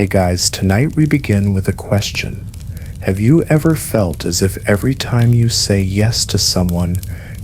Hey guys, tonight we begin with a question. Have you ever felt as if every time you say yes to someone,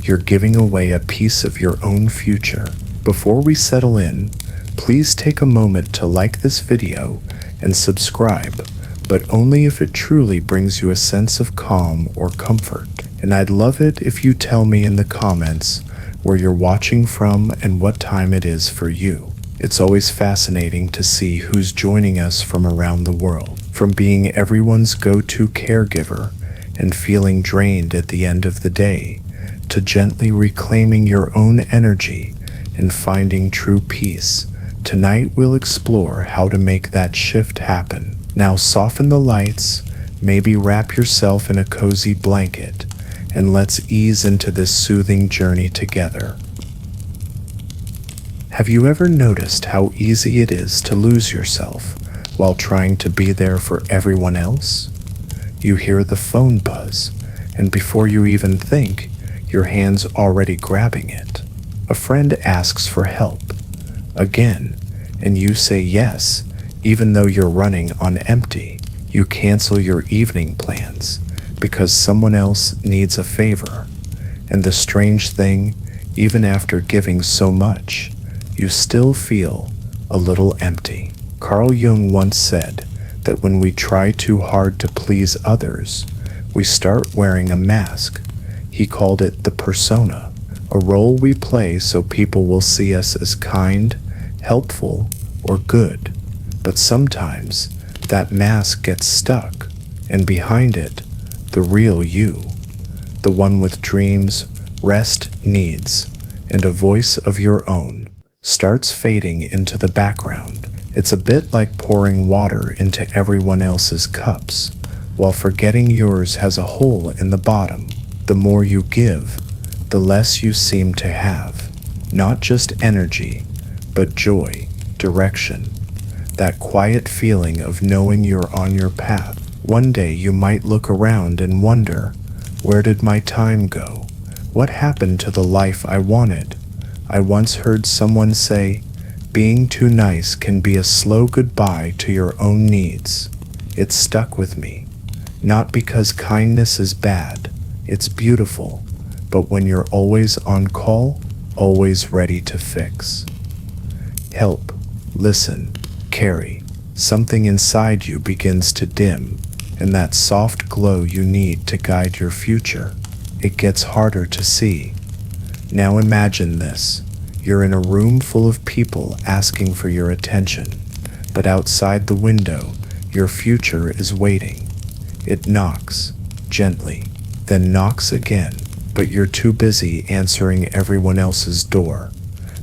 you're giving away a piece of your own future? Before we settle in, please take a moment to like this video and subscribe, but only if it truly brings you a sense of calm or comfort. And I'd love it if you tell me in the comments where you're watching from and what time it is for you. It's always fascinating to see who's joining us from around the world. From being everyone's go-to caregiver and feeling drained at the end of the day, to gently reclaiming your own energy and finding true peace. Tonight we'll explore how to make that shift happen. Now soften the lights, maybe wrap yourself in a cozy blanket, and let's ease into this soothing journey together. Have you ever noticed how easy it is to lose yourself while trying to be there for everyone else? You hear the phone buzz, and before you even think, your hand's already grabbing it. A friend asks for help. Again, and you say yes, even though you're running on empty. You cancel your evening plans because someone else needs a favor. And the strange thing, even after giving so much, you still feel a little empty. Carl Jung once said that when we try too hard to please others, we start wearing a mask. He called it the persona, a role we play so people will see us as kind, helpful, or good. But sometimes that mask gets stuck, and behind it, the real you, the one with dreams, rest, needs, and a voice of your own, starts fading into the background. It's a bit like pouring water into everyone else's cups, while forgetting yours has a hole in the bottom. The more you give, the less you seem to have. Not just energy, but joy, direction, that quiet feeling of knowing you're on your path. One day you might look around and wonder, where did my time go? What happened to the life I wanted? I once heard someone say, being too nice can be a slow goodbye to your own needs. It stuck with me. Not because kindness is bad, it's beautiful, but when you're always on call, always ready to fix. Help, listen, carry. Something inside you begins to dim, and that soft glow you need to guide your future. It gets harder to see. Now imagine this. You're in a room full of people asking for your attention, but outside the window, your future is waiting. It knocks, gently, then knocks again, but you're too busy answering everyone else's door.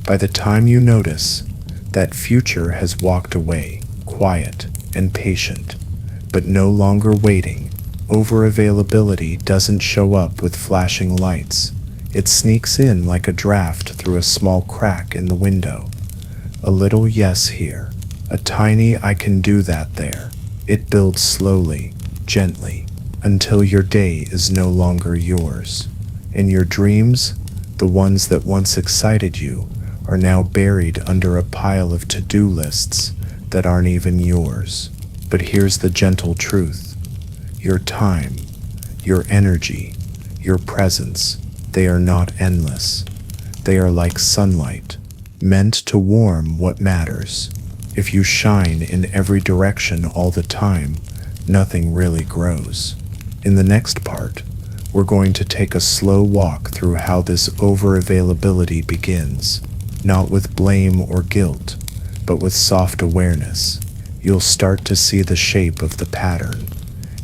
By the time you notice, that future has walked away, quiet and patient, but no longer waiting. Overavailability doesn't show up with flashing lights. It sneaks in like a draft through a small crack in the window. A little yes here, a tiny I can do that there. It builds slowly, gently, until your day is no longer yours. And your dreams, the ones that once excited you, are now buried under a pile of to-do lists that aren't even yours. But here's the gentle truth. Your time, your energy, your presence, they are not endless. They are like sunlight, meant to warm what matters. If you shine in every direction all the time, nothing really grows. In the next part, we're going to take a slow walk through how this overavailability begins, not with blame or guilt, but with soft awareness. You'll start to see the shape of the pattern,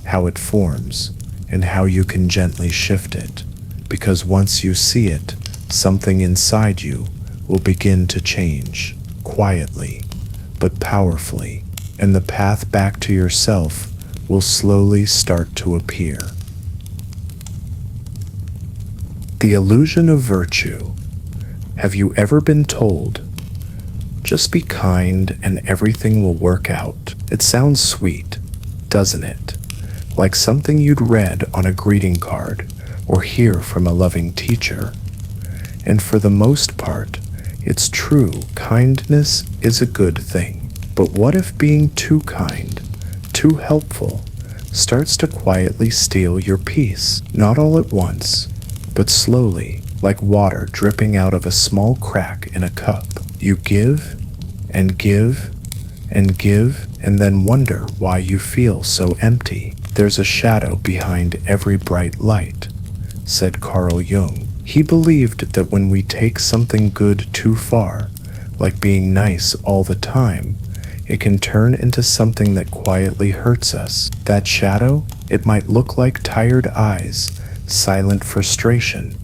how it forms, and how you can gently shift it. Because once you see it, something inside you will begin to change, quietly, but powerfully, and the path back to yourself will slowly start to appear. The illusion of virtue. Have you ever been told, just be kind and everything will work out? It sounds sweet, doesn't it? Like something you'd read on a greeting card or hear from a loving teacher. And for the most part, it's true, kindness is a good thing. But what if being too kind, too helpful, starts to quietly steal your peace? Not all at once, but slowly, like water dripping out of a small crack in a cup. You give and give and give, and then wonder why you feel so empty. There's a shadow behind every bright light, said Carl Jung. He believed that when we take something good too far, like being nice all the time, it can turn into something that quietly hurts us. That shadow, it might look like tired eyes, silent frustration,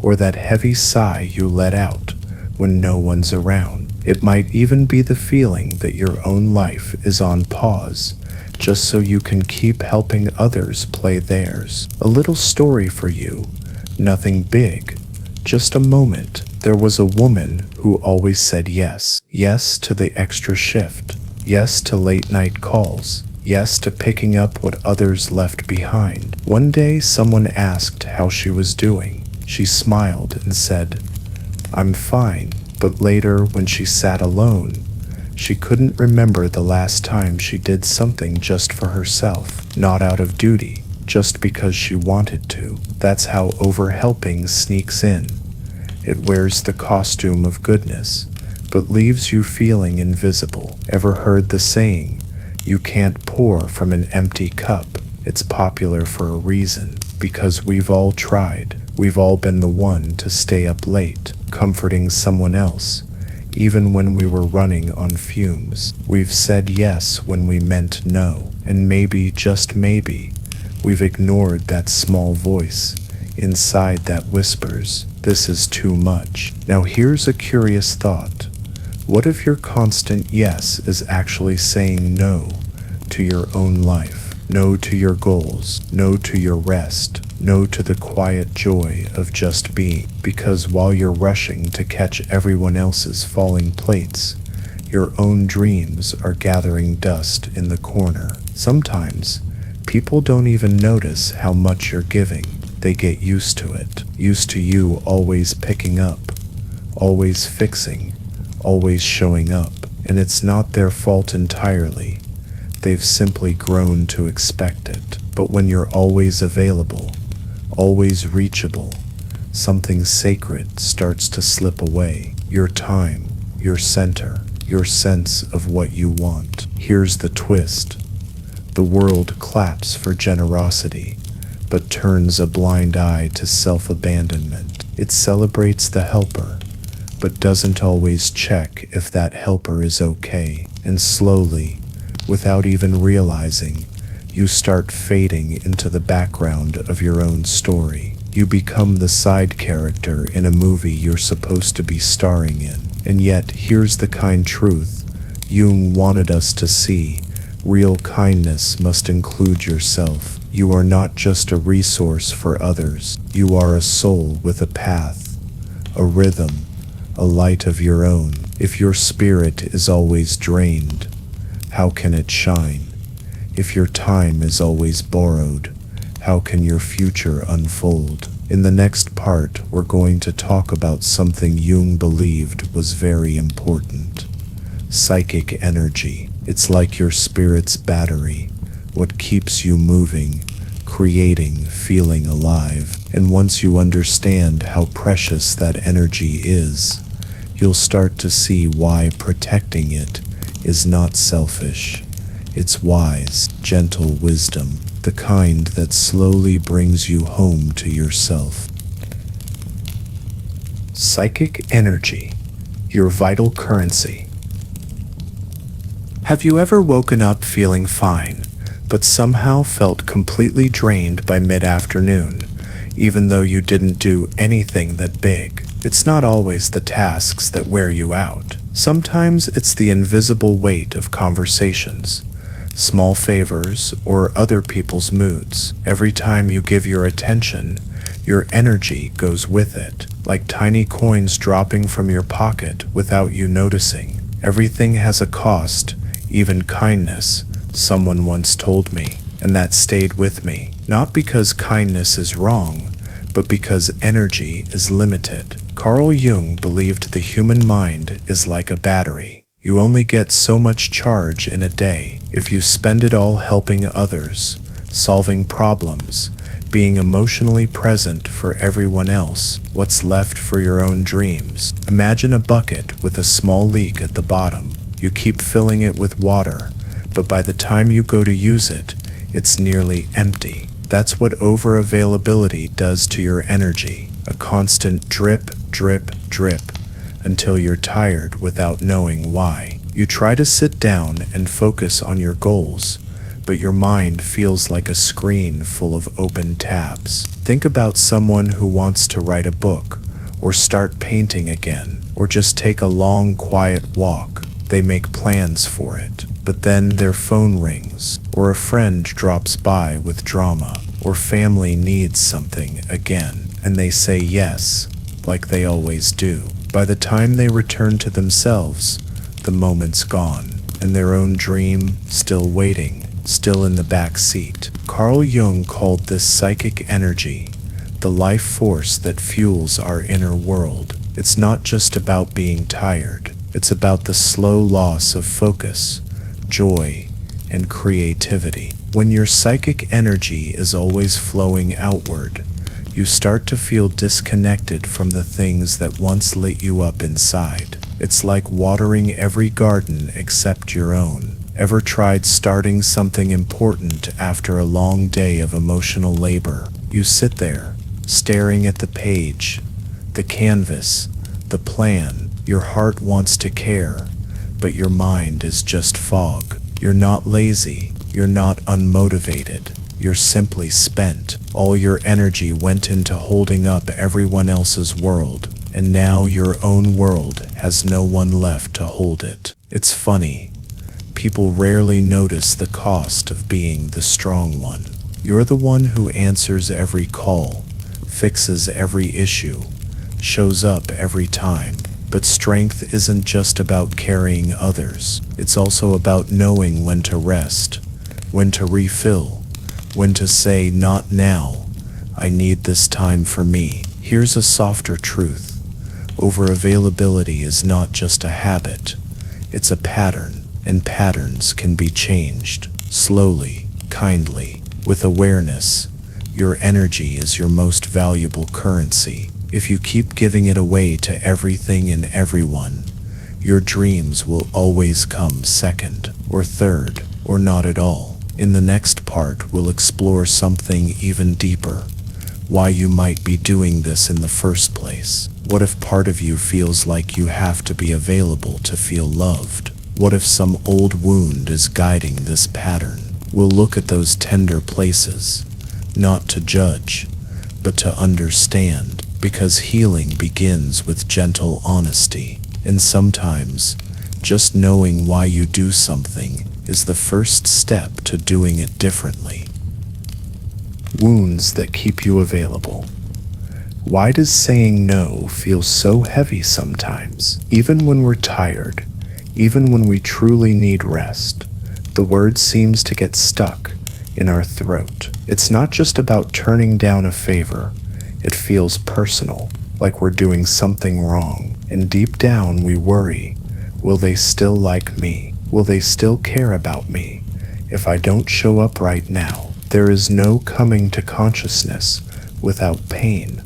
or that heavy sigh you let out when no one's around. It might even be the feeling that your own life is on pause, just so you can keep helping others play theirs. A little story for you, nothing big, just a moment. There was a woman who always said yes. Yes to the extra shift. Yes to late night calls. Yes to picking up what others left behind. One day someone asked how she was doing. She smiled and said, "I'm fine." But later, when she sat alone, she couldn't remember the last time she did something just for herself, not out of duty, just because she wanted to. That's how overhelping sneaks in. It wears the costume of goodness, but leaves you feeling invisible. Ever heard the saying, "You can't pour from an empty cup"? It's popular for a reason, because we've all tried. We've all been the one to stay up late, comforting someone else, even when we were running on fumes. We've said yes when we meant no, and maybe, just maybe, we've ignored that small voice inside that whispers, "This is too much." Now here's a curious thought. What if your constant yes is actually saying no to your own life? No to your goals, no to your rest, no to the quiet joy of just being. Because while you're rushing to catch everyone else's falling plates, your own dreams are gathering dust in the corner. Sometimes, people don't even notice how much you're giving. They get used to it, used to you always picking up, always fixing, always showing up. And it's not their fault entirely. They've simply grown to expect it. But when you're always available, always reachable, something sacred starts to slip away. Your time, your center, your sense of what you want. Here's the twist. The world claps for generosity, but turns a blind eye to self-abandonment. It celebrates the helper, but doesn't always check if that helper is okay. And slowly, without even realizing, you start fading into the background of your own story. You become the side character in a movie you're supposed to be starring in. And yet, here's the kind truth Jung wanted us to see. Real kindness must include yourself. You are not just a resource for others. You are a soul with a path, a rhythm, a light of your own. If your spirit is always drained, how can it shine? If your time is always borrowed, how can your future unfold? In the next part, we're going to talk about something Jung believed was very important. Psychic energy. It's like your spirit's battery, what keeps you moving, creating, feeling alive. And once you understand how precious that energy is, you'll start to see why protecting it is not selfish. It's wise, gentle wisdom, the kind that slowly brings you home to yourself. Psychic energy, your vital currency. Have you ever woken up feeling fine, but somehow felt completely drained by mid-afternoon, even though you didn't do anything that big? It's not always the tasks that wear you out. Sometimes it's the invisible weight of conversations, small favors, or other people's moods. Every time you give your attention, your energy goes with it, like tiny coins dropping from your pocket without you noticing. Everything has a cost, even kindness, someone once told me, and that stayed with me. Not because kindness is wrong, but because energy is limited. Carl Jung believed the human mind is like a battery. You only get so much charge in a day. If you spend it all helping others, solving problems, being emotionally present for everyone else, what's left for your own dreams? Imagine a bucket with a small leak at the bottom. You keep filling it with water, but by the time you go to use it, it's nearly empty. That's what overavailability does to your energy. A constant drip, drip, drip, until you're tired without knowing why. You try to sit down and focus on your goals, but your mind feels like a screen full of open tabs. Think about someone who wants to write a book, or start painting again, or just take a long, quiet walk. They make plans for it, but then their phone rings, or a friend drops by with drama, or family needs something again, and they say yes, like they always do. By the time they return to themselves, the moment's gone, and their own dream still waiting, still in the back seat. Carl Jung called this psychic energy, the life force that fuels our inner world. It's not just about being tired. It's about the slow loss of focus, joy, and creativity. When your psychic energy is always flowing outward, you start to feel disconnected from the things that once lit you up inside. It's like watering every garden except your own. Ever tried starting something important after a long day of emotional labor? You sit there, staring at the page, the canvas, the plan. Your heart wants to care, but your mind is just fog. You're not lazy, you're not unmotivated, you're simply spent. All your energy went into holding up everyone else's world, and now your own world has no one left to hold it. It's funny. People rarely notice the cost of being the strong one. You're the one who answers every call, fixes every issue, shows up every time. But strength isn't just about carrying others. It's also about knowing when to rest, when to refill, when to say, not now, I need this time for me. Here's a softer truth. Overavailability is not just a habit, it's a pattern, and patterns can be changed, slowly, kindly, with awareness. Your energy is your most valuable currency. If you keep giving it away to everything and everyone, your dreams will always come second, or third, or not at all. In the next part, we'll explore something even deeper. Why you might be doing this in the first place. What if part of you feels like you have to be available to feel loved? What if some old wound is guiding this pattern? We'll look at those tender places, not to judge, but to understand. Because healing begins with gentle honesty, and sometimes just knowing why you do something is the first step to doing it differently. Wounds that keep you available. Why does saying no feel so heavy sometimes? Even when we're tired, even when we truly need rest, the word seems to get stuck in our throat. It's not just about turning down a favor. It feels personal, like we're doing something wrong. And deep down we worry, will they still like me? Will they still care about me if I don't show up right now? There is no coming to consciousness without pain,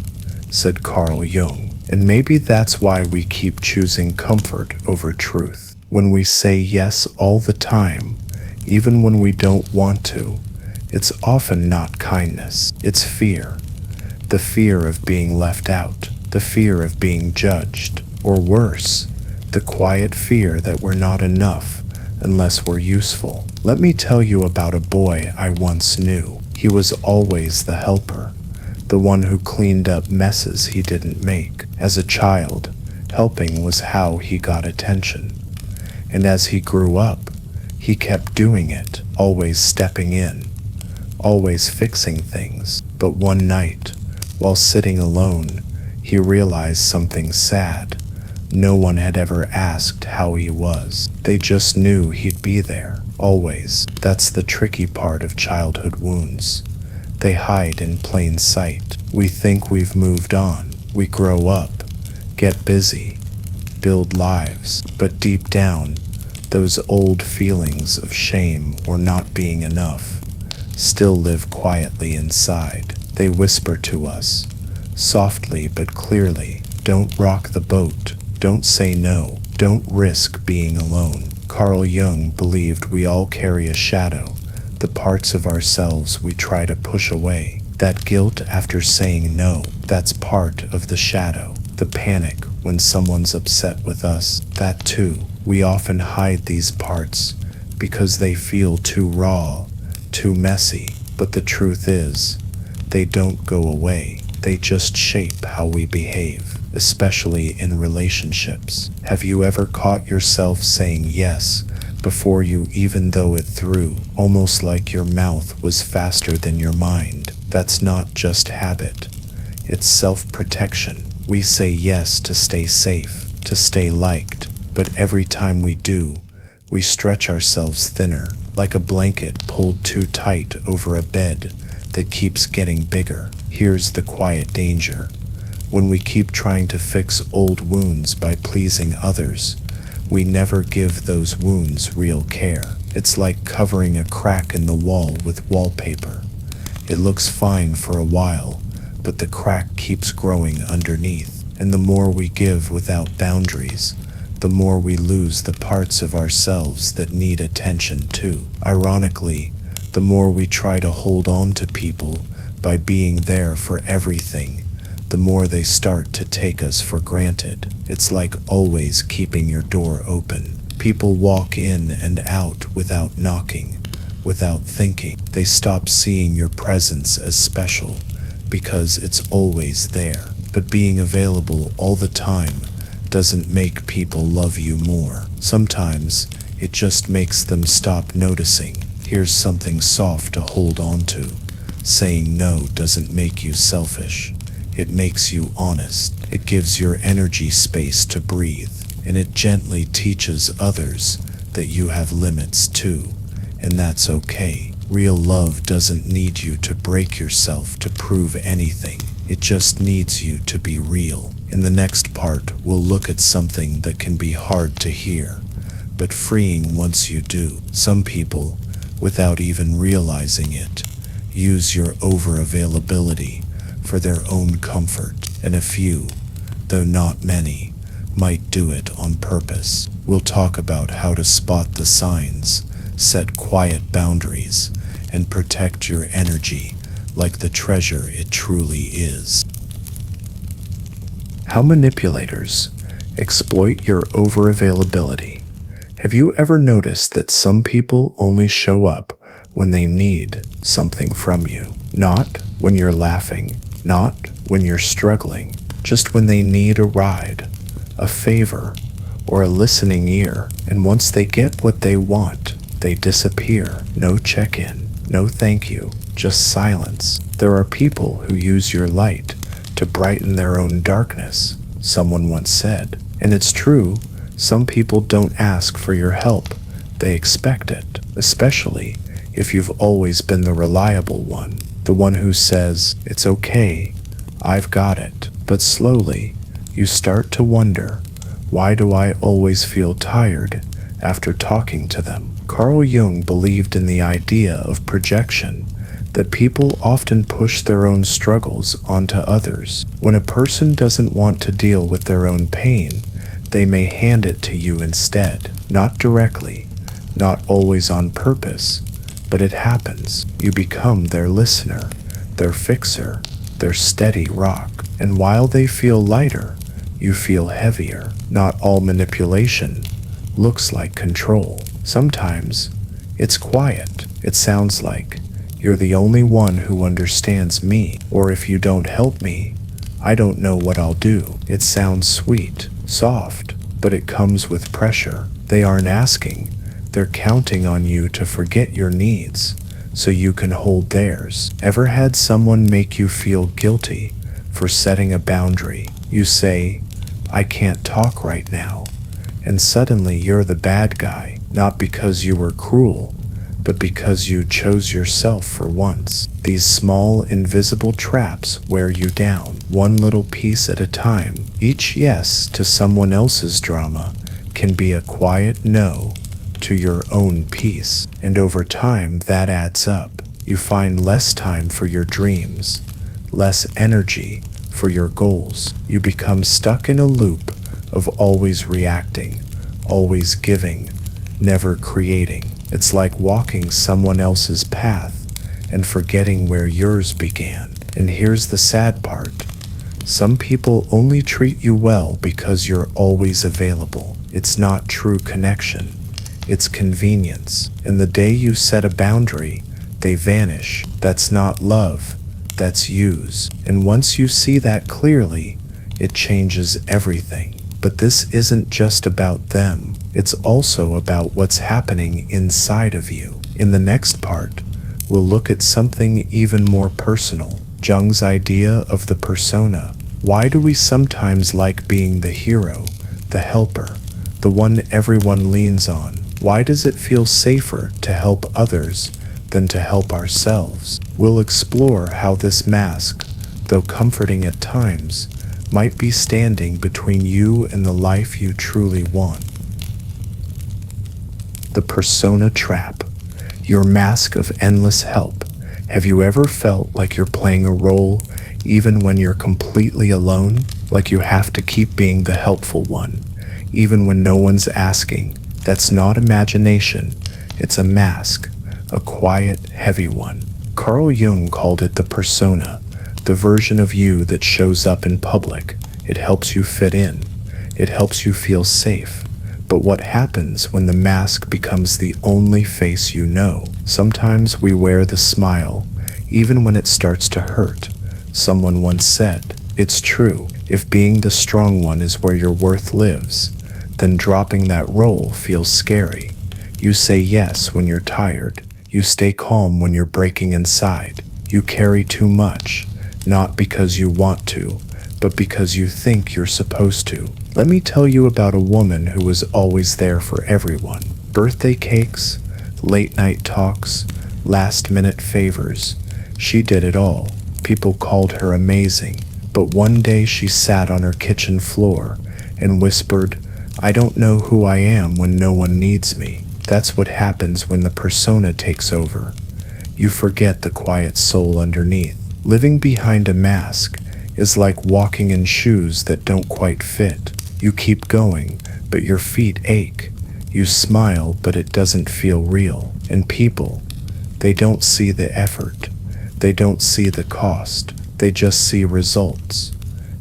said Carl Jung. And maybe that's why we keep choosing comfort over truth. When we say yes all the time, even when we don't want to, it's often not kindness, it's fear. The fear of being left out, the fear of being judged, or worse, the quiet fear that we're not enough unless we're useful. Let me tell you about a boy I once knew. He was always the helper, the one who cleaned up messes he didn't make. As a child, helping was how he got attention. And as he grew up, he kept doing it, always stepping in, always fixing things. But one night, while sitting alone, he realized something sad. No one had ever asked how he was. They just knew he'd be there, always. That's the tricky part of childhood wounds. They hide in plain sight. We think we've moved on. We grow up, get busy, build lives. But deep down, Those old feelings of shame or not being enough still live quietly inside. They whisper to us, softly but clearly, don't rock the boat, don't say no, don't risk being alone. Carl Jung believed we all carry a shadow, the parts of ourselves we try to push away. That guilt after saying no, that's part of the shadow. The panic when someone's upset with us, that too. We often hide these parts because they feel too raw, too messy. But the truth is, they don't go away. They just shape how we behave, especially in relationships. Have you ever caught yourself saying yes before you even though it through, almost like your mouth was faster than your mind? That's not just habit, it's self-protection. We say yes to stay safe, to stay liked, but every time we do, we stretch ourselves thinner, like a blanket pulled too tight over a bed that keeps getting bigger. Here's the quiet danger. When we keep trying to fix old wounds by pleasing others, we never give those wounds real care. It's like covering a crack in the wall with wallpaper. It looks fine for a while, but the crack keeps growing underneath. And the more we give without boundaries, the more we lose the parts of ourselves that need attention too. Ironically, the more we try to hold on to people by being there for everything, the more they start to take us for granted. It's like always keeping your door open. People walk in and out without knocking, without thinking. They stop seeing your presence as special because it's always there. But being available all the time doesn't make people love you more. Sometimes it just makes them stop noticing. Here's something soft to hold on to. Saying no doesn't make you selfish. It makes you honest. It gives your energy space to breathe, and it gently teaches others that you have limits too, and that's okay. Real love doesn't need you to break yourself to prove anything. It just needs you to be real. In the next part, we'll look at something that can be hard to hear, but freeing once you do. Some people, without even realizing it, use your over-availability for their own comfort, and a few, though not many, might do it on purpose. We'll talk about how to spot the signs, set quiet boundaries, and protect your energy like the treasure it truly is. How manipulators exploit your over-availability. Have you ever noticed that some people only show up when they need something from you? Not when you're laughing, not when you're struggling, just when they need a ride, a favor, or a listening ear. And once they get what they want, they disappear. No check-in, no thank you, just silence. There are people who use your light to brighten their own darkness, someone once said. And it's true, some people don't ask for your help, they expect it, especially if you've always been the reliable one, the one who says, it's okay, I've got it. But slowly, you start to wonder, why do I always feel tired after talking to them? Carl Jung believed in the idea of projection, that people often push their own struggles onto others. When a person doesn't want to deal with their own pain, they may hand it to you instead. Not directly, not always on purpose, but it happens. You become their listener, their fixer, their steady rock. And while they feel lighter, you feel heavier. Not all manipulation looks like control. Sometimes it's quiet. It sounds like, you're the only one who understands me, or if you don't help me, I don't know what I'll do. It sounds sweet, soft, but it comes with pressure. They aren't asking, they're counting on you to forget your needs so you can hold theirs. Ever had someone make you feel guilty for setting a boundary? You say, I can't talk right now, and suddenly you're the bad guy, not because you were cruel, but because you chose yourself for once. These small, invisible traps wear you down, one little piece at a time. Each yes to someone else's drama can be a quiet no to your own peace. And over time, that adds up. You find less time for your dreams, less energy for your goals. You become stuck in a loop of always reacting, always giving, never creating. It's like walking someone else's path and forgetting where yours began. And here's the sad part. Some people only treat you well because you're always available. It's not true connection. It's convenience. And the day you set a boundary, they vanish. That's not love. That's use. And once you see that clearly, it changes everything. But this isn't just about them. It's also about what's happening inside of you. In the next part, we'll look at something even more personal. Jung's idea of the persona. Why do we sometimes like being the hero, the helper, the one everyone leans on? Why does it feel safer to help others than to help ourselves? We'll explore how this mask, though comforting at times, might be standing between you and the life you truly want. The persona trap. Your mask of endless help. Have you ever felt like you're playing a role even when you're completely alone? Like you have to keep being the helpful one, even when no one's asking? That's not imagination. It's a mask, a quiet, heavy one. Carl Jung called it the persona, the version of you that shows up in public. It helps you fit in. It helps you feel safe. But what happens when the mask becomes the only face you know? Sometimes we wear the smile, even when it starts to hurt. Someone once said, it's true, if being the strong one is where your worth lives, then dropping that role feels scary. You say yes when you're tired. You stay calm when you're breaking inside. You carry too much, not because you want to, but because you think you're supposed to. Let me tell you about a woman who was always there for everyone. Birthday cakes, late night talks, last minute favors. She did it all. People called her amazing. But one day she sat on her kitchen floor and whispered, I don't know who I am when no one needs me. That's what happens when the persona takes over. You forget the quiet soul underneath. Living behind a mask is like walking in shoes that don't quite fit. You keep going, but your feet ache. You smile, but it doesn't feel real. And people, they don't see the effort. They don't see the cost. They just see results.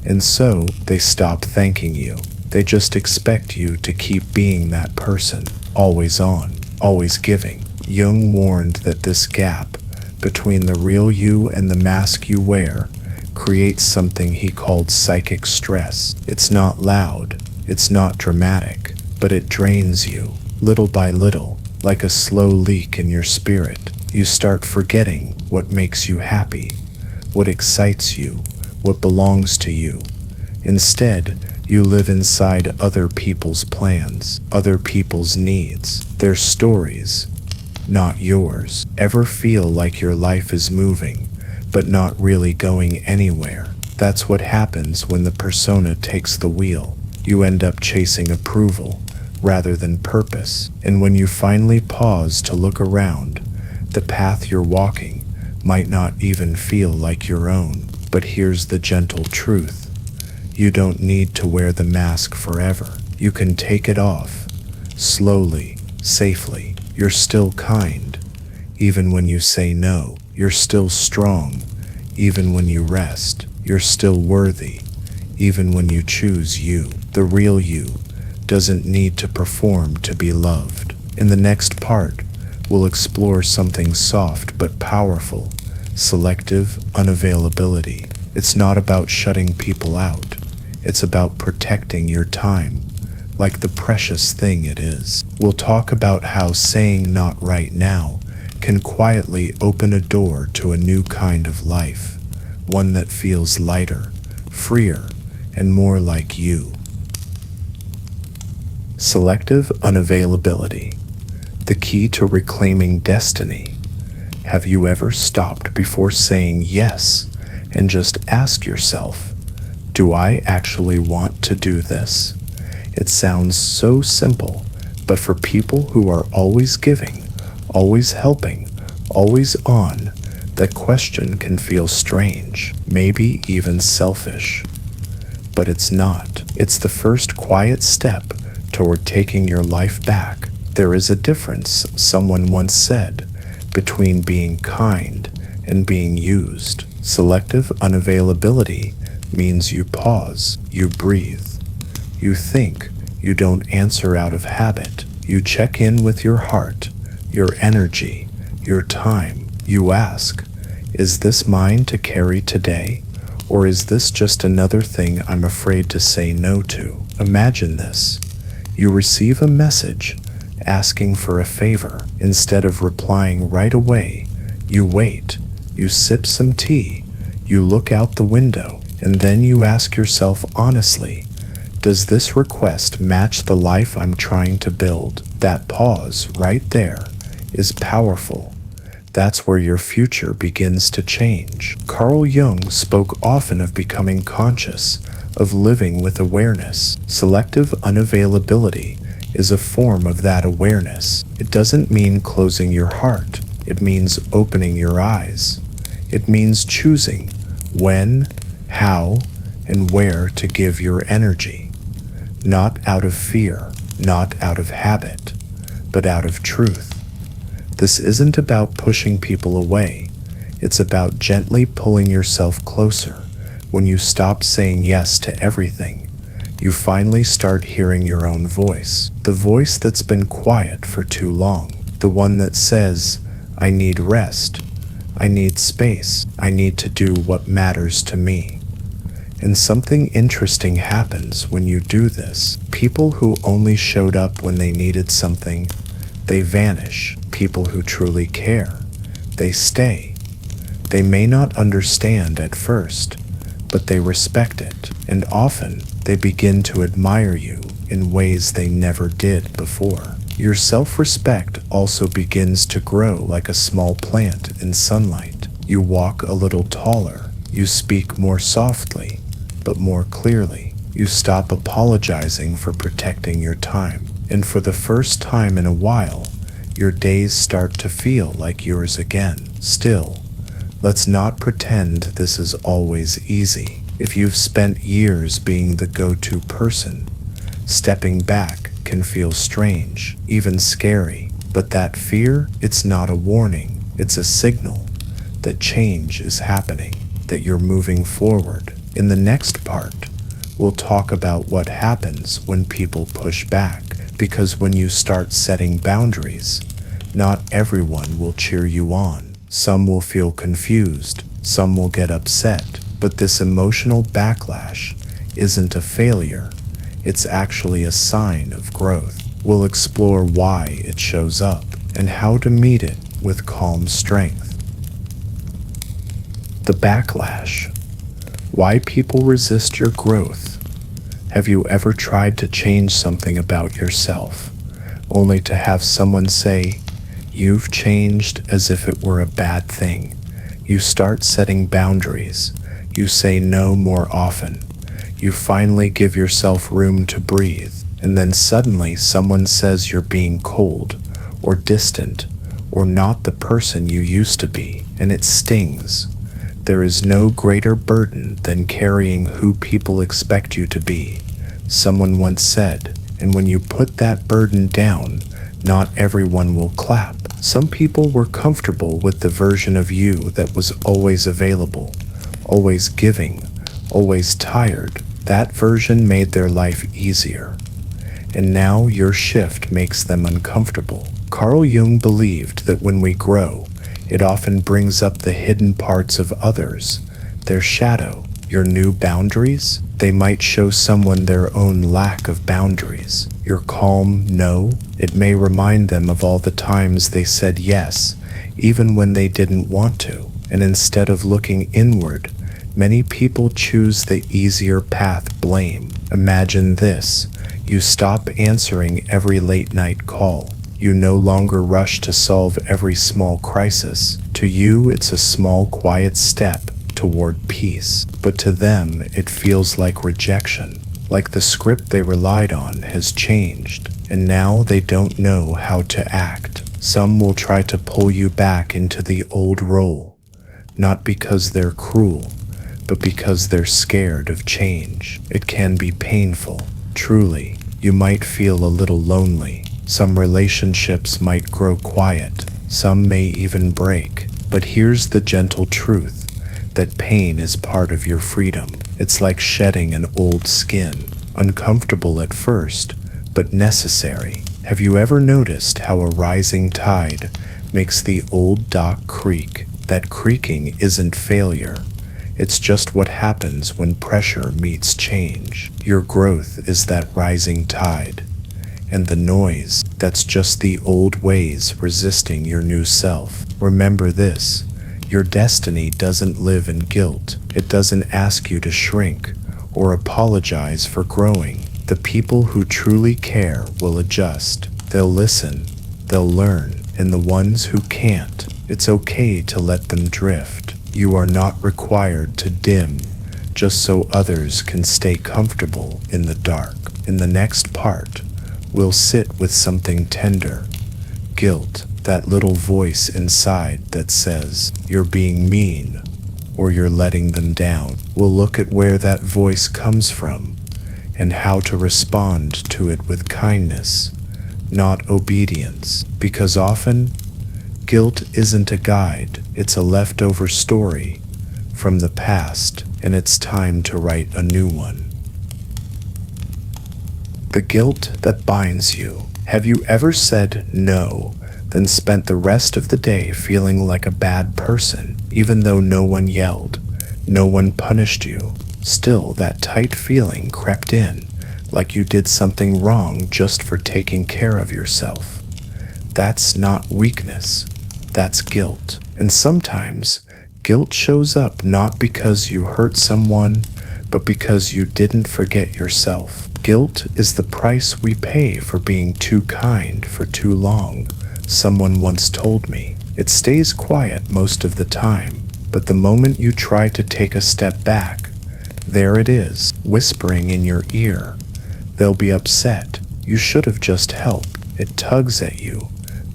And so they stop thanking you. They just expect you to keep being that person, always on, always giving. Jung warned that this gap between the real you and the mask you wear creates something he called psychic stress. It's not loud, it's not dramatic, but it drains you, little by little, like a slow leak in your spirit. You start forgetting what makes you happy, what excites you, what belongs to you. Instead, you live inside other people's plans, other people's needs, their stories, not yours. Ever feel like your life is moving, but not really going anywhere? That's what happens when the persona takes the wheel. You end up chasing approval rather than purpose. And when you finally pause to look around, the path you're walking might not even feel like your own. But here's the gentle truth. You don't need to wear the mask forever. You can take it off, slowly, safely. You're still kind, even when you say no. You're still strong, even when you rest. You're still worthy, even when you choose you. The real you doesn't need to perform to be loved. In the next part, we'll explore something soft but powerful, selective unavailability. It's not about shutting people out. It's about protecting your time, like the precious thing it is. We'll talk about how saying not right now can quietly open a door to a new kind of life, one that feels lighter, freer, and more like you. Selective unavailability, the key to reclaiming destiny. Have you ever stopped before saying yes and just ask yourself, do I actually want to do this? It sounds so simple, But for people who are always giving, always helping, always on, that question can feel strange, maybe even selfish. But it's not. It's the first quiet step toward taking your life back. There is a difference, someone once said, between being kind and being used. Selective unavailability means you pause, you breathe, you think, you don't answer out of habit. You check in with your heart, your energy, your time. You ask, is this mine to carry today? Or is this just another thing I'm afraid to say no to? Imagine this. You receive a message asking for a favor. Instead of replying right away, you wait, you sip some tea, you look out the window, and then you ask yourself honestly, does this request match the life I'm trying to build? That pause right there is powerful. That's where your future begins to change. Carl Jung spoke often of becoming conscious, of living with awareness. Selective unavailability is a form of that awareness. It doesn't mean closing your heart. It means opening your eyes. It means choosing when, how, and where to give your energy. Not out of fear, not out of habit, but out of truth. This isn't about pushing people away. It's about gently pulling yourself closer. When you stop saying yes to everything, you finally start hearing your own voice. The voice that's been quiet for too long. The one that says, I need rest. I need space. I need to do what matters to me. And something interesting happens when you do this. People who only showed up when they needed something, they vanish. People who truly care, they stay. They may not understand at first, but they respect it, and often they begin to admire you in ways they never did before. Your self-respect also begins to grow like a small plant in sunlight. You walk a little taller, you speak more softly, but more clearly. You stop apologizing for protecting your time, and for the first time in a while, your days start to feel like yours again. Still, let's not pretend this is always easy. If you've spent years being the go-to person, stepping back can feel strange, even scary. But that fear, it's not a warning, it's a signal that change is happening, that you're moving forward. In the next part, we'll talk about what happens when people push back, because when you start setting boundaries, not everyone will cheer you on. Some will feel confused, some will get upset, but this emotional backlash isn't a failure, it's actually a sign of growth. We'll explore why it shows up and how to meet it with calm strength. The backlash. Why people resist your growth. Have you ever tried to change something about yourself, only to have someone say, you've changed, as if it were a bad thing? You start setting boundaries. You say no more often. You finally give yourself room to breathe, and then suddenly someone says you're being cold, or distant, or not the person you used to be, and it stings. There is no greater burden than carrying who people expect you to be, someone once said, and when you put that burden down, not everyone will clap. Some people were comfortable with the version of you that was always available, always giving, always tired. That version made their life easier. And now your shift makes them uncomfortable. Carl Jung believed that when we grow, it often brings up the hidden parts of others, their shadow. Your new boundaries, they might show someone their own lack of boundaries. Your calm no, it may remind them of all the times they said yes, even when they didn't want to. And instead of looking inward, many people choose the easier path, blame. Imagine this. You stop answering every late night call. You no longer rush to solve every small crisis. To you, it's a small, quiet step toward peace. But to them, it feels like rejection, like the script they relied on has changed. and now they don't know how to act. Some will try to pull you back into the old role, not because they're cruel, but because they're scared of change. It can be painful, truly. You might feel a little lonely. Some relationships might grow quiet. Some may even break. But here's the gentle truth, that pain is part of your freedom. It's like shedding an old skin. Uncomfortable at first, but necessary. Have you ever noticed how a rising tide makes the old dock creak? That creaking isn't failure. It's just what happens when pressure meets change. Your growth is that rising tide. And the noise, that's just the old ways resisting your new self. Remember this, your destiny doesn't live in guilt. It doesn't ask you to shrink or apologize for growing. The people who truly care will adjust. They'll listen, they'll learn, and the ones who can't, it's okay to let them drift. You are not required to dim, just so others can stay comfortable in the dark. In the next part, we'll sit with something tender. Guilt, that little voice inside that says, you're being mean, or you're letting them down. We'll look at where that voice comes from, and how to respond to it with kindness, not obedience. Because often, guilt isn't a guide, it's a leftover story from the past, and it's time to write a new one. The guilt that binds you. Have you ever said no, then spent the rest of the day feeling like a bad person, even though no one yelled, no one punished you? Still, that tight feeling crept in, like you did something wrong just for taking care of yourself. That's not weakness, that's guilt. And sometimes, guilt shows up not because you hurt someone, but because you didn't forget yourself. Guilt is the price we pay for being too kind for too long. Someone once told me, it stays quiet most of the time, but the moment you try to take a step back, there it is, whispering in your ear. They'll be upset. You should have just helped. It tugs at you,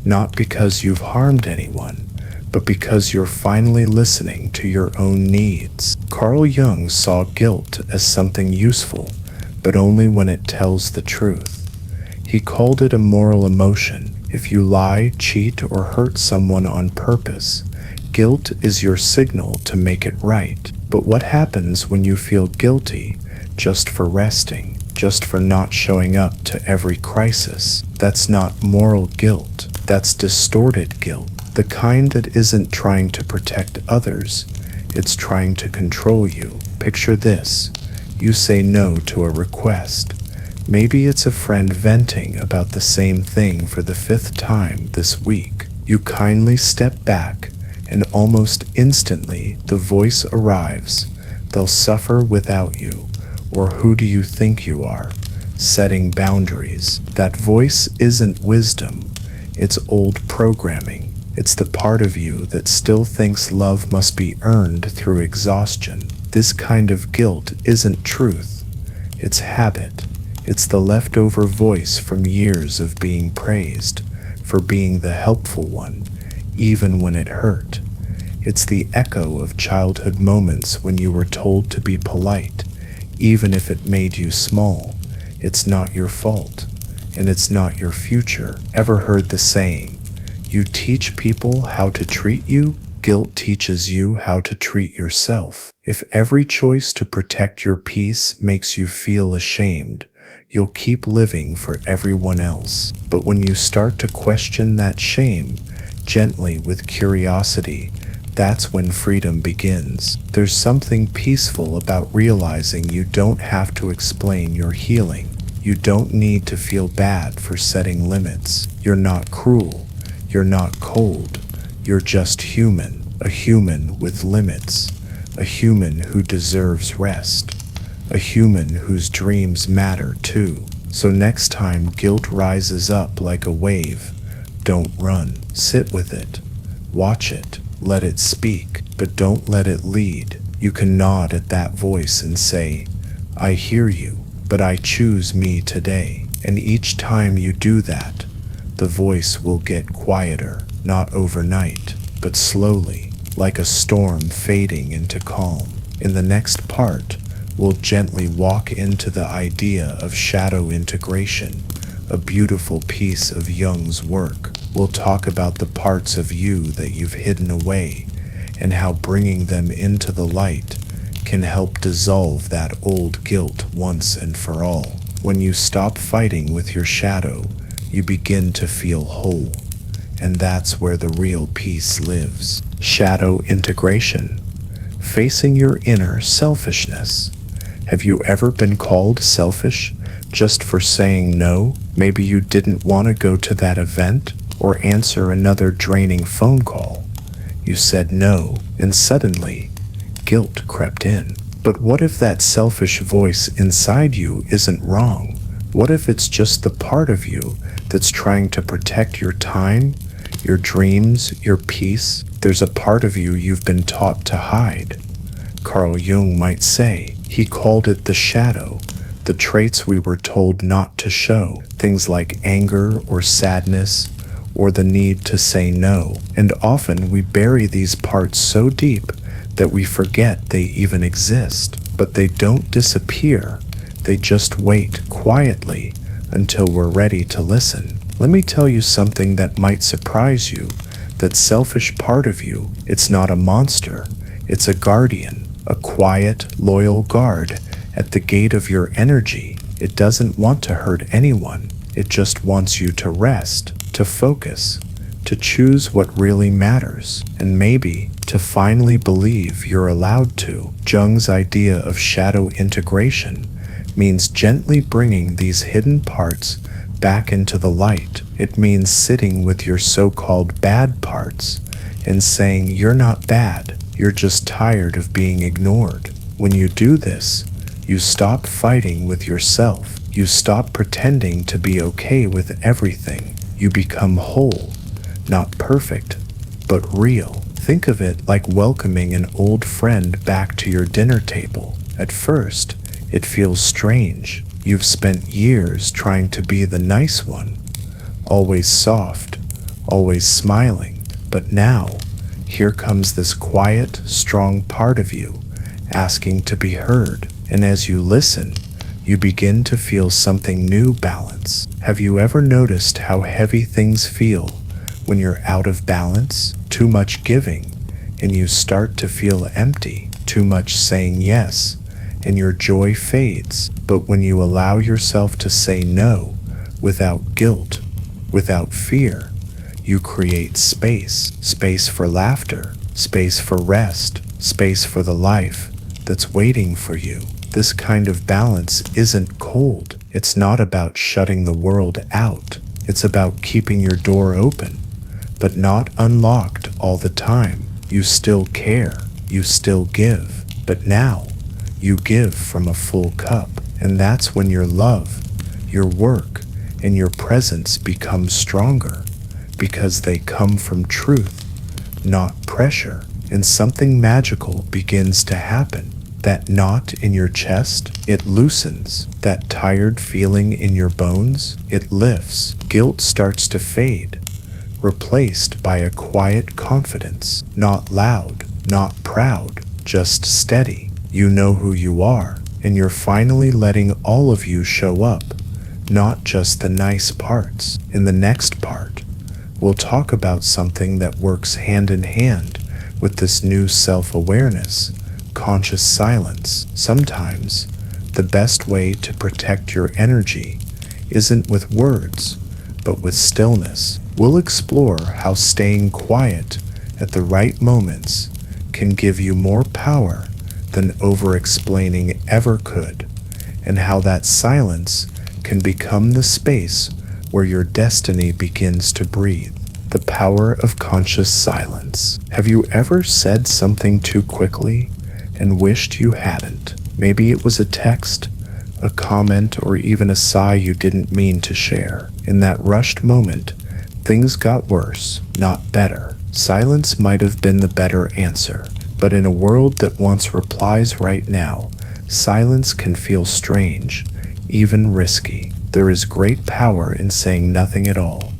not because you've harmed anyone, but because you're finally listening to your own needs. Carl Jung saw guilt as something useful, but only when it tells the truth. He called it a moral emotion. If you lie, cheat, or hurt someone on purpose, guilt is your signal to make it right. But what happens when you feel guilty just for resting, just for not showing up to every crisis? That's not moral guilt. That's distorted guilt. The kind that isn't trying to protect others, it's trying to control you. Picture this. You say no to a request. Maybe it's a friend venting about the same thing for the 5th time this week. You kindly step back, and almost instantly the voice arrives. They'll suffer without you. Or who do you think you are? Setting boundaries. That voice isn't wisdom. It's old programming. It's the part of you that still thinks love must be earned through exhaustion. This kind of guilt isn't truth. It's habit. It's the leftover voice from years of being praised for being the helpful one, even when it hurt. It's the echo of childhood moments when you were told to be polite, even if it made you small. It's not your fault, and it's not your future. Ever heard the saying, you teach people how to treat you? Guilt teaches you how to treat yourself. If every choice to protect your peace makes you feel ashamed, you'll keep living for everyone else. But when you start to question that shame, gently with curiosity, that's when freedom begins. There's something peaceful about realizing you don't have to explain your healing. You don't need to feel bad for setting limits. You're not cruel. You're not cold. You're just human. A human with limits. A human who deserves rest. A human whose dreams matter too. So next time guilt rises up like a wave, don't run. Sit with it. Watch it. Let it speak, but don't let it lead. You can nod at that voice and say, I hear you, but I choose me today. And each time you do that, the voice will get quieter, not overnight, but slowly, like a storm fading into calm. In the next part, we'll gently walk into the idea of shadow integration, a beautiful piece of Jung's work. We'll talk about the parts of you that you've hidden away and how bringing them into the light can help dissolve that old guilt once and for all. When you stop fighting with your shadow, you begin to feel whole, and that's where the real peace lives. Shadow integration, facing your inner selfishness. Have you ever been called selfish just for saying no? Maybe you didn't want to go to that event or answer another draining phone call. You said no, and suddenly, guilt crept in. But what if that selfish voice inside you isn't wrong? What if it's just the part of you that's trying to protect your time, your dreams, your peace? There's a part of you you've been taught to hide. Carl Jung might say, he called it the shadow, the traits we were told not to show, things like anger or sadness, or the need to say no. And often we bury these parts so deep that we forget they even exist. But they don't disappear. They just wait quietly until we're ready to listen. Let me tell you something that might surprise you. That selfish part of you, it's not a monster. It's a guardian, a quiet, loyal guard at the gate of your energy. It doesn't want to hurt anyone. It just wants you to rest, to focus, to choose what really matters, and maybe to finally believe you're allowed to. Jung's idea of shadow integration means gently bringing these hidden parts back into the light. It means sitting with your so-called bad parts and saying you're not bad, you're just tired of being ignored. When you do this, you stop fighting with yourself. You stop pretending to be okay with everything. You become whole, not perfect, but real. Think of it like welcoming an old friend back to your dinner table. At first, it feels strange. You've spent years trying to be the nice one, always soft, always smiling. But now, here comes this quiet, strong part of you, asking to be heard. And as you listen, you begin to feel something new: balance. Have you ever noticed how heavy things feel when you're out of balance? Too much giving, and you start to feel empty. Too much saying yes, and your joy fades. But when you allow yourself to say no, without guilt, without fear, you create space. Space for laughter, space for rest, space for the life that's waiting for you. This kind of balance isn't cold. It's not about shutting the world out. It's about keeping your door open, but not unlocked all the time. You still care, you still give, but now you give from a full cup. And that's when your love, your work, and your presence become stronger, because they come from truth, not pressure. And something magical begins to happen. That knot in your chest, it loosens. That tired feeling in your bones, it lifts. Guilt starts to fade, replaced by a quiet confidence. Not loud, not proud, just steady. You know who you are, and you're finally letting all of you show up, not just the nice parts. In the next part, we'll talk about something that works hand in hand with this new self-awareness: conscious silence. Sometimes the best way to protect your energy isn't with words, but with stillness. We'll explore how staying quiet at the right moments can give you more power than over-explaining ever could, and how that silence can become the space where your destiny begins to breathe. The power of conscious silence. Have you ever said something too quickly and wished you hadn't? Maybe it was a text, a comment, or even a sigh you didn't mean to share. In that rushed moment, things got worse, not better. Silence might have been the better answer, but in a world that wants replies right now, silence can feel strange, even risky. There is great power in saying nothing at all.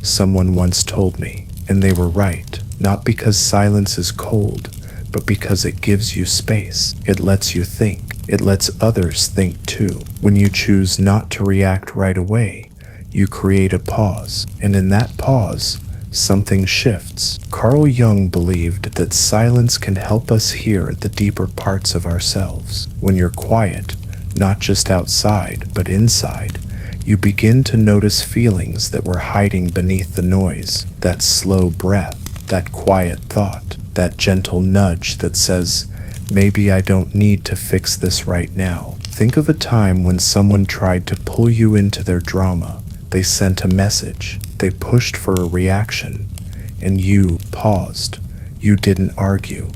Someone once told me, and they were right, not because silence is cold, but because it gives you space. It lets you think. It lets others think too. When you choose not to react right away, you create a pause, and in that pause, something shifts. Carl Jung believed that silence can help us hear the deeper parts of ourselves. When you're quiet, not just outside, but inside, you begin to notice feelings that were hiding beneath the noise, that slow breath, that quiet thought, that gentle nudge that says, maybe I don't need to fix this right now. Think of a time when someone tried to pull you into their drama. They sent a message, they pushed for a reaction, and you paused. You didn't argue,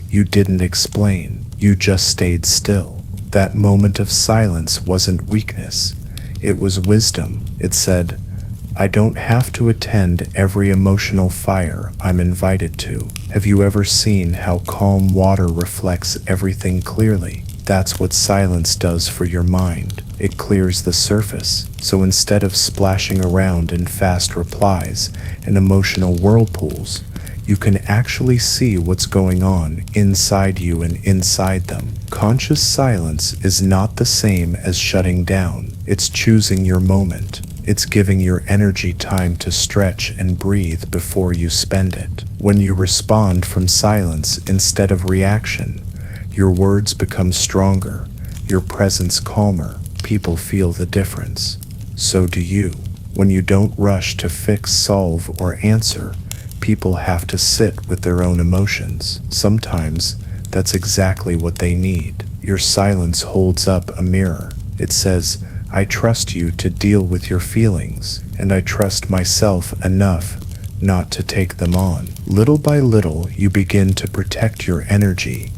you didn't explain, you just stayed still. That moment of silence wasn't weakness, it was wisdom. It said, I don't have to attend every emotional fire I'm invited to. Have you ever seen how calm water reflects everything clearly? That's what silence does for your mind. It clears the surface. So instead of splashing around in fast replies and emotional whirlpools, you can actually see what's going on inside you and inside them. Conscious silence is not the same as shutting down. It's choosing your moment. It's giving your energy time to stretch and breathe before you spend it. When you respond from silence instead of reaction, your words become stronger, your presence calmer. People feel the difference. So do you. When you don't rush to fix, solve, or answer, people have to sit with their own emotions. Sometimes that's exactly what they need. Your silence holds up a mirror. It says, I trust you to deal with your feelings, and I trust myself enough not to take them on. Little by little, you begin to protect your energy,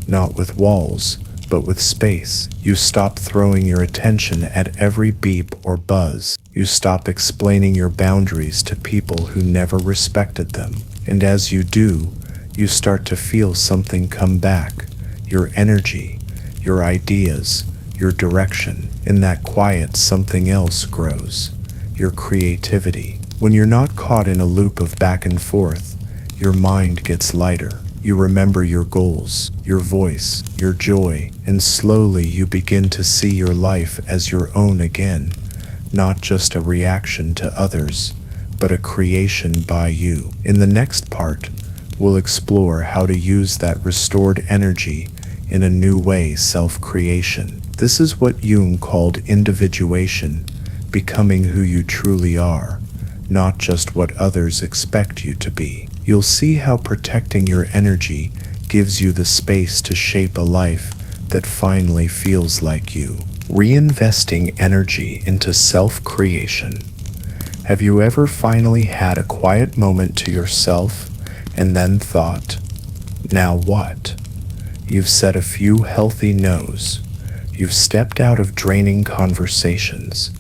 not with walls, but with space. You stop throwing your attention at every beep or buzz. You stop explaining your boundaries to people who never respected them. And as you do, you start to feel something come back. Your energy, your ideas, your direction. In that quiet, something else grows. Your creativity. When you're not caught in a loop of back and forth, your mind gets lighter. You remember your goals, your voice, your joy, and slowly you begin to see your life as your own again, not just a reaction to others, but a creation by you. In the next part, we'll explore how to use that restored energy in a new way, self-creation. This is what Jung called individuation, becoming who you truly are, not just what others expect you to be. You'll see how protecting your energy gives you the space to shape a life that finally feels like you. Reinvesting energy into self-creation. Have you ever finally had a quiet moment to yourself and then thought, now what? You've said a few healthy no's. You've stepped out of draining conversations.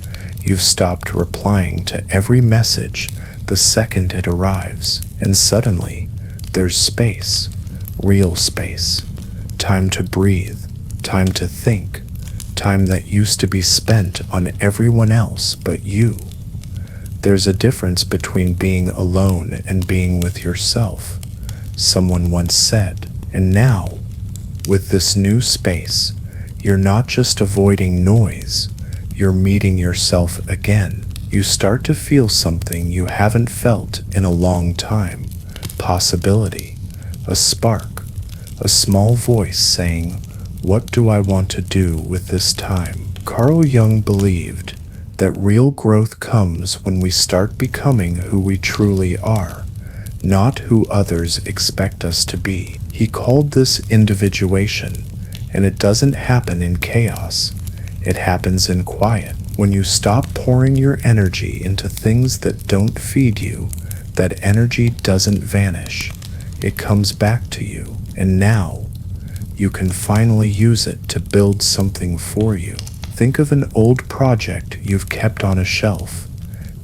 You've stopped replying to every message the second it arrives. And suddenly, there's space, real space. Time to breathe, time to think, time that used to be spent on everyone else but you. There's a difference between being alone and being with yourself, someone once said. And now, with this new space, you're not just avoiding noise, you're meeting yourself again. You start to feel something you haven't felt in a long time. Possibility, a spark, a small voice saying, what do I want to do with this time? Carl Jung believed that real growth comes when we start becoming who we truly are, not who others expect us to be. He called this individuation, and it doesn't happen in chaos. It happens in quiet. When you stop pouring your energy into things that don't feed you, that energy doesn't vanish. It comes back to you. And now, you can finally use it to build something for you. Think of an old project you've kept on a shelf.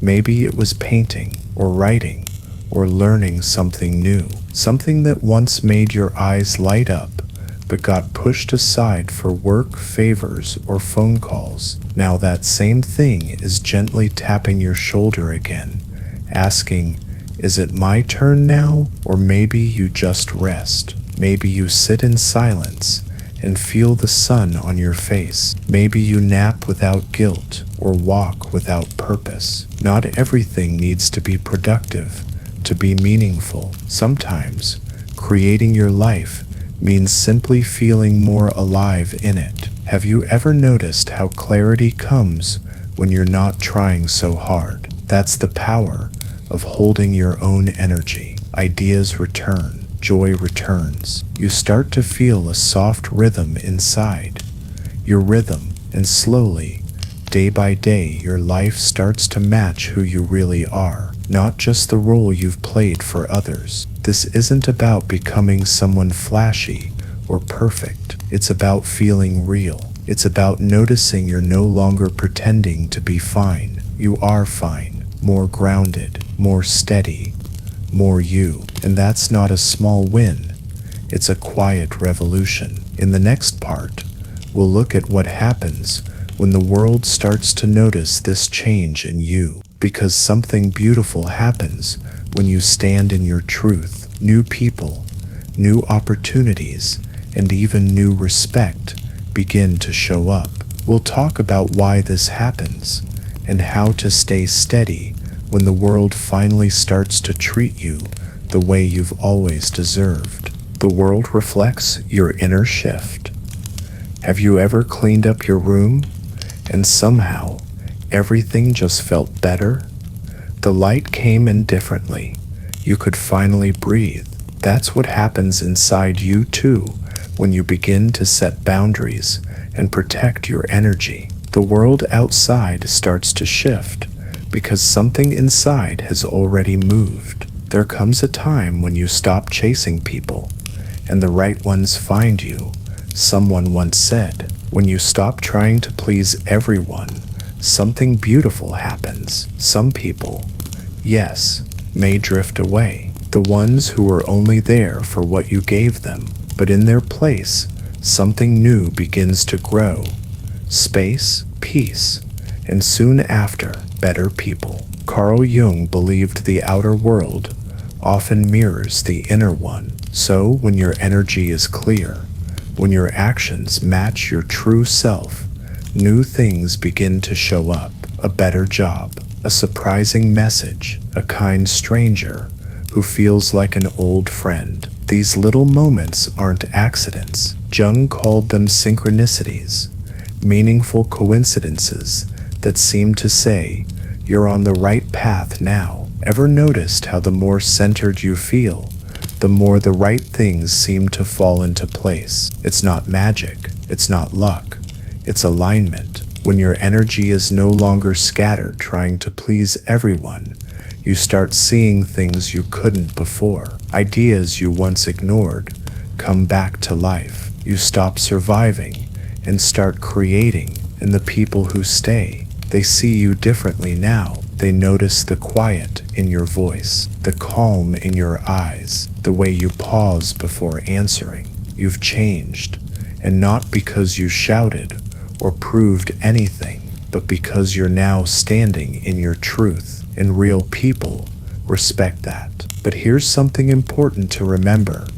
Maybe it was painting, or writing, or learning something new. Something that once made your eyes light up, but got pushed aside for work, favors, or phone calls. Now that same thing is gently tapping your shoulder again, asking, is it my turn now? Or maybe you just rest. Maybe you sit in silence and feel the sun on your face. Maybe you nap without guilt or walk without purpose. Not everything needs to be productive to be meaningful. Sometimes creating your life means simply feeling more alive in it. Have you ever noticed how clarity comes when you're not trying so hard? That's the power of holding your own energy. Ideas return, joy returns. You start to feel a soft rhythm inside your rhythm, and slowly, day by day, your life starts to match who you really are, not just the role you've played for others. This isn't about becoming someone flashy or perfect. It's about feeling real. It's about noticing you're no longer pretending to be fine. You are fine, more grounded, more steady, more you. And that's not a small win. It's a quiet revolution. In the next part, we'll look at what happens when the world starts to notice this change in you. Because something beautiful happens when you stand in your truth. New people, new opportunities, and even new respect begin to show up. We'll talk about why this happens and how to stay steady when the world finally starts to treat you the way you've always deserved. The world reflects your inner shift. Have you ever cleaned up your room and somehow everything just felt better? The light came in differently. You could finally breathe. That's what happens inside you too when you begin to set boundaries and protect your energy. The world outside starts to shift because something inside has already moved. There comes a time when you stop chasing people and the right ones find you. Someone once said, when you stop trying to please everyone, something beautiful happens. Some people, yes, may drift away. The ones who were only there for what you gave them. But in their place, something new begins to grow. Space, peace, and soon after, better people. Carl Jung believed the outer world often mirrors the inner one. So when your energy is clear, when your actions match your true self, new things begin to show up. A better job, a surprising message, a kind stranger who feels like an old friend. These little moments aren't accidents. Jung called them synchronicities, meaningful coincidences that seem to say, you're on the right path now. Ever noticed how the more centered you feel, the more the right things seem to fall into place? It's not magic, it's not luck, it's alignment. When your energy is no longer scattered trying to please everyone, you start seeing things you couldn't before. Ideas you once ignored come back to life. You stop surviving and start creating. And the people who stay, they see you differently now. They notice the quiet in your voice, the calm in your eyes, the way you pause before answering. You've changed, and not because you shouted or proved anything, but because you're now standing in your truth. And real people respect that. But here's something important to remember.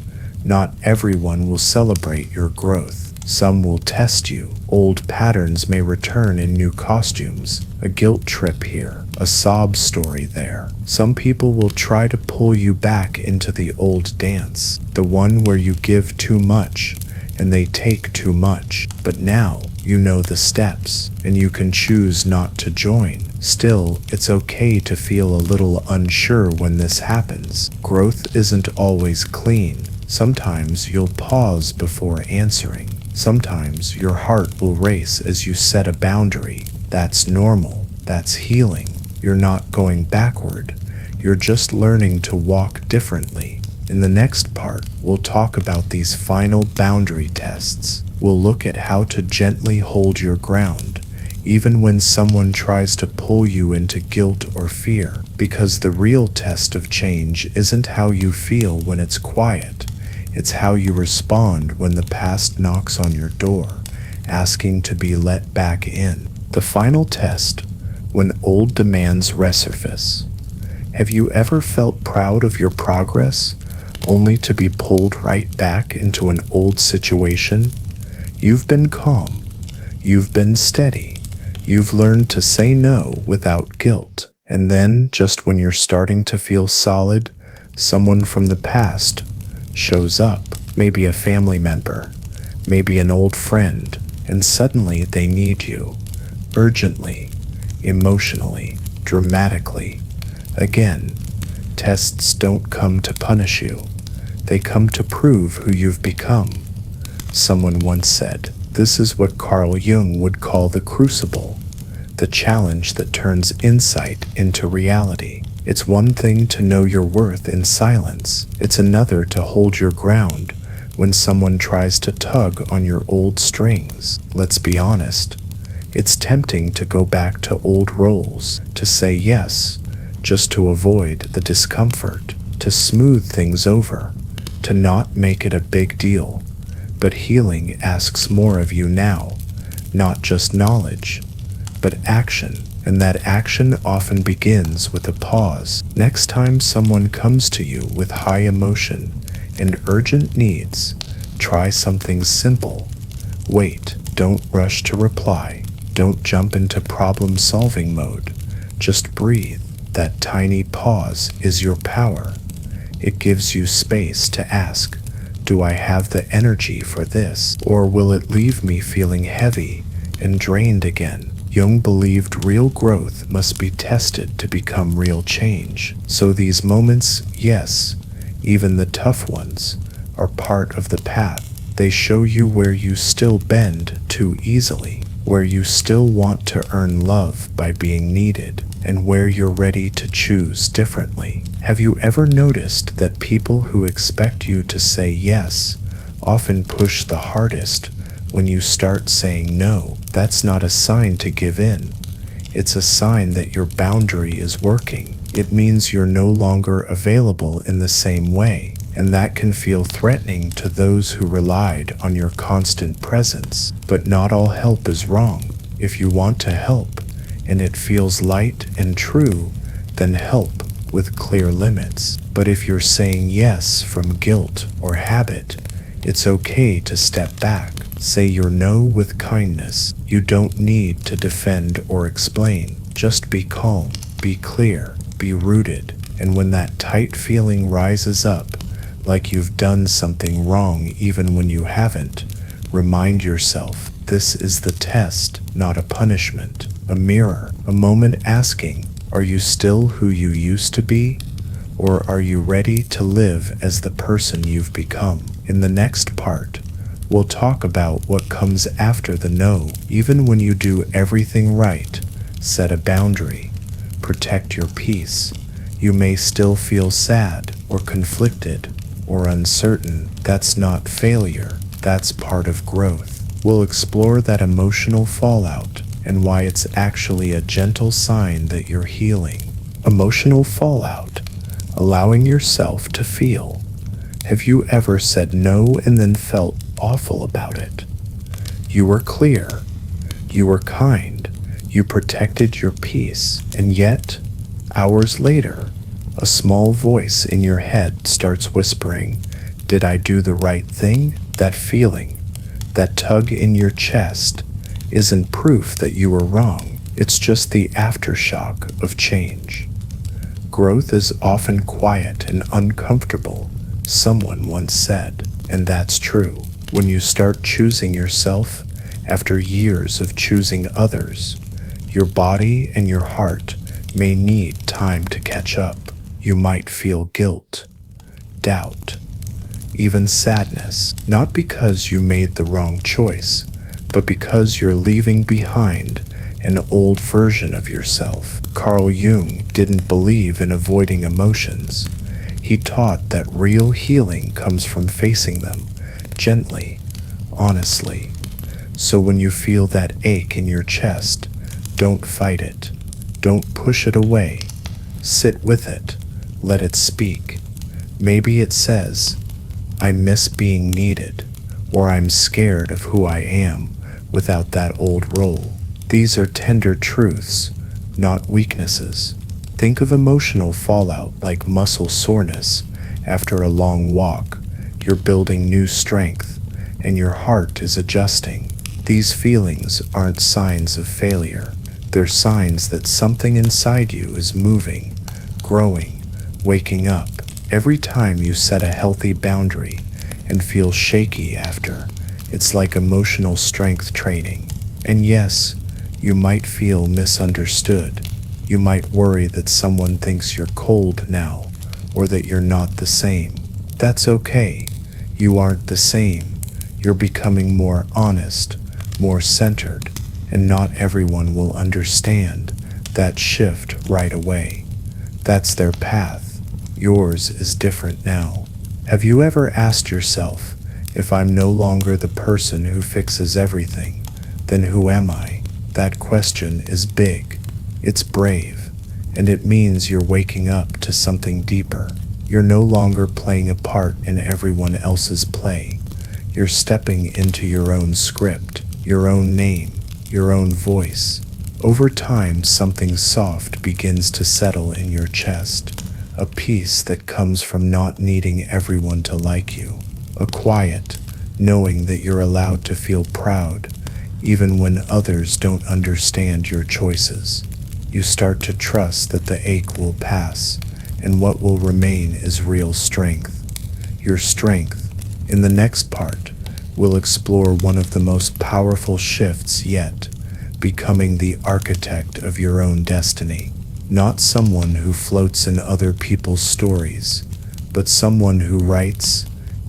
Not everyone will celebrate your growth. Some will test you. Old patterns may return in new costumes. A guilt trip here, a sob story there. Some people will try to pull you back into the old dance, the one where you give too much and they take too much. But now you know the steps, and you can choose not to join. Still, it's okay to feel a little unsure when this happens. Growth isn't always clean. Sometimes you'll pause before answering. Sometimes your heart will race as you set a boundary. That's normal. That's healing. You're not going backward. You're just learning to walk differently. In the next part, we'll talk about these final boundary tests. We'll look at how to gently hold your ground, even when someone tries to pull you into guilt or fear. Because the real test of change isn't how you feel when it's quiet. It's how you respond when the past knocks on your door, asking to be let back in. The final test, when old demands resurface. Have you ever felt proud of your progress, only to be pulled right back into an old situation? You've been calm. You've been steady. You've learned to say no without guilt. And then, just when you're starting to feel solid, someone from the past shows up. Maybe a family member, maybe an old friend, and suddenly they need you. Urgently, emotionally, dramatically. Again, tests don't come to punish you. They come to prove who you've become. Someone once said, this is what Carl Jung would call the crucible, the challenge that turns insight into reality. It's one thing to know your worth in silence. It's another to hold your ground when someone tries to tug on your old strings. Let's be honest. It's tempting to go back to old roles, to say yes, just to avoid the discomfort, to smooth things over, to not make it a big deal. But healing asks more of you now, not just knowledge, but action. And that action often begins with a pause. Next time someone comes to you with high emotion and urgent needs, try something simple. Wait, don't rush to reply. Don't jump into problem-solving mode. Just breathe. That tiny pause is your power. It gives you space to ask, do I have the energy for this? Or will it leave me feeling heavy and drained again? Jung believed real growth must be tested to become real change. So these moments, yes, even the tough ones, are part of the path. They show you where you still bend too easily, where you still want to earn love by being needed, and where you're ready to choose differently. Have you ever noticed that people who expect you to say yes often push the hardest when you start saying no? That's not a sign to give in. It's a sign that your boundary is working. It means you're no longer available in the same way, and that can feel threatening to those who relied on your constant presence. But not all help is wrong. If you want to help, and it feels light and true, then help with clear limits. But if you're saying yes from guilt or habit, it's okay to step back. Say your no with kindness. You don't need to defend or explain. Just be calm, be clear, be rooted. And when that tight feeling rises up, like you've done something wrong even when you haven't, remind yourself, this is the test, not a punishment. A mirror, a moment asking, are you still who you used to be? Or are you ready to live as the person you've become? In the next part, we'll talk about what comes after the no. Even when you do everything right, set a boundary, protect your peace. You may still feel sad or conflicted or uncertain. That's not failure. That's part of growth. We'll explore that emotional fallout and why it's actually a gentle sign that you're healing. Emotional fallout, allowing yourself to feel. Have you ever said no and then felt awful about it? You were clear, you were kind, you protected your peace, and yet, hours later, a small voice in your head starts whispering, did I do the right thing? That feeling, that tug in your chest, isn't proof that you were wrong. It's just the aftershock of change. Growth is often quiet and uncomfortable, someone once said, and that's true. When you start choosing yourself after years of choosing others, your body and your heart may need time to catch up. You might feel guilt, doubt, even sadness, not because you made the wrong choice, but because you're leaving behind an old version of yourself. Carl Jung didn't believe in avoiding emotions. He taught that real healing comes from facing them gently, honestly. So when you feel that ache in your chest, don't fight it. Don't push it away. Sit with it. Let it speak. Maybe it says, I miss being needed, or I'm scared of who I am without that old role. These are tender truths, not weaknesses. Think of emotional fallout like muscle soreness after a long walk. You're building new strength, and your heart is adjusting. These feelings aren't signs of failure. They're signs that something inside you is moving, growing, waking up. Every time you set a healthy boundary and feel shaky after, it's like emotional strength training. And yes, you might feel misunderstood. You might worry that someone thinks you're cold now, or that you're not the same. That's okay. You aren't the same. You're becoming more honest, more centered, and not everyone will understand that shift right away. That's their path. Yours is different now. Have you ever asked yourself, if I'm no longer the person who fixes everything, then who am I? That question is big. It's brave, and it means you're waking up to something deeper. You're no longer playing a part in everyone else's play. You're stepping into your own script, your own name, your own voice. Over time, something soft begins to settle in your chest, a peace that comes from not needing everyone to like you, a quiet, knowing that you're allowed to feel proud, even when others don't understand your choices. You start to trust that the ache will pass, and what will remain is real strength. Your strength. In the next part, we'll explore one of the most powerful shifts yet, becoming the architect of your own destiny. Not someone who floats in other people's stories, but someone who writes,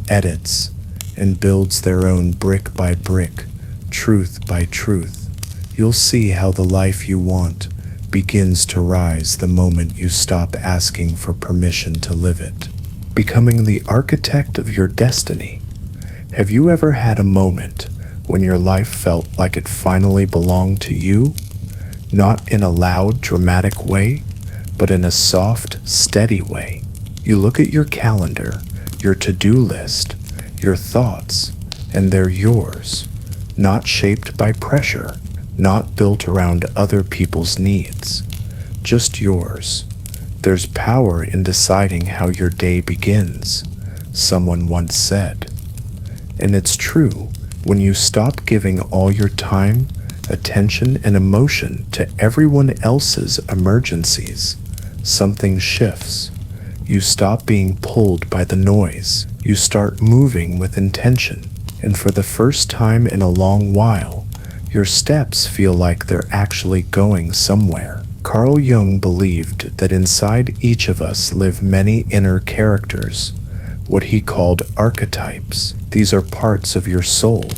edits, and builds their own brick by brick, truth by truth. You'll see how the life you want begins to rise the moment you stop asking for permission to live it. Becoming the architect of your destiny. Have you ever had a moment when your life felt like it finally belonged to you? Not in a loud, dramatic way, but in a soft, steady way. You look at your calendar, your to-do list, your thoughts, and they're yours, not shaped by pressure, not built around other people's needs, just yours. There's power in deciding how your day begins, someone once said. And it's true, when you stop giving all your time, attention, and emotion to everyone else's emergencies, something shifts. You stop being pulled by the noise. You start moving with intention, and for the first time in a long while, your steps feel like they're actually going somewhere. Carl Jung believed that inside each of us live many inner characters, what he called archetypes. These are parts of your soul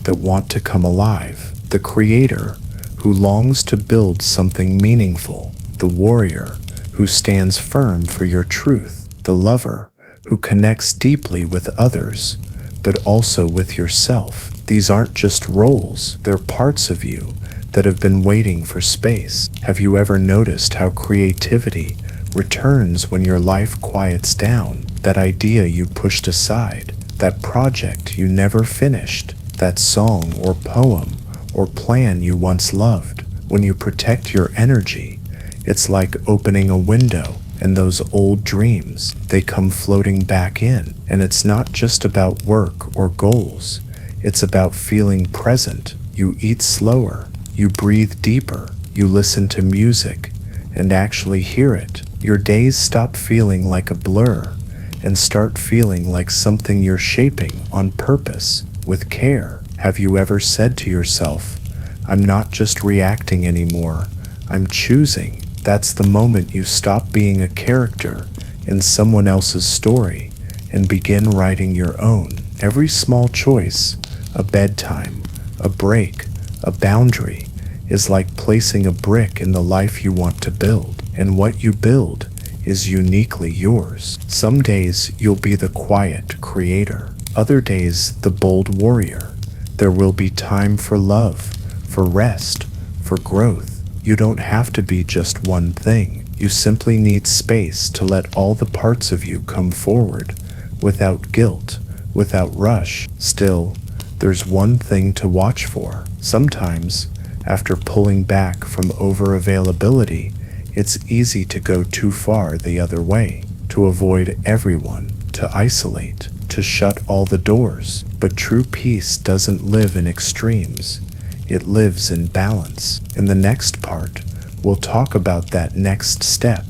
that want to come alive. The creator who longs to build something meaningful. The warrior who stands firm for your truth. The lover who connects deeply with others, but also with yourself. These aren't just roles, they're parts of you that have been waiting for space. Have you ever noticed how creativity returns when your life quiets down? That idea you pushed aside, that project you never finished, that song or poem or plan you once loved. When you protect your energy, it's like opening a window, and those old dreams, they come floating back in. And it's not just about work or goals. It's about feeling present. You eat slower, you breathe deeper, you listen to music and actually hear it. Your days stop feeling like a blur and start feeling like something you're shaping on purpose, with care. Have you ever said to yourself, I'm not just reacting anymore, I'm choosing? That's the moment you stop being a character in someone else's story and begin writing your own. Every small choice, a bedtime, a break, a boundary, is like placing a brick in the life you want to build. And what you build is uniquely yours. Some days you'll be the quiet creator, other days the bold warrior. There will be time for love, for rest, for growth. You don't have to be just one thing. You simply need space to let all the parts of you come forward without guilt, without rush. Still, there's one thing to watch for. Sometimes, after pulling back from over-availability, it's easy to go too far the other way, to avoid everyone, to isolate, to shut all the doors. But true peace doesn't live in extremes. It lives in balance. In the next part, we'll talk about that next step,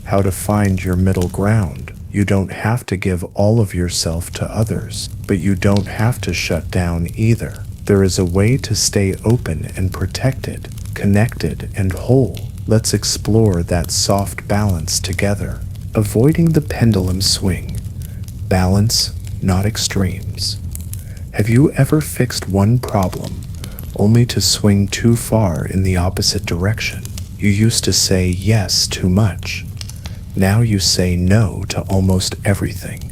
how to find your middle ground. You don't have to give all of yourself to others, but you don't have to shut down either. There is a way to stay open and protected, connected and whole. Let's explore that soft balance together. Avoiding the pendulum swing. Balance, not extremes. Have you ever fixed one problem only to swing too far in the opposite direction? You used to say yes too much. Now you say no to almost everything.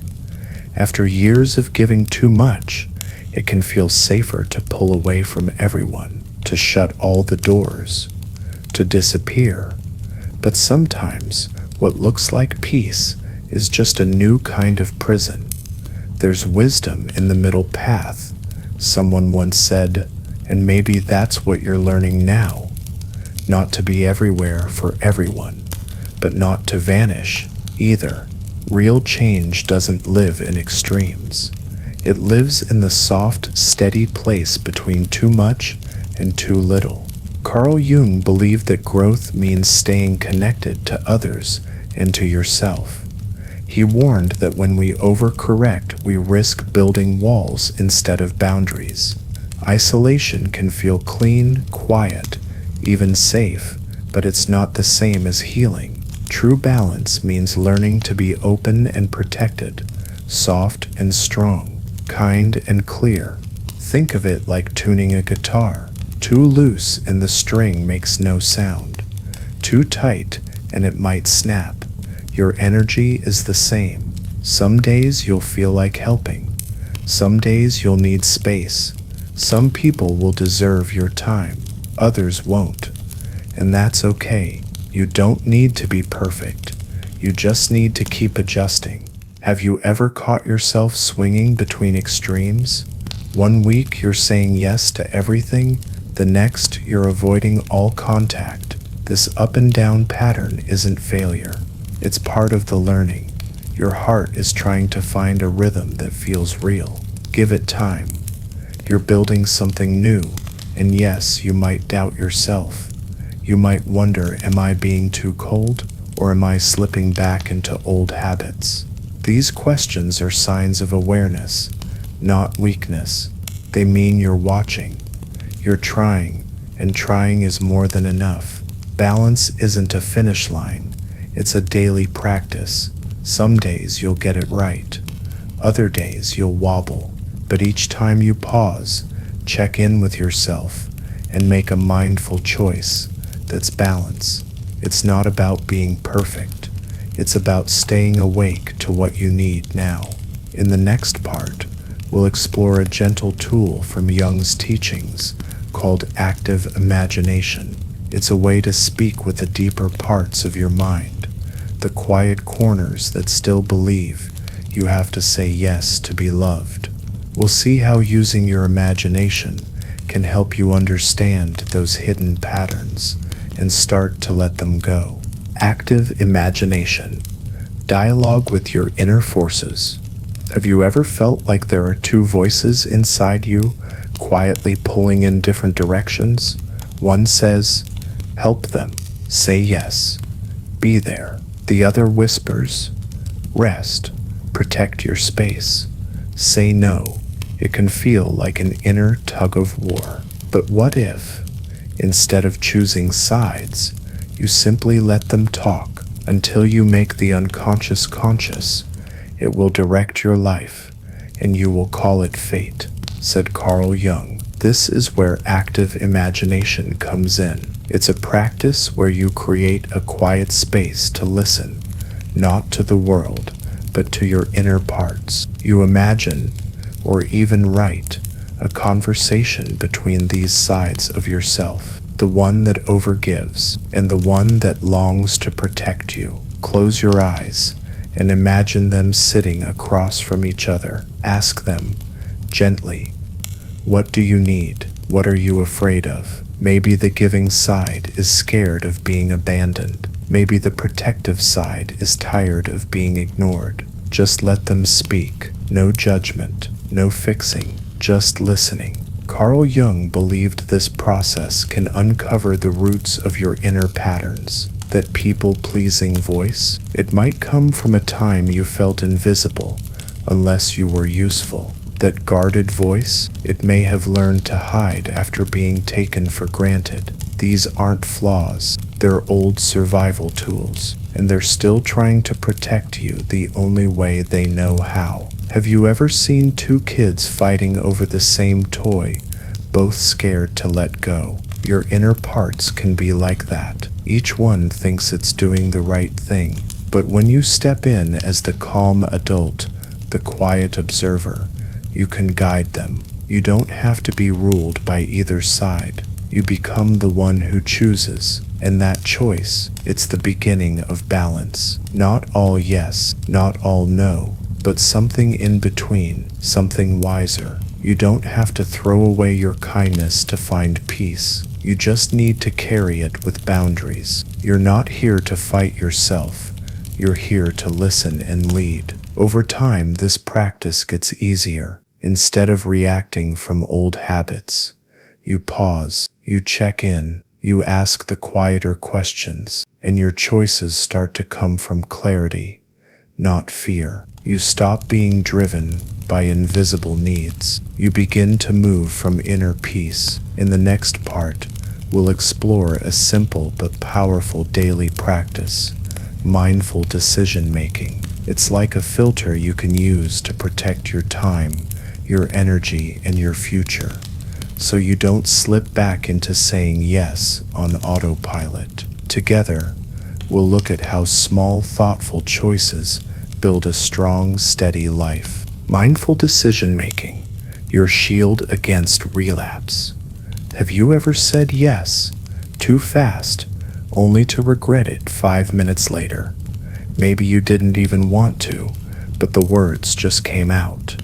After years of giving too much, it can feel safer to pull away from everyone, to shut all the doors, to disappear. But sometimes what looks like peace is just a new kind of prison. There's wisdom in the middle path, someone once said, and maybe that's what you're learning now. Not to be everywhere for everyone, but not to vanish either. Real change doesn't live in extremes. It lives in the soft, steady place between too much and too little. Carl Jung believed that growth means staying connected to others and to yourself. He warned that when we overcorrect, we risk building walls instead of boundaries. Isolation can feel clean, quiet, even safe, but it's not the same as healing. True balance means learning to be open and protected, soft and strong, kind and clear. Think of it like tuning a guitar. Too loose and the string makes no sound. Too tight and it might snap. Your energy is the same. Some days you'll feel like helping. Some days you'll need space. Some people will deserve your time. Others won't. And that's okay. You don't need to be perfect. You just need to keep adjusting. Have you ever caught yourself swinging between extremes? One week you're saying yes to everything, the next you're avoiding all contact. This up and down pattern isn't failure. It's part of the learning. Your heart is trying to find a rhythm that feels real. Give it time. You're building something new, and yes, you might doubt yourself. You might wonder, am I being too cold, or am I slipping back into old habits? These questions are signs of awareness, not weakness. They mean you're watching. You're trying, and trying is more than enough. Balance isn't a finish line. It's a daily practice. Some days you'll get it right. Other days you'll wobble. But each time you pause, check in with yourself and make a mindful choice that's balance. It's not about being perfect. It's about staying awake to what you need now. In the next part, we'll explore a gentle tool from Jung's teachings called active imagination. It's a way to speak with the deeper parts of your mind, the quiet corners that still believe you have to say yes to be loved. We'll see how using your imagination can help you understand those hidden patterns and start to let them go. Active imagination. Dialogue with your inner forces. Have you ever felt like there are two voices inside you, quietly pulling in different directions? One says, help them, say yes, be there. The other whispers, rest, protect your space, say no. It can feel like an inner tug of war. But what if, instead of choosing sides, you simply let them talk until you make the unconscious conscious? It will direct your life, and you will call it fate, said Carl Jung. This is where active imagination comes in. It's a practice where you create a quiet space to listen, not to the world, but to your inner parts. You imagine, or even write, a conversation between these sides of yourself, the one that overgives and the one that longs to protect you. Close your eyes and imagine them sitting across from each other. Ask them, gently, what do you need? What are you afraid of? Maybe the giving side is scared of being abandoned. Maybe the protective side is tired of being ignored. Just let them speak. No judgment, no fixing, just listening. Carl Jung believed this process can uncover the roots of your inner patterns. That people-pleasing voice, it might come from a time you felt invisible unless you were useful. That guarded voice, it may have learned to hide after being taken for granted. These aren't flaws, they're old survival tools, and they're still trying to protect you the only way they know how. Have you ever seen two kids fighting over the same toy, both scared to let go? Your inner parts can be like that. Each one thinks it's doing the right thing, but when you step in as the calm adult, the quiet observer, you can guide them. You don't have to be ruled by either side. You become the one who chooses, and that choice, it's the beginning of balance. Not all yes, not all no, but something in between, something wiser. You don't have to throw away your kindness to find peace. You just need to carry it with boundaries. You're not here to fight yourself. You're here to listen and lead. Over time, this practice gets easier. Instead of reacting from old habits, you pause, you check in, you ask the quieter questions, and your choices start to come from clarity, not fear. You stop being driven by invisible needs. You begin to move from inner peace. In the next part, we'll explore a simple but powerful daily practice, mindful decision making. It's like a filter you can use to protect your time, your energy, and your future, so you don't slip back into saying yes on autopilot. Together, we'll look at how small, thoughtful choices build a strong, steady life. Mindful decision-making, your shield against relapse. Have you ever said yes too fast, only to regret it 5 minutes later? Maybe you didn't even want to, but the words just came out.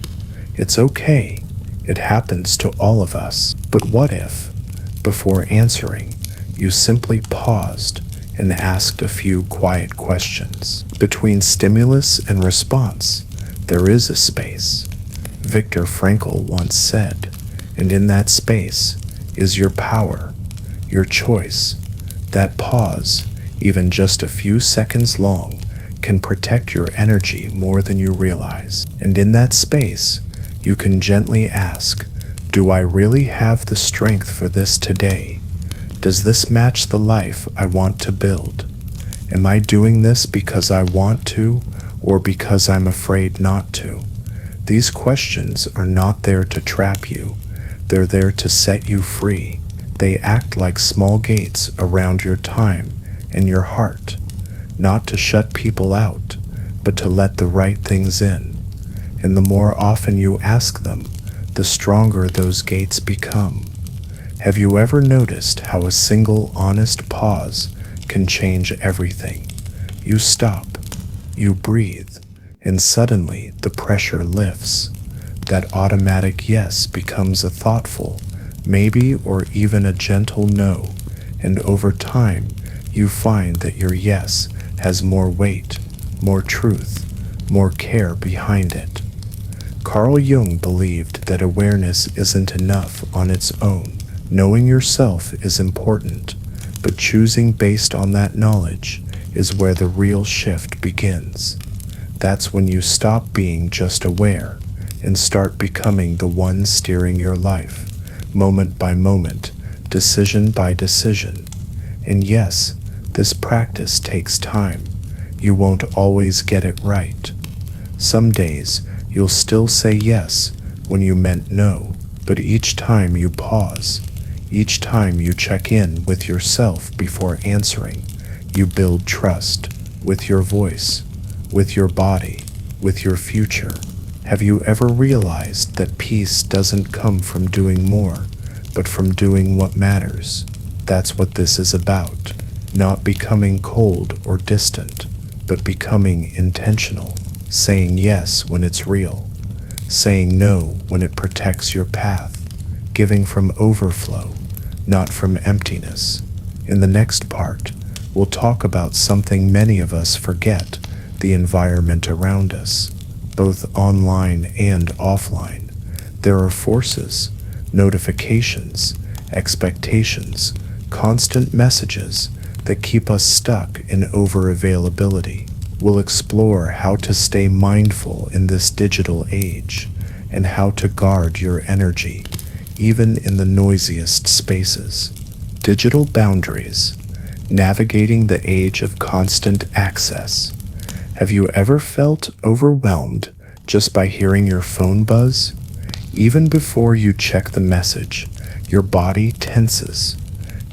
It's okay. It happens to all of us. But what if, before answering, you simply paused and asked a few quiet questions? Between stimulus and response, there is a space. Viktor Frankl once said, and in that space is your power, your choice. That pause, even just a few seconds long, can protect your energy more than you realize. And in that space, you can gently ask, do I really have the strength for this today? Does this match the life I want to build? Am I doing this because I want to, or because I'm afraid not to? These questions are not there to trap you. They're there to set you free. They act like small gates around your time and your heart, not to shut people out, but to let the right things in. And the more often you ask them, the stronger those gates become. Have you ever noticed how a single honest pause can change everything? You stop, you breathe, and suddenly the pressure lifts. That automatic yes becomes a thoughtful, maybe, or even a gentle no, and over time, you find that your yes has more weight, more truth, more care behind it. Carl Jung believed that awareness isn't enough on its own. Knowing yourself is important, but choosing based on that knowledge is where the real shift begins. That's when you stop being just aware and start becoming the one steering your life, moment by moment, decision by decision. And yes, this practice takes time. You won't always get it right. Some days, you'll still say yes when you meant no, but each time you pause, each time you check in with yourself before answering, you build trust with your voice, with your body, with your future. Have you ever realized that peace doesn't come from doing more, but from doing what matters? That's what this is about. Not becoming cold or distant, but becoming intentional, saying yes when it's real, saying no when it protects your path, giving from overflow, not from emptiness. In the next part, we'll talk about something many of us forget: the environment around us, both online and offline. There are forces, notifications, expectations, constant messages that keep us stuck in overavailability. We'll explore how to stay mindful in this digital age and how to guard your energy, even in the noisiest spaces. Digital boundaries, navigating the age of constant access. Have you ever felt overwhelmed just by hearing your phone buzz? Even before you check the message, your body tenses.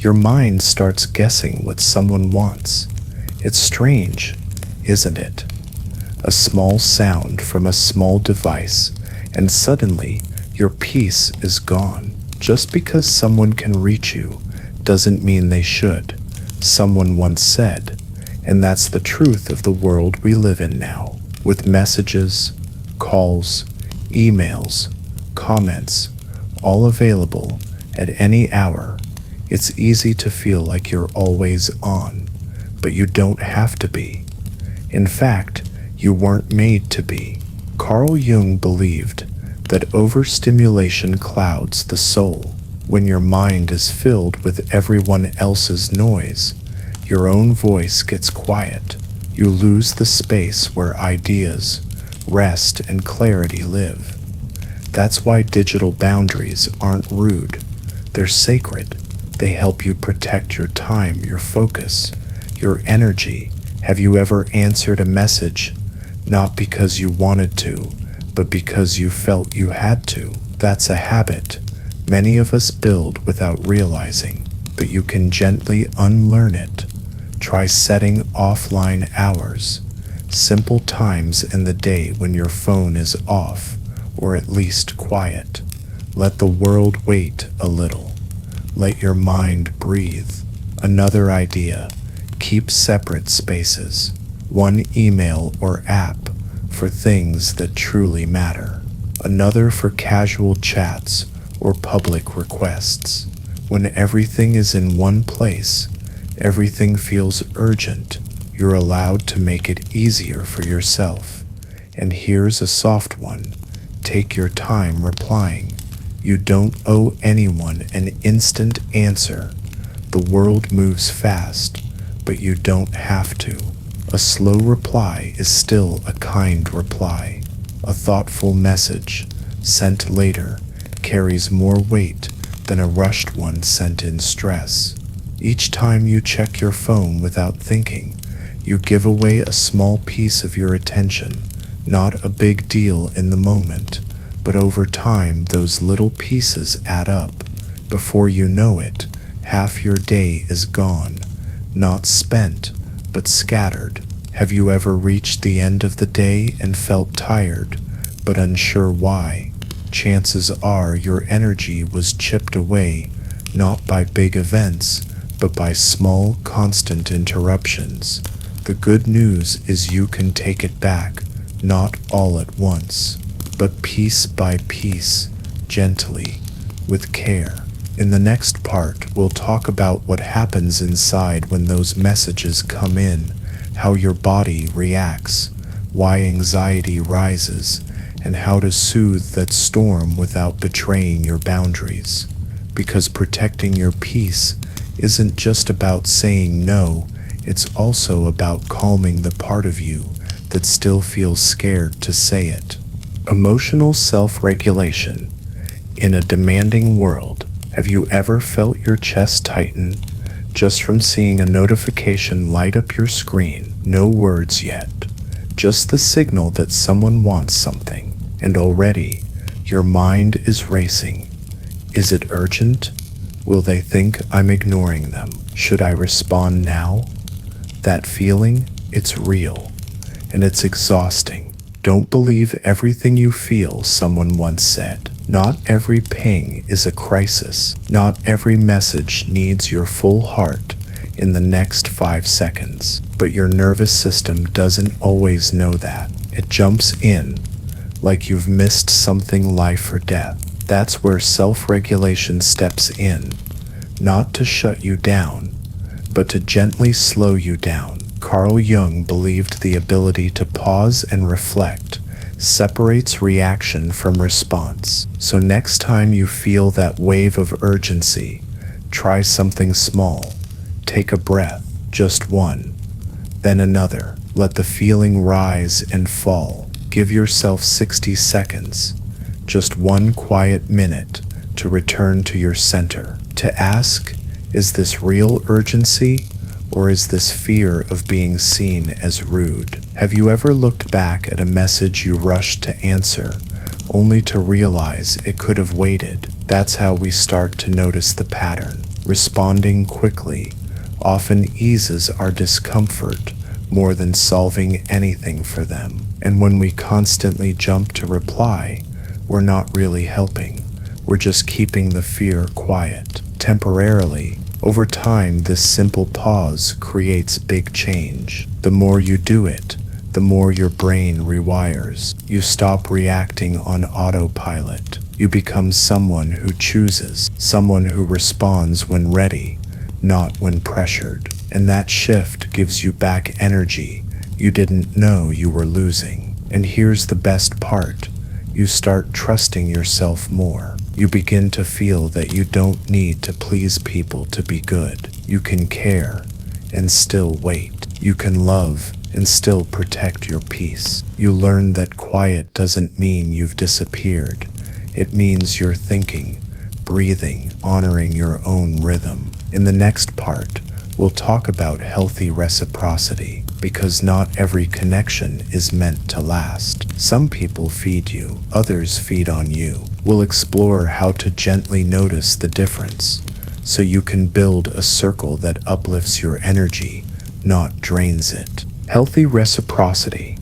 Your mind starts guessing what someone wants. It's strange, isn't it? A small sound from a small device, and suddenly your peace is gone. Just because someone can reach you doesn't mean they should, someone once said, and that's the truth of the world we live in now, with messages, calls, emails, comments, all available at any hour. It's easy to feel like you're always on, but you don't have to be. In fact, you weren't made to be. Carl Jung believed that overstimulation clouds the soul. When your mind is filled with everyone else's noise, your own voice gets quiet. You lose the space where ideas, rest, and clarity live. That's why digital boundaries aren't rude. They're sacred. They help you protect your time, your focus, your energy. Have you ever answered a message not because you wanted to, but because you felt you had to? That's a habit many of us build without realizing, but you can gently unlearn it. Try setting offline hours, simple times in the day when your phone is off, or at least quiet. Let the world wait a little. Let your mind breathe. Another idea: keep separate spaces, one email or app for things that truly matter, another for casual chats or public requests. When everything is in one place, everything feels urgent. You're allowed to make it easier for yourself. And here's a soft one: take your time replying. You don't owe anyone an instant answer. The world moves fast, but you don't have to. A slow reply is still a kind reply. A thoughtful message, sent later, carries more weight than a rushed one sent in stress. Each time you check your phone without thinking, you give away a small piece of your attention. Not a big deal in the moment, but over time those little pieces add up. Before you know it, half your day is gone, not spent, but scattered. Have you ever reached the end of the day and felt tired, but unsure why? Chances are your energy was chipped away, not by big events, but by small, constant interruptions. The good news is you can take it back, not all at once, but piece by piece, gently, with care. In the next part, we'll talk about what happens inside when those messages come in, how your body reacts, why anxiety rises, and how to soothe that storm without betraying your boundaries. Because protecting your peace isn't just about saying no, it's also about calming the part of you that still feels scared to say it. Emotional self-regulation. In a demanding world, have you ever felt your chest tighten just from seeing a notification light up your screen? No words yet, just the signal that someone wants something, and already your mind is racing. Is it urgent? Will they think I'm ignoring them? Should I respond now? That feeling, it's real, and it's exhausting. Don't believe everything you feel, someone once said. Not every ping is a crisis. Not every message needs your full heart. in the next 5 seconds. But your nervous system doesn't always know that. It jumps in, like you've missed something life or death. That's where self-regulation steps in, not to shut you down, but to gently slow you down. Carl Jung believed the ability to pause and reflect separates reaction from response. So next time you feel that wave of urgency, try something small. Take a breath, just one, then another. Let the feeling rise and fall. Give yourself 60 seconds, just one quiet minute, to return to your center. To ask, is this real urgency, or is this fear of being seen as rude? Have you ever looked back at a message you rushed to answer, only to realize it could have waited? That's how we start to notice the pattern. Responding quickly often eases our discomfort more than solving anything for them. And when we constantly jump to reply, we're not really helping. We're just keeping the fear quiet. Temporarily, over time, this simple pause creates big change. The more you do it, the more your brain rewires. You stop reacting on autopilot. You become someone who chooses, someone who responds when ready, not when pressured. And that shift gives you back energy you didn't know you were losing. And here's the best part. You start trusting yourself more. You begin to feel that you don't need to please people to be good. You can care and still wait. You can love and still protect your peace. You learn that quiet doesn't mean you've disappeared. It means you're thinking, breathing, honoring your own rhythm. In the next part, we'll talk about healthy reciprocity, because not every connection is meant to last. Some people feed you, others feed on you. We'll explore how to gently notice the difference, so you can build a circle that uplifts your energy, not drains it. Healthy reciprocity,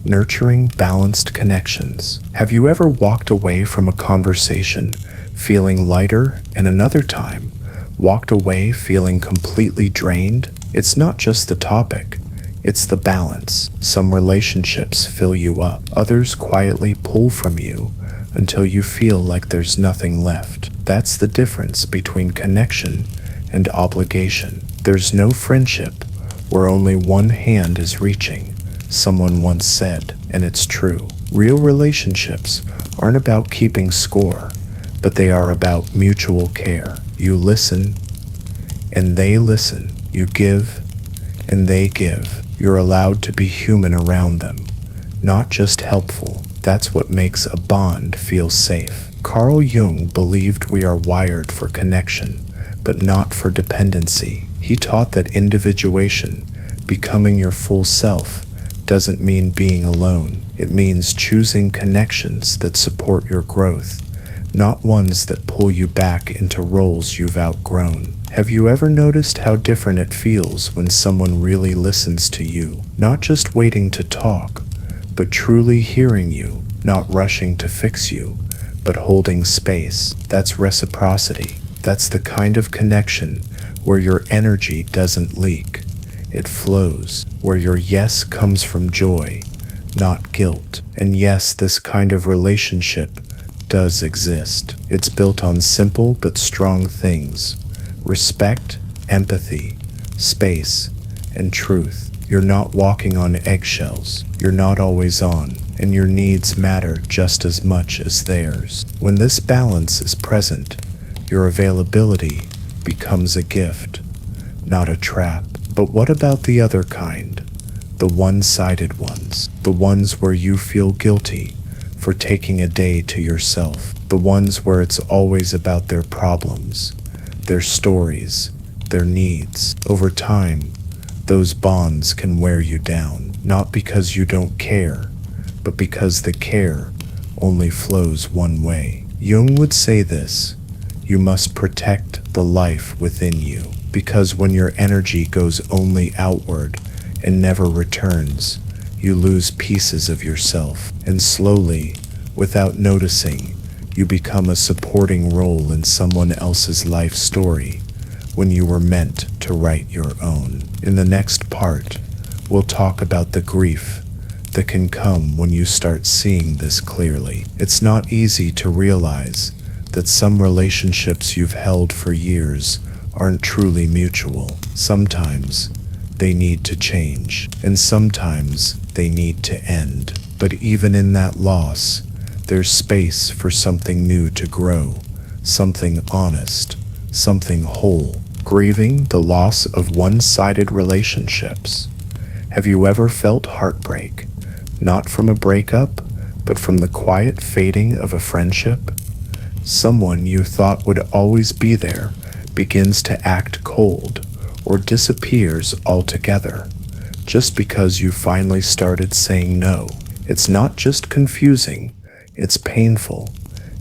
nurturing balanced connections. Have you ever walked away from a conversation feeling lighter, and another time walked away feeling completely drained? It's not just the topic, it's the balance. Some relationships fill you up, others quietly pull from you until you feel like there's nothing left. That's the difference between connection and obligation. There's no friendship where only one hand is reaching, someone once said, and it's true. Real relationships aren't about keeping score, but they are about mutual care. You listen, and they listen. You give, and they give. You're allowed to be human around them, not just helpful. That's what makes a bond feel safe. Carl Jung believed we are wired for connection, but not for dependency. He taught that individuation, becoming your full self, doesn't mean being alone. It means choosing connections that support your growth, not ones that pull you back into roles you've outgrown. Have you ever noticed how different it feels when someone really listens to you? Not just waiting to talk, but truly hearing you, not rushing to fix you, but holding space. That's reciprocity. That's the kind of connection where your energy doesn't leak. It flows, where your yes comes from joy, not guilt. And yes, this kind of relationship does exist. It's built on simple but strong things: respect, empathy, space, and truth. You're not walking on eggshells. You're not always on, and your needs matter just as much as theirs. When this balance is present, your availability becomes a gift, not a trap. But what about the other kind? The one-sided ones. The ones where you feel guilty for taking a day to yourself. The ones where it's always about their problems, their stories, their needs. Over time, those bonds can wear you down, not because you don't care, but because the care only flows one way. Jung would say this: you must protect the life within you, because when your energy goes only outward and never returns, you lose pieces of yourself, and slowly, without noticing, you become a supporting role in someone else's life story, when you were meant to write your own. In the next part, we'll talk about the grief that can come when you start seeing this clearly. It's not easy to realize that some relationships you've held for years aren't truly mutual. Sometimes they need to change, and sometimes they need to end. But even in that loss, there's space for something new to grow, something honest, something whole. Grieving the loss of one-sided relationships. Have you ever felt heartbreak, not from a breakup, but from the quiet fading of a friendship? Someone you thought would always be there begins to act cold or disappears altogether just because you finally started saying no. It's not just confusing, it's painful,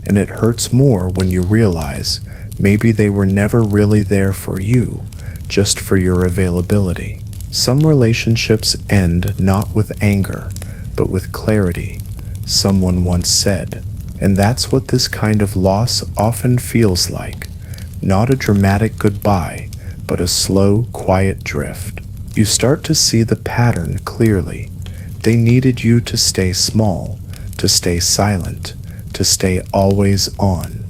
and it hurts more when you realize maybe they were never really there for you, just for your availability. Some relationships end not with anger, but with clarity, someone once said. And that's what this kind of loss often feels like. Not a dramatic goodbye, but a slow, quiet drift. You start to see the pattern clearly. They needed you to stay small, to stay silent, to stay always on.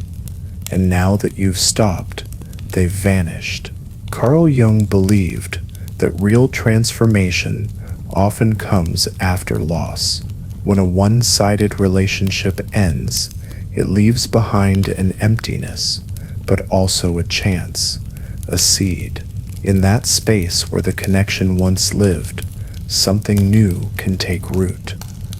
And now that you've stopped, they've vanished. Carl Jung believed that real transformation often comes after loss. When a one-sided relationship ends, it leaves behind an emptiness, but also a chance, a seed. In that space where the connection once lived, something new can take root.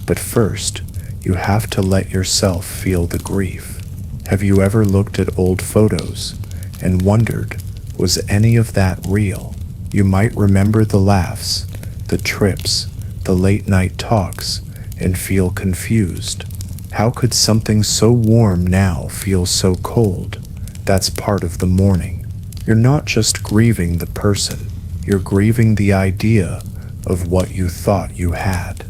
But first, you have to let yourself feel the grief. Have you ever looked at old photos and wondered, was any of that real? You might remember the laughs, the trips, the late-night talks, and feel confused. How could something so warm now feel so cold? That's part of the mourning. You're not just grieving the person, you're grieving the idea of what you thought you had.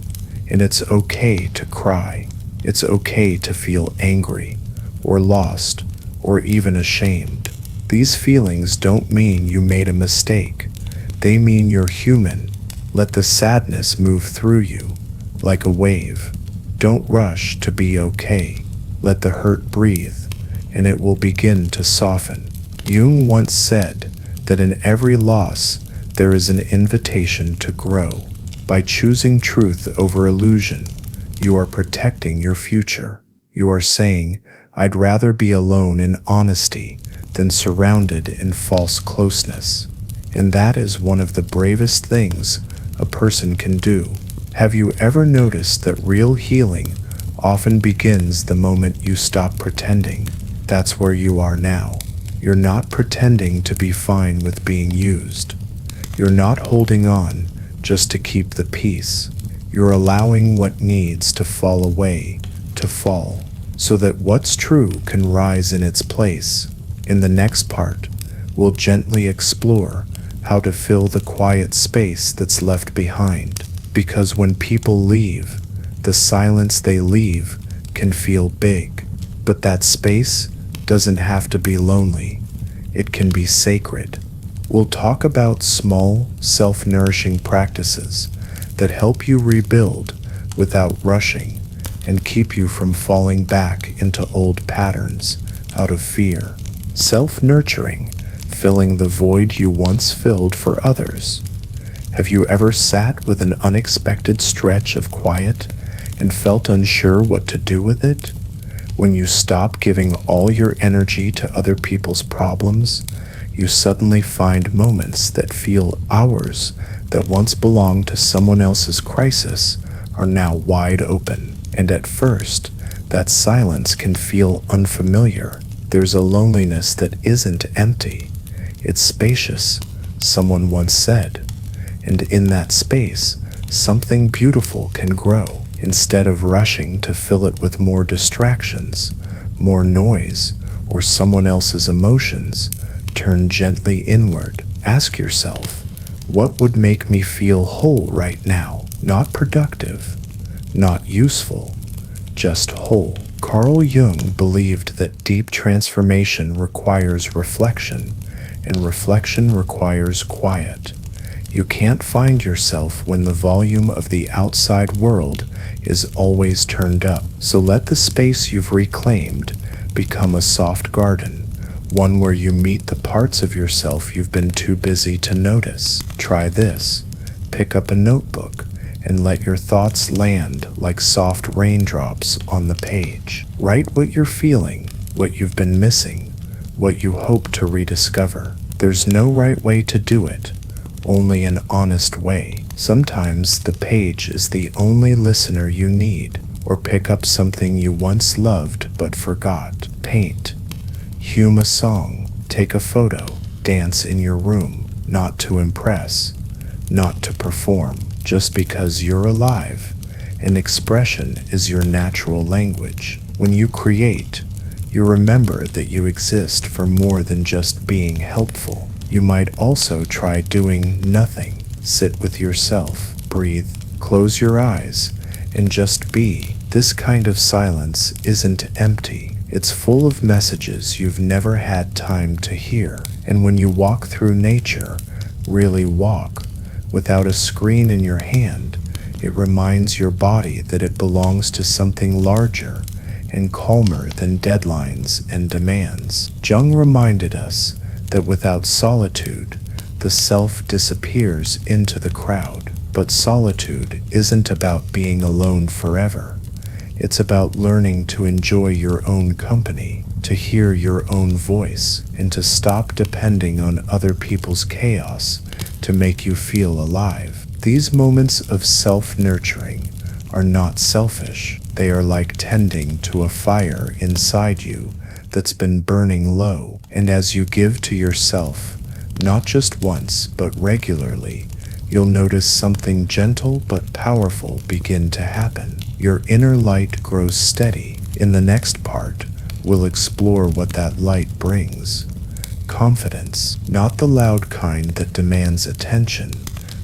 And it's okay to cry. It's okay to feel angry, or lost, or even ashamed. These feelings don't mean you made a mistake. They mean you're human. Let the sadness move through you, like a wave. Don't rush to be okay. Let the hurt breathe, and it will begin to soften. Jung once said that in every loss, there is an invitation to grow. By choosing truth over illusion, you are protecting your future. You are saying, I'd rather be alone in honesty than surrounded in false closeness. And that is one of the bravest things a person can do. Have you ever noticed that real healing often begins the moment you stop pretending? That's where you are now. You're not pretending to be fine with being used. You're not holding on just to keep the peace. You're allowing what needs to fall away to fall, so that what's true can rise in its place. In the next part, we'll gently explore how to fill the quiet space that's left behind. Because when people leave, the silence they leave can feel big. But that space doesn't have to be lonely. It can be sacred. We'll talk about small, self-nourishing practices that help you rebuild without rushing and keep you from falling back into old patterns out of fear. Self-nurturing, filling the void you once filled for others. Have you ever sat with an unexpected stretch of quiet and felt unsure what to do with it? When you stop giving all your energy to other people's problems, you suddenly find moments that feel ours that once belonged to someone else's crisis are now wide open. And at first, that silence can feel unfamiliar. There's a loneliness that isn't empty. It's spacious, someone once said. And in that space, something beautiful can grow. Instead of rushing to fill it with more distractions, more noise, or someone else's emotions, turn gently inward. Ask yourself, what would make me feel whole right now? Not productive, not useful, just whole. Carl Jung believed that deep transformation requires reflection, and reflection requires quiet. You can't find yourself when the volume of the outside world is always turned up. So let the space you've reclaimed become a soft garden, one where you meet the parts of yourself you've been too busy to notice. Try this. Pick up a notebook and let your thoughts land like soft raindrops on the page. Write what you're feeling, what you've been missing, what you hope to rediscover. There's no right way to do it, only an honest way. Sometimes the page is the only listener you need. Or pick up something you once loved but forgot. Paint. Hum a song. Take a photo. Dance in your room. Not to impress, not to perform, just because you're alive. And expression is your natural language. When you create, you remember that you exist for more than just being helpful. You might also try doing nothing. Sit with yourself, breathe, close your eyes, and just be. This kind of silence isn't empty. It's full of messages you've never had time to hear. And when you walk through nature, really walk, without a screen in your hand, it reminds your body that it belongs to something larger and calmer than deadlines and demands. Jung reminded us that without solitude, the self disappears into the crowd. But solitude isn't about being alone forever. It's about learning to enjoy your own company, to hear your own voice, and to stop depending on other people's chaos to make you feel alive. These moments of self-nurturing are not selfish. They are like tending to a fire inside you that's been burning low. And as you give to yourself, not just once, but regularly, you'll notice something gentle but powerful begin to happen. Your inner light grows steady. In the next part, we'll explore what that light brings. Confidence, not the loud kind that demands attention,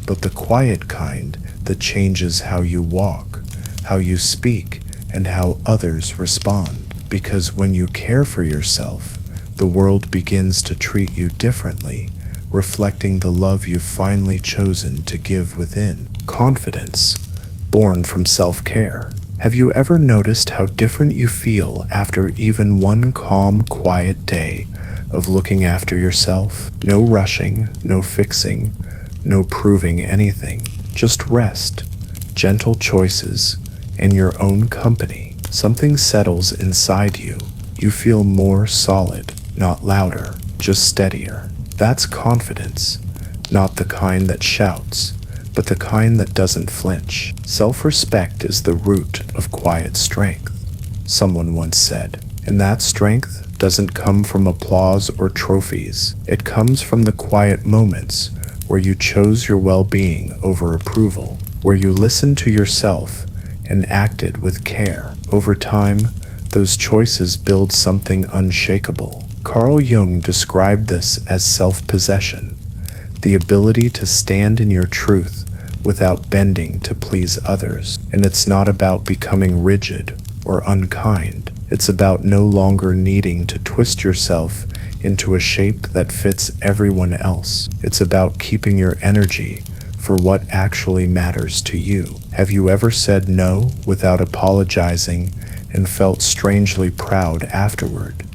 but the quiet kind that changes how you walk, how you speak, and how others respond. Because when you care for yourself, the world begins to treat you differently, reflecting the love you've finally chosen to give within. Confidence, born from self-care. Have you ever noticed how different you feel after even one calm, quiet day of looking after yourself? No rushing, no fixing, no proving anything. Just rest, gentle choices, and your own company. Something settles inside you. You feel more solid, not louder, just steadier. That's confidence, not the kind that shouts, but the kind that doesn't flinch. Self-respect is the root of quiet strength, someone once said. And that strength doesn't come from applause or trophies. It comes from the quiet moments where you chose your well-being over approval, where you listened to yourself and acted with care. Over time, those choices build something unshakable. Carl Jung described this as self-possession, the ability to stand in your truth without bending to please others. And it's not about becoming rigid or unkind. It's about no longer needing to twist yourself into a shape that fits everyone else. It's about keeping your energy for what actually matters to you. Have you ever said no without apologizing and felt strangely proud afterward?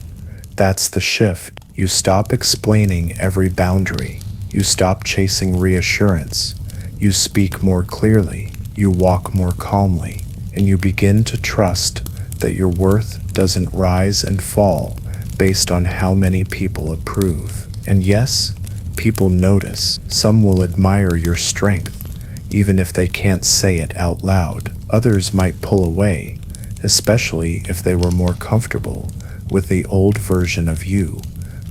That's the shift. You stop explaining every boundary. You stop chasing reassurance. You speak more clearly. You walk more calmly. And you begin to trust that your worth doesn't rise and fall based on how many people approve. And yes, people notice. Some will admire your strength, even if they can't say it out loud. Others might pull away, especially if they were more comfortable with the old version of you,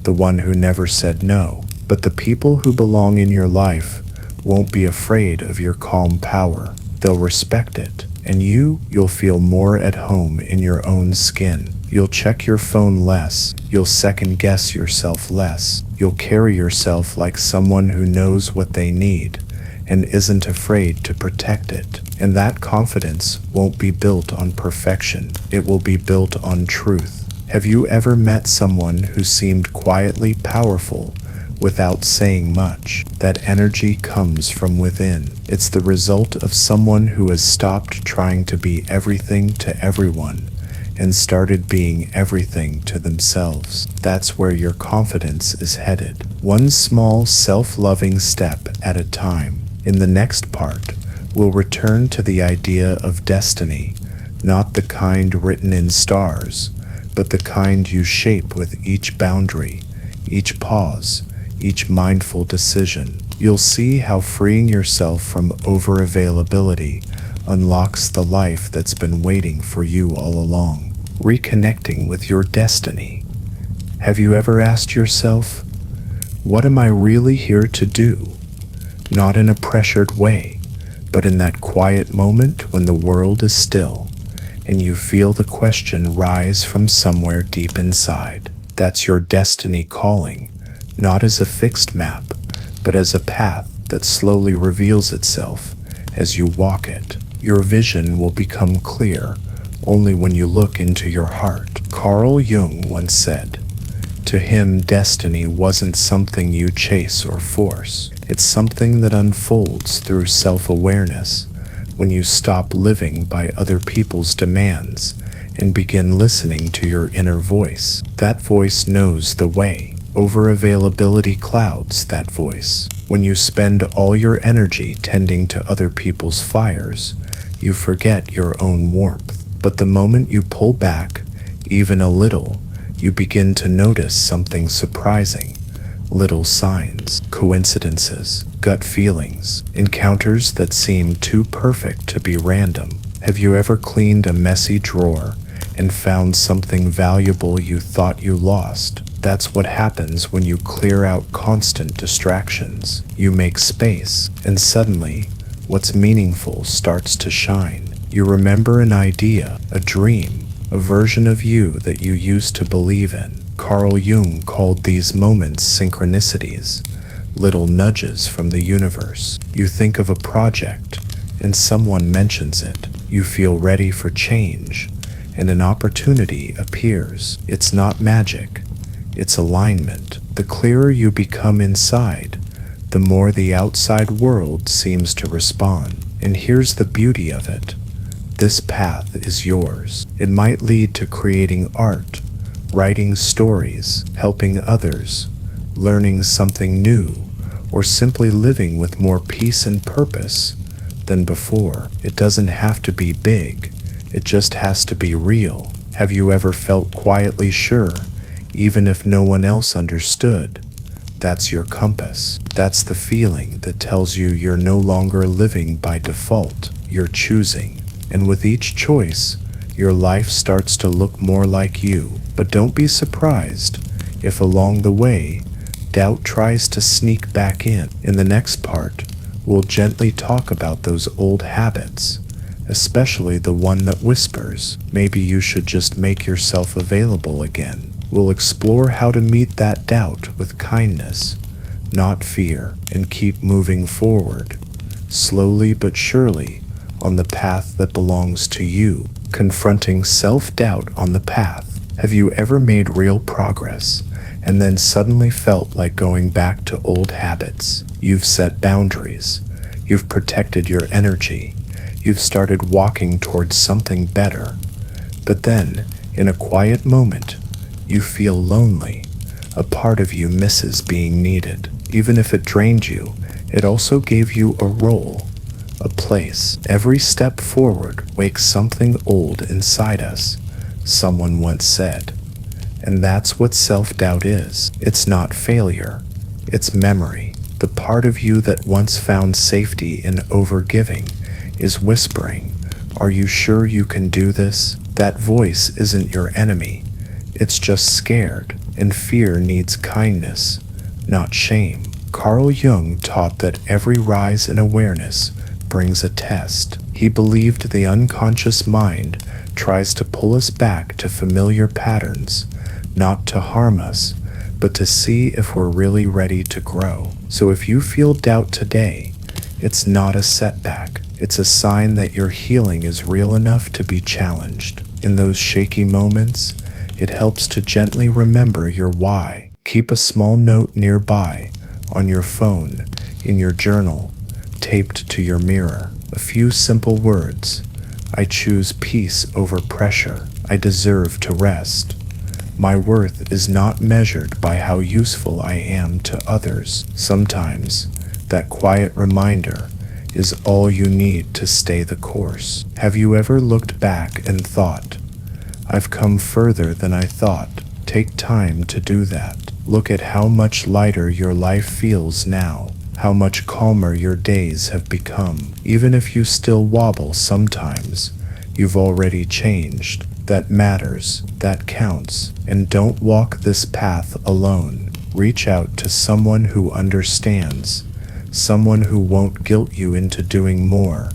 the one who never said no. But the people who belong in your life won't be afraid of your calm power. They'll respect it. And you'll feel more at home in your own skin. You'll check your phone less. You'll second guess yourself less. You'll carry yourself like someone who knows what they need and isn't afraid to protect it. And that confidence won't be built on perfection. It will be built on truth. Have you ever met someone who seemed quietly powerful without saying much. That energy comes from within. It's the result of someone who has stopped trying to be everything to everyone and started being everything to themselves. That's where your confidence is headed, one small self-loving step at a time. In the next part, we'll return to the idea of destiny, not the kind written in stars, but the kind you shape with each boundary, each pause, each mindful decision. You'll see how freeing yourself from over-availability unlocks the life that's been waiting for you all along. Reconnecting with your destiny. Have you ever asked yourself, what am I really here to do? Not in a pressured way, but in that quiet moment when the world is still and you feel the question rise from somewhere deep inside. That's your destiny calling, not as a fixed map, but as a path that slowly reveals itself as you walk it. Your vision will become clear only when you look into your heart. Carl Jung once said, to him, destiny wasn't something you chase or force. It's something that unfolds through self-awareness when you stop living by other people's demands and begin listening to your inner voice. That voice knows the way. Over-availability clouds that voice. When you spend all your energy tending to other people's fires, you forget your own warmth. But the moment you pull back, even a little, you begin to notice something surprising. Little signs, coincidences, gut feelings, encounters that seem too perfect to be random. Have you ever cleaned a messy drawer and found something valuable you thought you lost? That's what happens when you clear out constant distractions. You make space, and suddenly, what's meaningful starts to shine. You remember an idea, a dream, a version of you that you used to believe in. Carl Jung called these moments synchronicities, little nudges from the universe. You think of a project, and someone mentions it. You feel ready for change, and an opportunity appears. It's not magic, it's alignment. The clearer you become inside, the more the outside world seems to respond. And here's the beauty of it. This path is yours. It might lead to creating art, writing stories, helping others, learning something new, or simply living with more peace and purpose than before. It doesn't have to be big. It just has to be real. Have you ever felt quietly sure, even if no one else understood? That's your compass. That's the feeling that tells you you're no longer living by default. You're choosing. And with each choice, your life starts to look more like you. But don't be surprised if along the way, doubt tries to sneak back in. In the next part, we'll gently talk about those old habits, especially the one that whispers, maybe you should just make yourself available again. We'll explore how to meet that doubt with kindness, not fear, and keep moving forward, slowly but surely, on the path that belongs to you. Confronting self-doubt on the path. Have you ever made real progress and then suddenly felt like going back to old habits? You've set boundaries. You've protected your energy. You've started walking towards something better. But then, in a quiet moment, you feel lonely. A part of you misses being needed. Even if it drained you, it also gave you a role, a place. Every step forward wakes something old inside us, someone once said. And that's what self-doubt is. It's not failure. It's memory. The part of you that once found safety in overgiving is whispering, "Are you sure you can do this?" That voice isn't your enemy. It's just scared, and fear needs kindness, not shame. Carl Jung taught that every rise in awareness brings a test. He believed the unconscious mind tries to pull us back to familiar patterns, not to harm us, but to see if we're really ready to grow. So if you feel doubt today, it's not a setback. It's a sign that your healing is real enough to be challenged. In those shaky moments, it helps to gently remember your why. Keep a small note nearby, on your phone, in your journal, taped to your mirror. A few simple words. I choose peace over pressure. I deserve to rest. My worth is not measured by how useful I am to others. Sometimes, that quiet reminder is all you need to stay the course. Have you ever looked back and thought, I've come further than I thought? Take time to do that. Look at how much lighter your life feels now, how much calmer your days have become. Even if you still wobble sometimes, you've already changed. That matters, that counts. And don't walk this path alone. Reach out to someone who understands, someone who won't guilt you into doing more,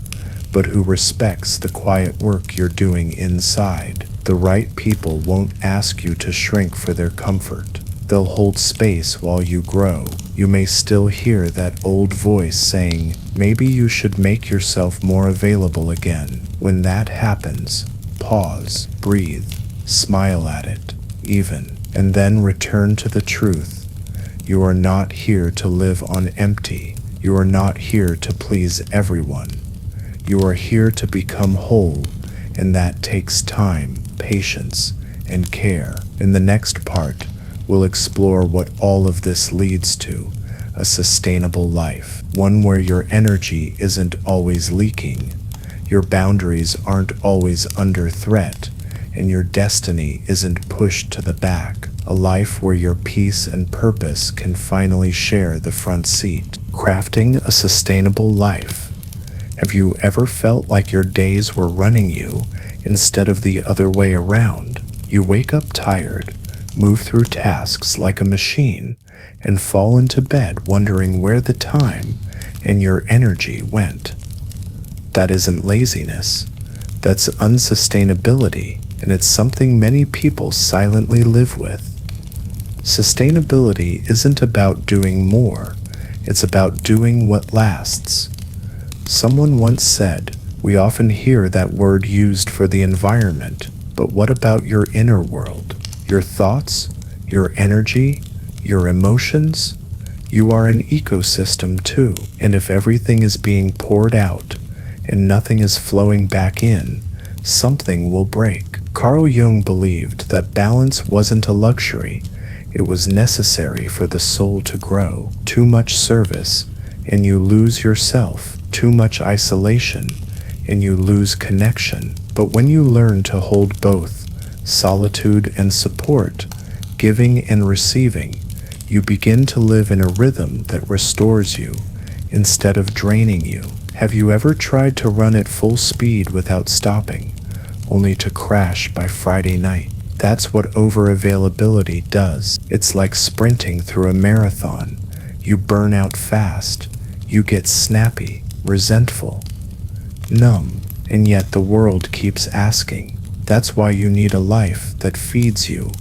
but who respects the quiet work you're doing inside. The right people won't ask you to shrink for their comfort. They'll hold space while you grow. You may still hear that old voice saying, maybe you should make yourself more available again. When that happens, pause, breathe, smile at it, even, and then return to the truth. You are not here to live on empty. You are not here to please everyone. You are here to become whole, and that takes time, patience, and care. In the next part, we'll explore what all of this leads to: a sustainable life, one where your energy isn't always leaking, your boundaries aren't always under threat, and your destiny isn't pushed to the back. A life where your peace and purpose can finally share the front seat. Crafting a sustainable life. Have you ever felt like your days were running you instead of the other way around? You wake up tired, move through tasks like a machine, and fall into bed wondering where the time and your energy went. That isn't laziness. That's unsustainability, and it's something many people silently live with. Sustainability isn't about doing more, it's about doing what lasts. Someone once said, we often hear that word used for the environment, but what about your inner world? Your thoughts, your energy, your emotions? You are an ecosystem too, and if everything is being poured out and nothing is flowing back in, something will break. Carl Jung believed that balance wasn't a luxury, it was necessary for the soul to grow. Too much service, and you lose yourself. Too much isolation, and you lose connection. But when you learn to hold both, solitude and support, giving and receiving, you begin to live in a rhythm that restores you instead of draining you. Have you ever tried to run at full speed without stopping, only to crash by Friday night? That's what overavailability does. It's like sprinting through a marathon. You burn out fast. You get snappy, resentful, numb, and yet the world keeps asking. That's why you need a life that feeds you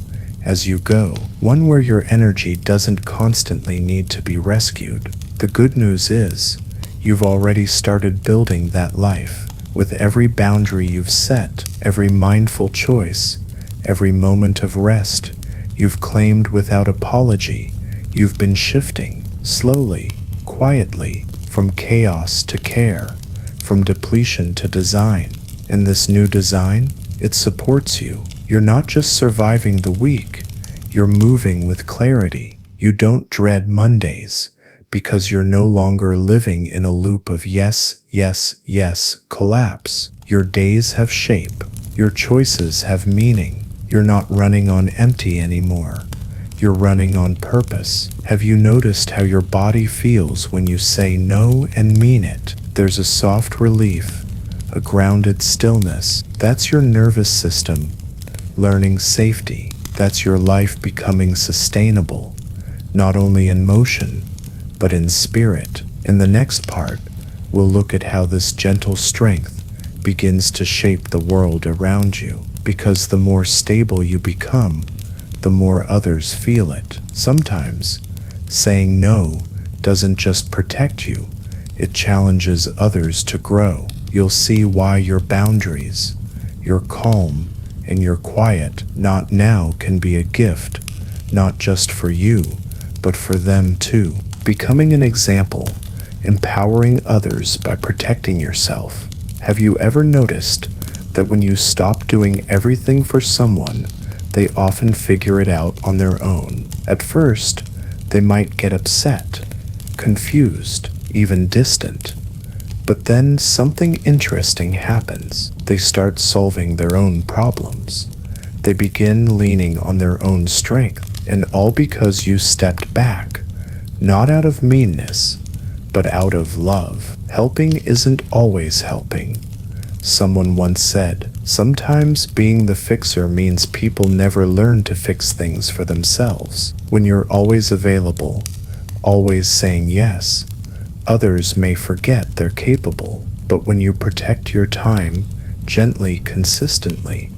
as you go, one where your energy doesn't constantly need to be rescued. The good news is, you've already started building that life. With every boundary you've set, every mindful choice, every moment of rest you've claimed without apology, you've been shifting, slowly, quietly, from chaos to care, from depletion to design. And this new design, it supports you. You're not just surviving the week, you're moving with clarity. You don't dread Mondays, because you're no longer living in a loop of yes, yes, yes, collapse. Your days have shape. Your choices have meaning. You're not running on empty anymore. You're running on purpose. Have you noticed how your body feels when you say no and mean it? There's a soft relief, a grounded stillness. That's your nervous system learning safety. That's your life becoming sustainable, not only in motion, but in spirit. In the next part, we'll look at how this gentle strength begins to shape the world around you. Because the more stable you become, the more others feel it. Sometimes, saying no doesn't just protect you, it challenges others to grow. You'll see why your boundaries, your calm, and your quiet not now can be a gift, not just for you, but for them too. Becoming an example, empowering others by protecting yourself. Have you ever noticed that when you stop doing everything for someone, they often figure it out on their own? At first, they might get upset, confused, even distant. But then something interesting happens. They start solving their own problems. They begin leaning on their own strength, and all because you stepped back, not out of meanness, but out of love. Helping isn't always helping. Someone once said, sometimes being the fixer means people never learn to fix things for themselves. When you're always available, always saying yes, others may forget they're capable. But when you protect your time, gently, consistently,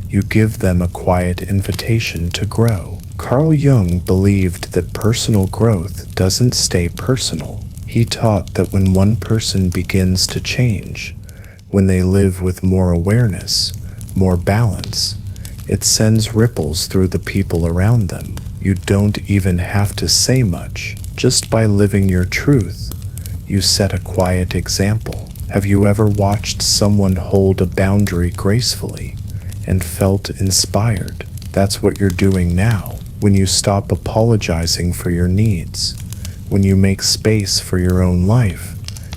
you give them a quiet invitation to grow. Carl Jung believed that personal growth doesn't stay personal. He taught that when one person begins to change, when they live with more awareness, more balance, it sends ripples through the people around them. You don't even have to say much. Just by living your truth, you set a quiet example. Have you ever watched someone hold a boundary gracefully and felt inspired? That's what you're doing now. When you stop apologizing for your needs, when you make space for your own life,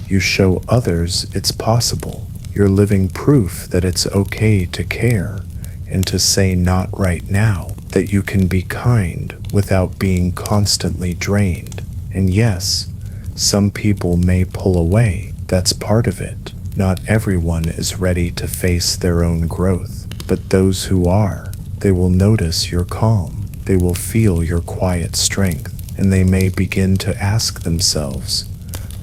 you show others it's possible. You're living proof that it's okay to care and to say not right now, that you can be kind without being constantly drained. And yes, some people may pull away. That's part of it. Not everyone is ready to face their own growth, but those who are, they will notice your calm. They will feel your quiet strength, and they may begin to ask themselves,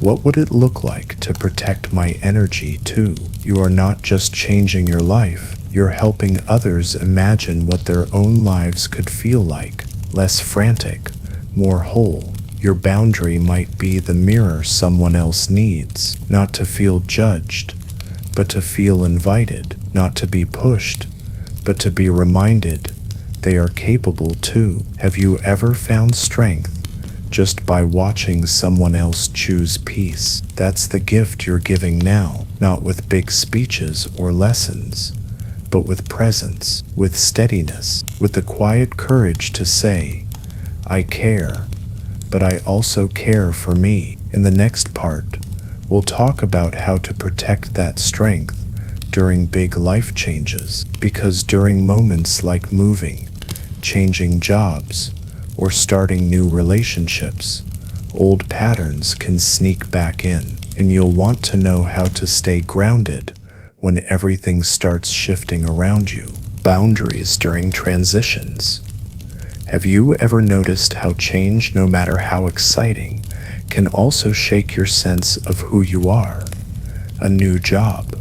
what would it look like to protect my energy too? You are not just changing your life, you're helping others imagine what their own lives could feel like, less frantic, more whole. Your boundary might be the mirror someone else needs, not to feel judged, but to feel invited, not to be pushed, but to be reminded they are capable too. Have you ever found strength just by watching someone else choose peace? That's the gift you're giving now, not with big speeches or lessons, but with presence, with steadiness, with the quiet courage to say, I care, but I also care for me. In the next part, we'll talk about how to protect that strength during big life changes, because during moments like moving, changing jobs, or starting new relationships, old patterns can sneak back in, and you'll want to know how to stay grounded when everything starts shifting around you. Boundaries during transitions. Have you ever noticed how change, no matter how exciting, can also shake your sense of who you are? A new job,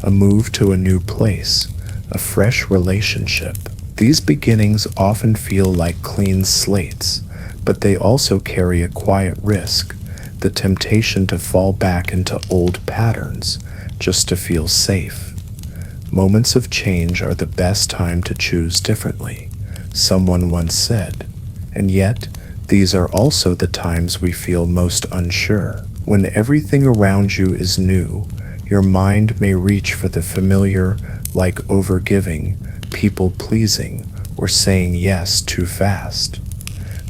a move to a new place, a fresh relationship. These beginnings often feel like clean slates, but they also carry a quiet risk, the temptation to fall back into old patterns just to feel safe. Moments of change are the best time to choose differently, someone once said, and yet these are also the times we feel most unsure. When everything around you is new, your mind may reach for the familiar, like overgiving, people-pleasing, or saying yes too fast.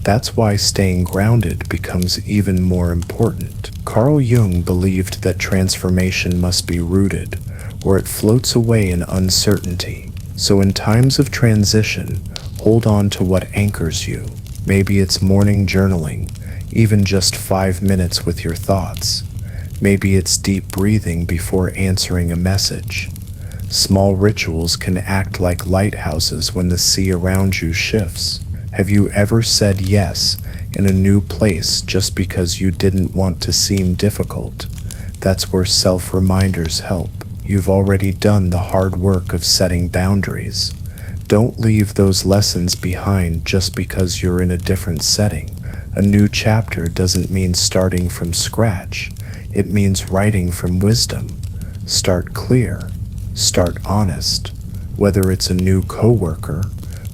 That's why staying grounded becomes even more important. Carl Jung believed that transformation must be rooted, or it floats away in uncertainty. So in times of transition, hold on to what anchors you. Maybe it's morning journaling, even just 5 minutes with your thoughts. Maybe it's deep breathing before answering a message. Small rituals can act like lighthouses when the sea around you shifts. Have you ever said yes in a new place just because you didn't want to seem difficult? That's where self-reminders help. You've already done the hard work of setting boundaries. Don't leave those lessons behind just because you're in a different setting. A new chapter doesn't mean starting from scratch. It means writing from wisdom. Start clear. Start honest. Whether it's a new coworker,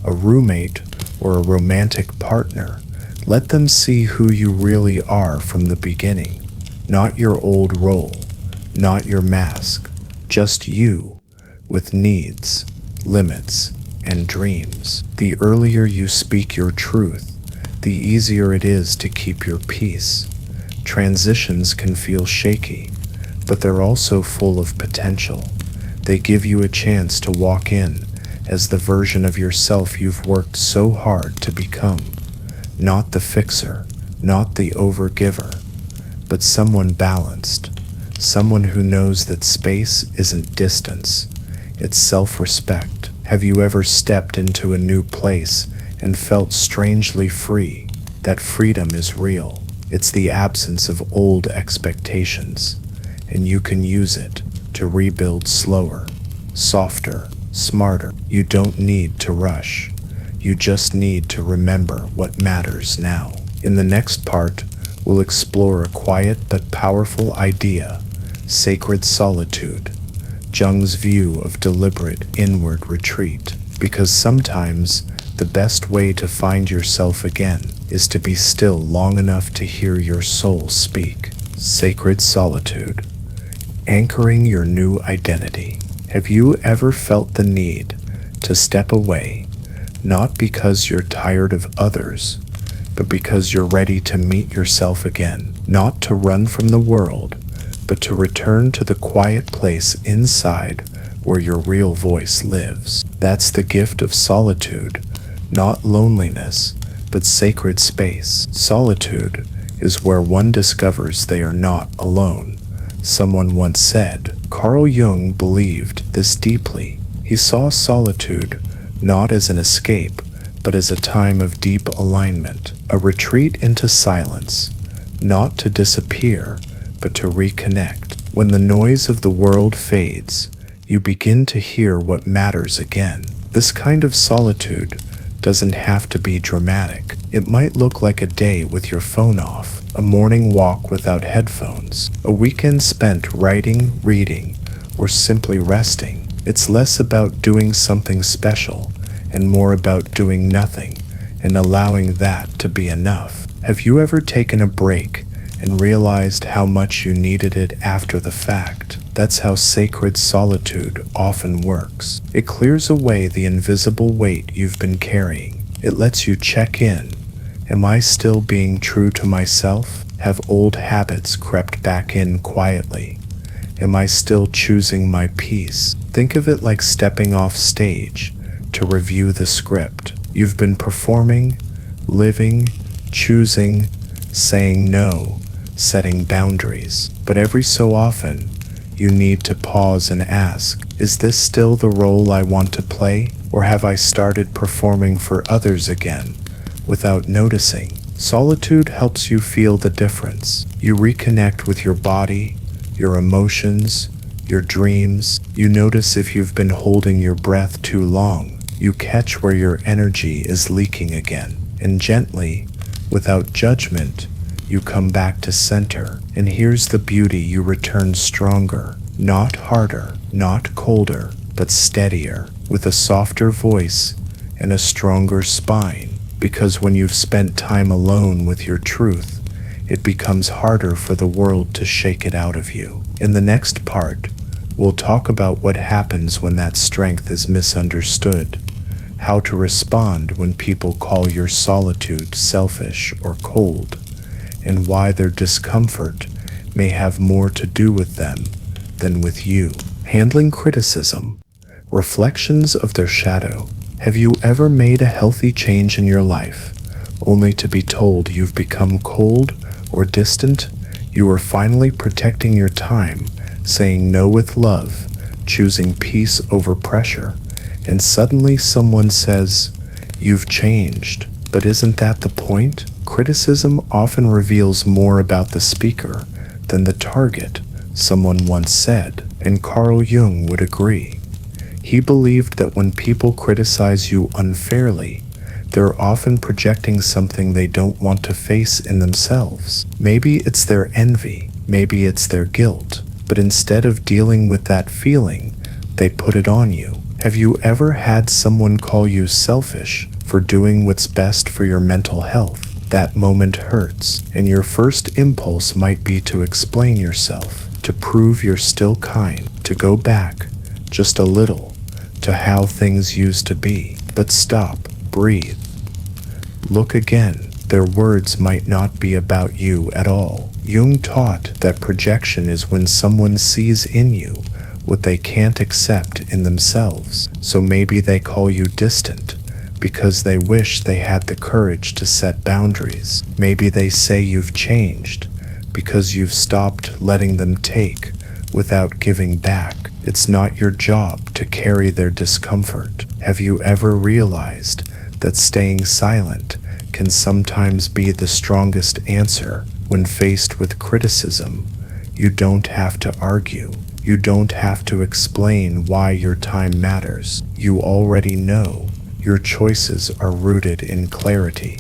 a roommate, or a romantic partner, let them see who you really are from the beginning. Not your old role, not your mask, just you, with needs, limits, and dreams. The earlier you speak your truth, the easier it is to keep your peace. Transitions can feel shaky, but they're also full of potential. They give you a chance to walk in as the version of yourself you've worked so hard to become. Not the fixer, not the overgiver, but someone balanced, someone who knows that space isn't distance, it's self-respect. Have you ever stepped into a new place and felt strangely free? That freedom is real. It's the absence of old expectations, and you can use it to rebuild slower, softer, smarter. You don't need to rush. You just need to remember what matters now. In the next part, we'll explore a quiet but powerful idea, sacred solitude, Jung's view of deliberate inward retreat. Because sometimes the best way to find yourself again is to be still long enough to hear your soul speak. Sacred solitude, anchoring your new identity. Have you ever felt the need to step away, not because you're tired of others, but because you're ready to meet yourself again? Not to run from the world, but to return to the quiet place inside where your real voice lives. That's the gift of solitude, not loneliness, but sacred space. Solitude is where one discovers they are not alone. Someone once said, Carl Jung believed this deeply. He saw solitude not as an escape, but as a time of deep alignment, a retreat into silence, not to disappear, but to reconnect. When the noise of the world fades, you begin to hear what matters again. This kind of solitude doesn't have to be dramatic. It might look like a day with your phone off, a morning walk without headphones, a weekend spent writing, reading, or simply resting. It's less about doing something special and more about doing nothing and allowing that to be enough. Have you ever taken a break and realized how much you needed it after the fact? That's how sacred solitude often works. It clears away the invisible weight you've been carrying. It lets you check in. Am I still being true to myself? Have old habits crept back in quietly? Am I still choosing my peace? Think of it like stepping off stage to review the script. You've been performing, living, choosing, saying no, setting boundaries. But every so often, you need to pause and ask, is this still the role I want to play? Or have I started performing for others again without noticing? Solitude helps you feel the difference. You reconnect with your body, your emotions, your dreams. You notice if you've been holding your breath too long. You catch where your energy is leaking again. And gently, without judgment, you come back to center. And here's the beauty: you return stronger, not harder, not colder, but steadier, with a softer voice and a stronger spine. Because when you've spent time alone with your truth, it becomes harder for the world to shake it out of you. In the next part, we'll talk about what happens when that strength is misunderstood, how to respond when people call your solitude selfish or cold, and why their discomfort may have more to do with them than with you. Handling criticism, reflections of their shadow. Have you ever made a healthy change in your life, only to be told you've become cold or distant? You are finally protecting your time, saying no with love, choosing peace over pressure, and suddenly someone says, you've changed. But isn't that the point? Criticism often reveals more about the speaker than the target, someone once said, and Carl Jung would agree. He believed that when people criticize you unfairly, they're often projecting something they don't want to face in themselves. Maybe it's their envy, maybe it's their guilt, but instead of dealing with that feeling, they put it on you. Have you ever had someone call you selfish for doing what's best for your mental health. That moment hurts, and your first impulse might be to explain yourself, to prove you're still kind, to go back just a little to how things used to be. But stop, breathe. Look again. Their words might not be about you at all. Jung taught that projection is when someone sees in you what they can't accept in themselves. So maybe they call you distant because they wish they had the courage to set boundaries. Maybe they say you've changed because you've stopped letting them take without giving back. It's not your job to carry their discomfort. Have you ever realized that staying silent can sometimes be the strongest answer when faced with criticism? You don't have to argue. You don't have to explain why your time matters. You already know. Your choices are rooted in clarity,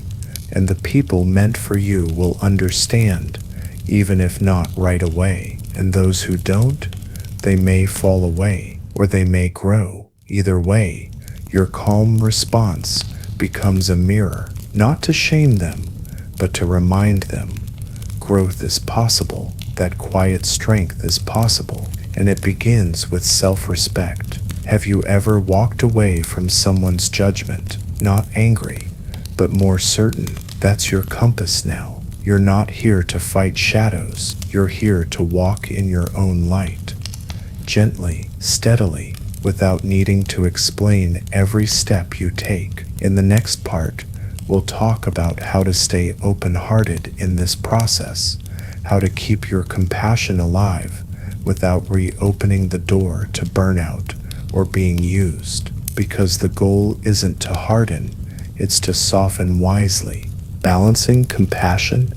and the people meant for you will understand, even if not right away. And those who don't, they may fall away, or they may grow. Either way, your calm response becomes a mirror, not to shame them, but to remind them growth is possible, that quiet strength is possible, and it begins with self-respect. Have you ever walked away from someone's judgment, not angry, but more certain? That's your compass now. You're not here to fight shadows. You're here to walk in your own light. Gently, steadily, without needing to explain every step you take. In the next part, we'll talk about how to stay open-hearted in this process, how to keep your compassion alive without reopening the door to burnout or being used. Because the goal isn't to harden, it's to soften wisely, balancing compassion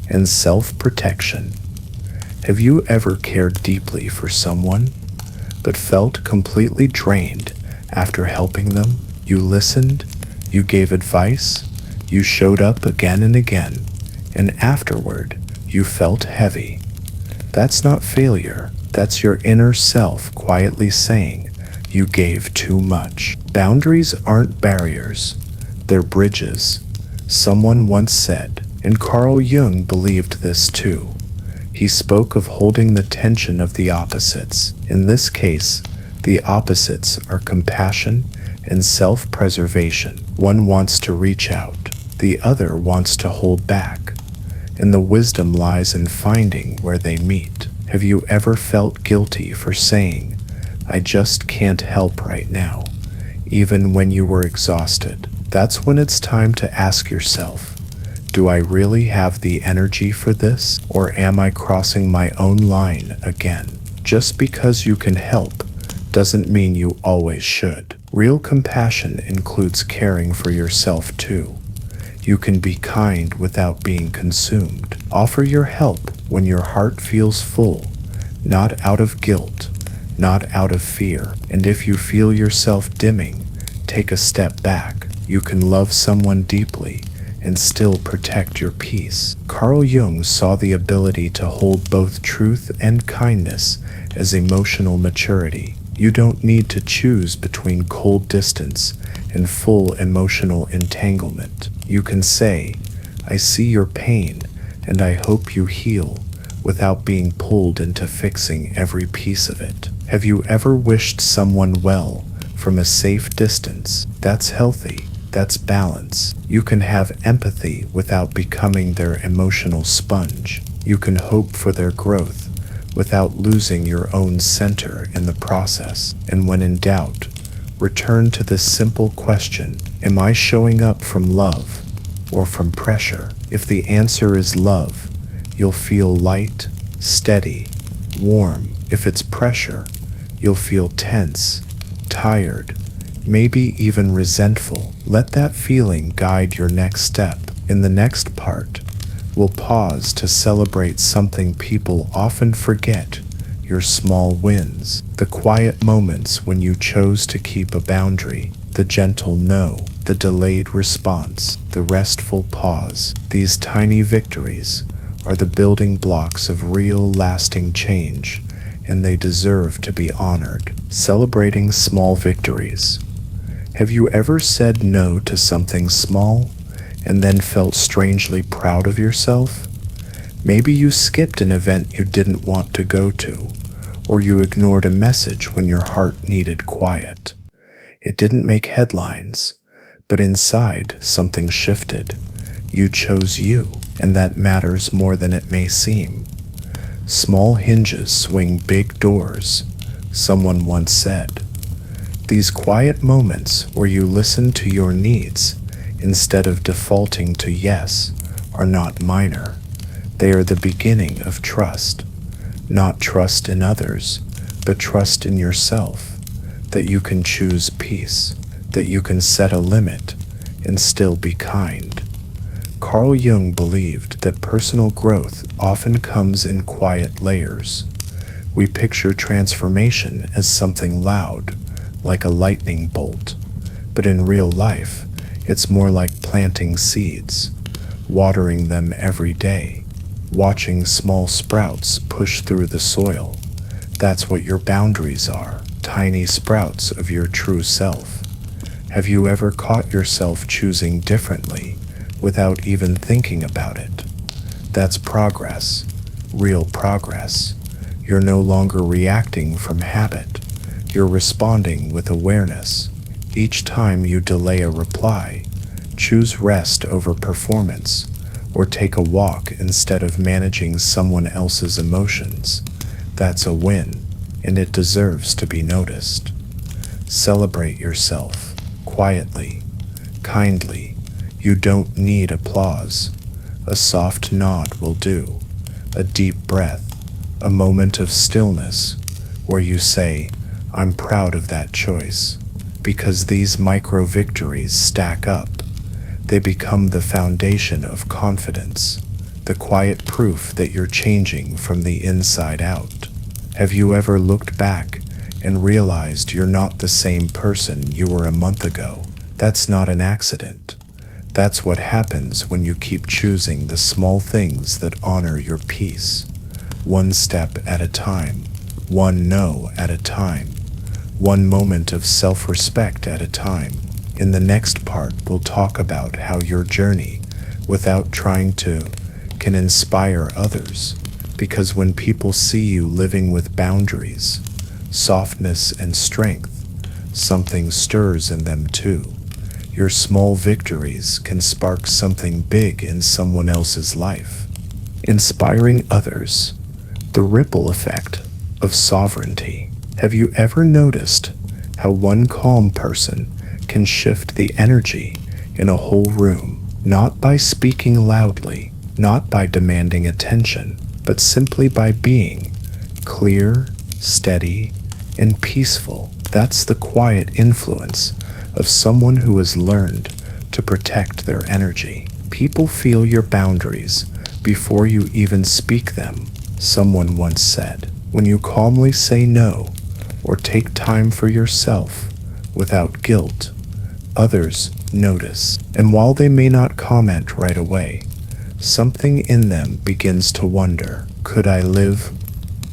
and self-protection. Have you ever cared deeply for someone, but felt completely drained after helping them? You listened, you gave advice, you showed up again and again, and afterward, you felt heavy. That's not failure. That's your inner self quietly saying you gave too much. Boundaries aren't barriers, they're bridges. Someone once said, and Carl Jung believed this too. He spoke of holding the tension of the opposites. In this case, the opposites are compassion and self-preservation. One wants to reach out, the other wants to hold back, and the wisdom lies in finding where they meet. Have you ever felt guilty for saying, "I just can't help right now," even when you were exhausted? That's when it's time to ask yourself, do I really have the energy for this, or am I crossing my own line again? Just because you can help doesn't mean you always should. Real compassion includes caring for yourself too. You can be kind without being consumed. Offer your help when your heart feels full, not out of guilt, not out of fear. And if you feel yourself dimming, take a step back. You can love someone deeply and still protect your peace. Carl Jung saw the ability to hold both truth and kindness as emotional maturity. You don't need to choose between cold distance and full emotional entanglement. You can say, "I see your pain and I hope you heal," without being pulled into fixing every piece of it. Have you ever wished someone well from a safe distance? That's healthy. That's balance. You can have empathy without becoming their emotional sponge. You can hope for their growth without losing your own center in the process. And when in doubt, return to this simple question: am I showing up from love or from pressure? If the answer is love, you'll feel light, steady, warm. If it's pressure, you'll feel tense, tired, maybe even resentful. Let that feeling guide your next step. In the next part, we'll pause to celebrate something people often forget: your small wins, the quiet moments when you chose to keep a boundary, the gentle no, the delayed response, the restful pause. These tiny victories are the building blocks of real, lasting change, and they deserve to be honored. Celebrating small victories. Have you ever said no to something small and then felt strangely proud of yourself? Maybe you skipped an event you didn't want to go to, or you ignored a message when your heart needed quiet. It didn't make headlines, but inside something shifted. You chose you, and that matters more than it may seem. Small hinges swing big doors, someone once said. These quiet moments where you listen to your needs instead of defaulting to yes are not minor. They are the beginning of trust. Not trust in others, but trust in yourself, that you can choose peace, that you can set a limit and still be kind. Carl Jung believed that personal growth often comes in quiet layers. We picture transformation as something loud, like a lightning bolt, but in real life, it's more like planting seeds, watering them every day, watching small sprouts push through the soil. That's what your boundaries are, tiny sprouts of your true self. Have you ever caught yourself choosing differently without even thinking about it? That's progress, real progress. You're no longer reacting from habit. You're responding with awareness. Each time you delay a reply, choose rest over performance, or take a walk instead of managing someone else's emotions. That's a win, and it deserves to be noticed. Celebrate yourself, quietly, kindly. You don't need applause. A soft nod will do. A deep breath, a moment of stillness, where you say, I'm proud of that choice. Because these micro victories stack up. They become the foundation of confidence, the quiet proof that you're changing from the inside out. Have you ever looked back and realized you're not the same person you were a month ago? That's not an accident. That's what happens when you keep choosing the small things that honor your peace. One step at a time, one no at a time, one moment of self-respect at a time. In the next part, we'll talk about how your journey, without trying to, can inspire others. Because when people see you living with boundaries, softness and strength, something stirs in them too. Your small victories can spark something big in someone else's life. Inspiring others, the ripple effect of sovereignty. Have you ever noticed how one calm person can shift the energy in a whole room, not by speaking loudly, not by demanding attention, but simply by being clear, steady, and peaceful? That's the quiet influence of someone who has learned to protect their energy. People feel your boundaries before you even speak them. Someone once said, when you calmly say no or take time for yourself without guilt, others notice. And while they may not comment right away, something in them begins to wonder, could I live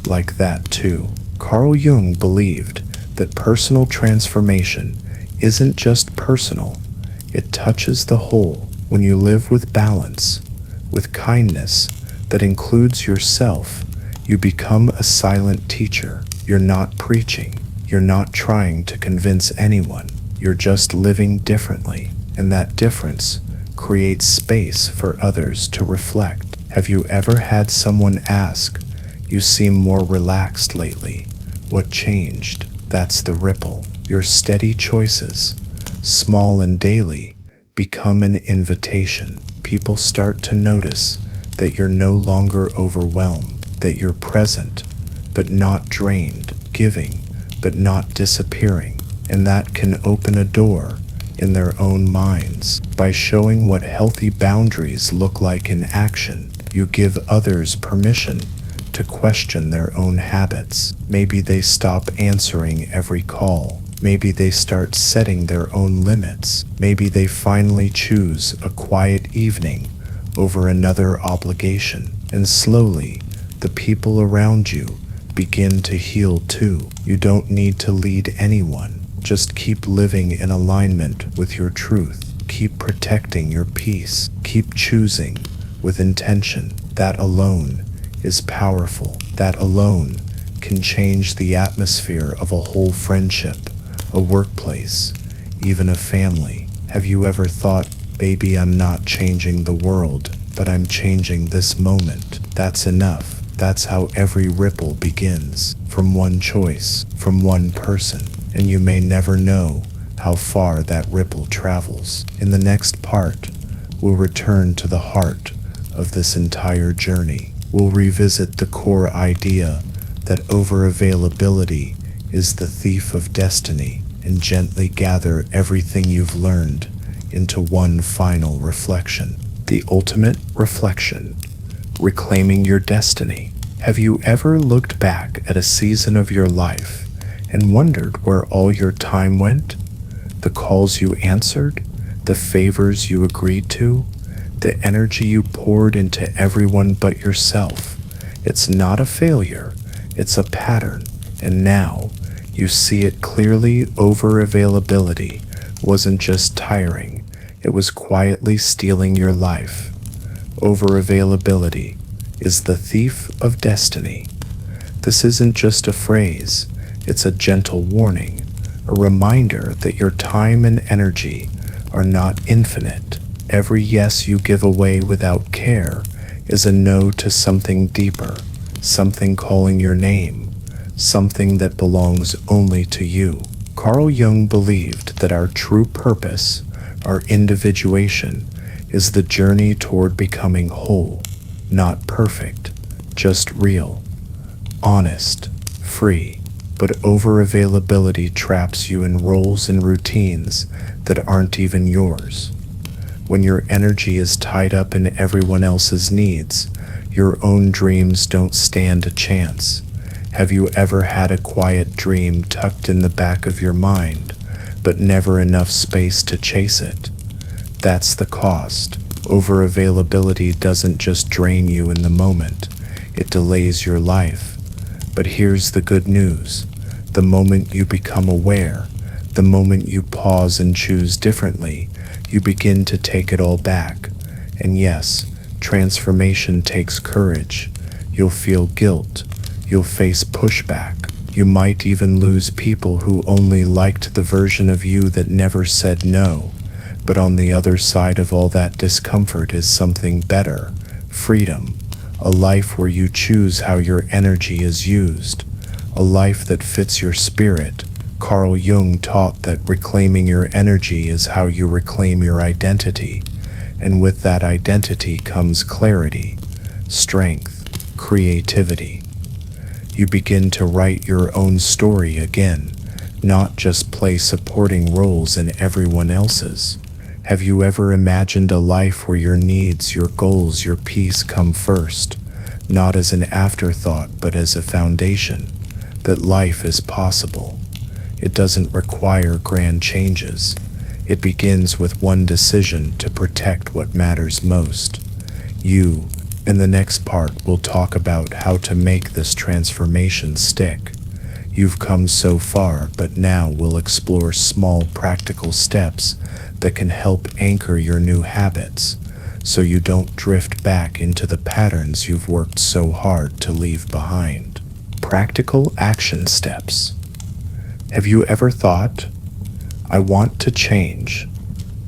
like that too? Carl Jung believed that personal transformation isn't just personal, it touches the whole. When you live with balance, with kindness that includes yourself, you become a silent teacher. You're not preaching, you're not trying to convince anyone, you're just living differently, and that difference creates space for others to reflect. Have you ever had someone ask, you seem more relaxed lately? What changed? That's the ripple. Your steady choices, small and daily, become an invitation. People start to notice that you're no longer overwhelmed, that you're present, but not drained, giving, but not disappearing. And that can open a door in their own minds. By showing what healthy boundaries look like in action, you give others permission to question their own habits. Maybe they stop answering every call. Maybe they start setting their own limits. Maybe they finally choose a quiet evening over another obligation. And slowly, the people around you begin to heal too. You don't need to lead anyone. Just keep living in alignment with your truth. Keep protecting your peace. Keep choosing with intention. That alone is powerful. That alone can change the atmosphere of a whole friendship, a workplace, even a family. Have you ever thought, baby, I'm not changing the world, but I'm changing this moment? That's enough. That's how every ripple begins, from one choice, from one person, and you may never know how far that ripple travels. In the next part, we'll return to the heart of this entire journey. We'll revisit the core idea that overavailability is the thief of destiny, and gently gather everything you've learned into one final reflection. The ultimate reflection. Reclaiming your destiny. Have you ever looked back at a season of your life and wondered where all your time went? The calls you answered, the favors you agreed to, the energy you poured into everyone but yourself. It's not a failure, it's a pattern, and now you see it clearly. Overavailability wasn't just tiring, it was quietly stealing your life. Overavailability is the thief of destiny. This isn't just a phrase, it's a gentle warning, a reminder that your time and energy are not infinite. Every yes you give away without care is a no to something deeper, something calling your name, something that belongs only to you. Carl Jung believed that our true purpose, our individuation, is the journey toward becoming whole, not perfect, just real, honest, free. But overavailability traps you in roles and routines that aren't even yours. When your energy is tied up in everyone else's needs, your own dreams don't stand a chance. Have you ever had a quiet dream tucked in the back of your mind, but never enough space to chase it? That's the cost. Overavailability doesn't just drain you in the moment, it delays your life. But here's the good news. The moment you become aware, the moment you pause and choose differently, you begin to take it all back. And yes, transformation takes courage. You'll feel guilt. You'll face pushback. You might even lose people who only liked the version of you that never said no. But on the other side of all that discomfort is something better. Freedom. A life where you choose how your energy is used. A life that fits your spirit. Carl Jung taught that reclaiming your energy is how you reclaim your identity. And with that identity comes clarity, strength, creativity. You begin to write your own story again, not just play supporting roles in everyone else's. Have you ever imagined a life where your needs, your goals, your peace come first, not as an afterthought but as a foundation? That life is possible. It doesn't require grand changes. It begins with one decision to protect what matters most. You. In the next part, we'll talk about how to make this transformation stick. You've come so far, but now we'll explore small practical steps that can help anchor your new habits, so you don't drift back into the patterns you've worked so hard to leave behind. Practical action steps. Have you ever thought, I want to change,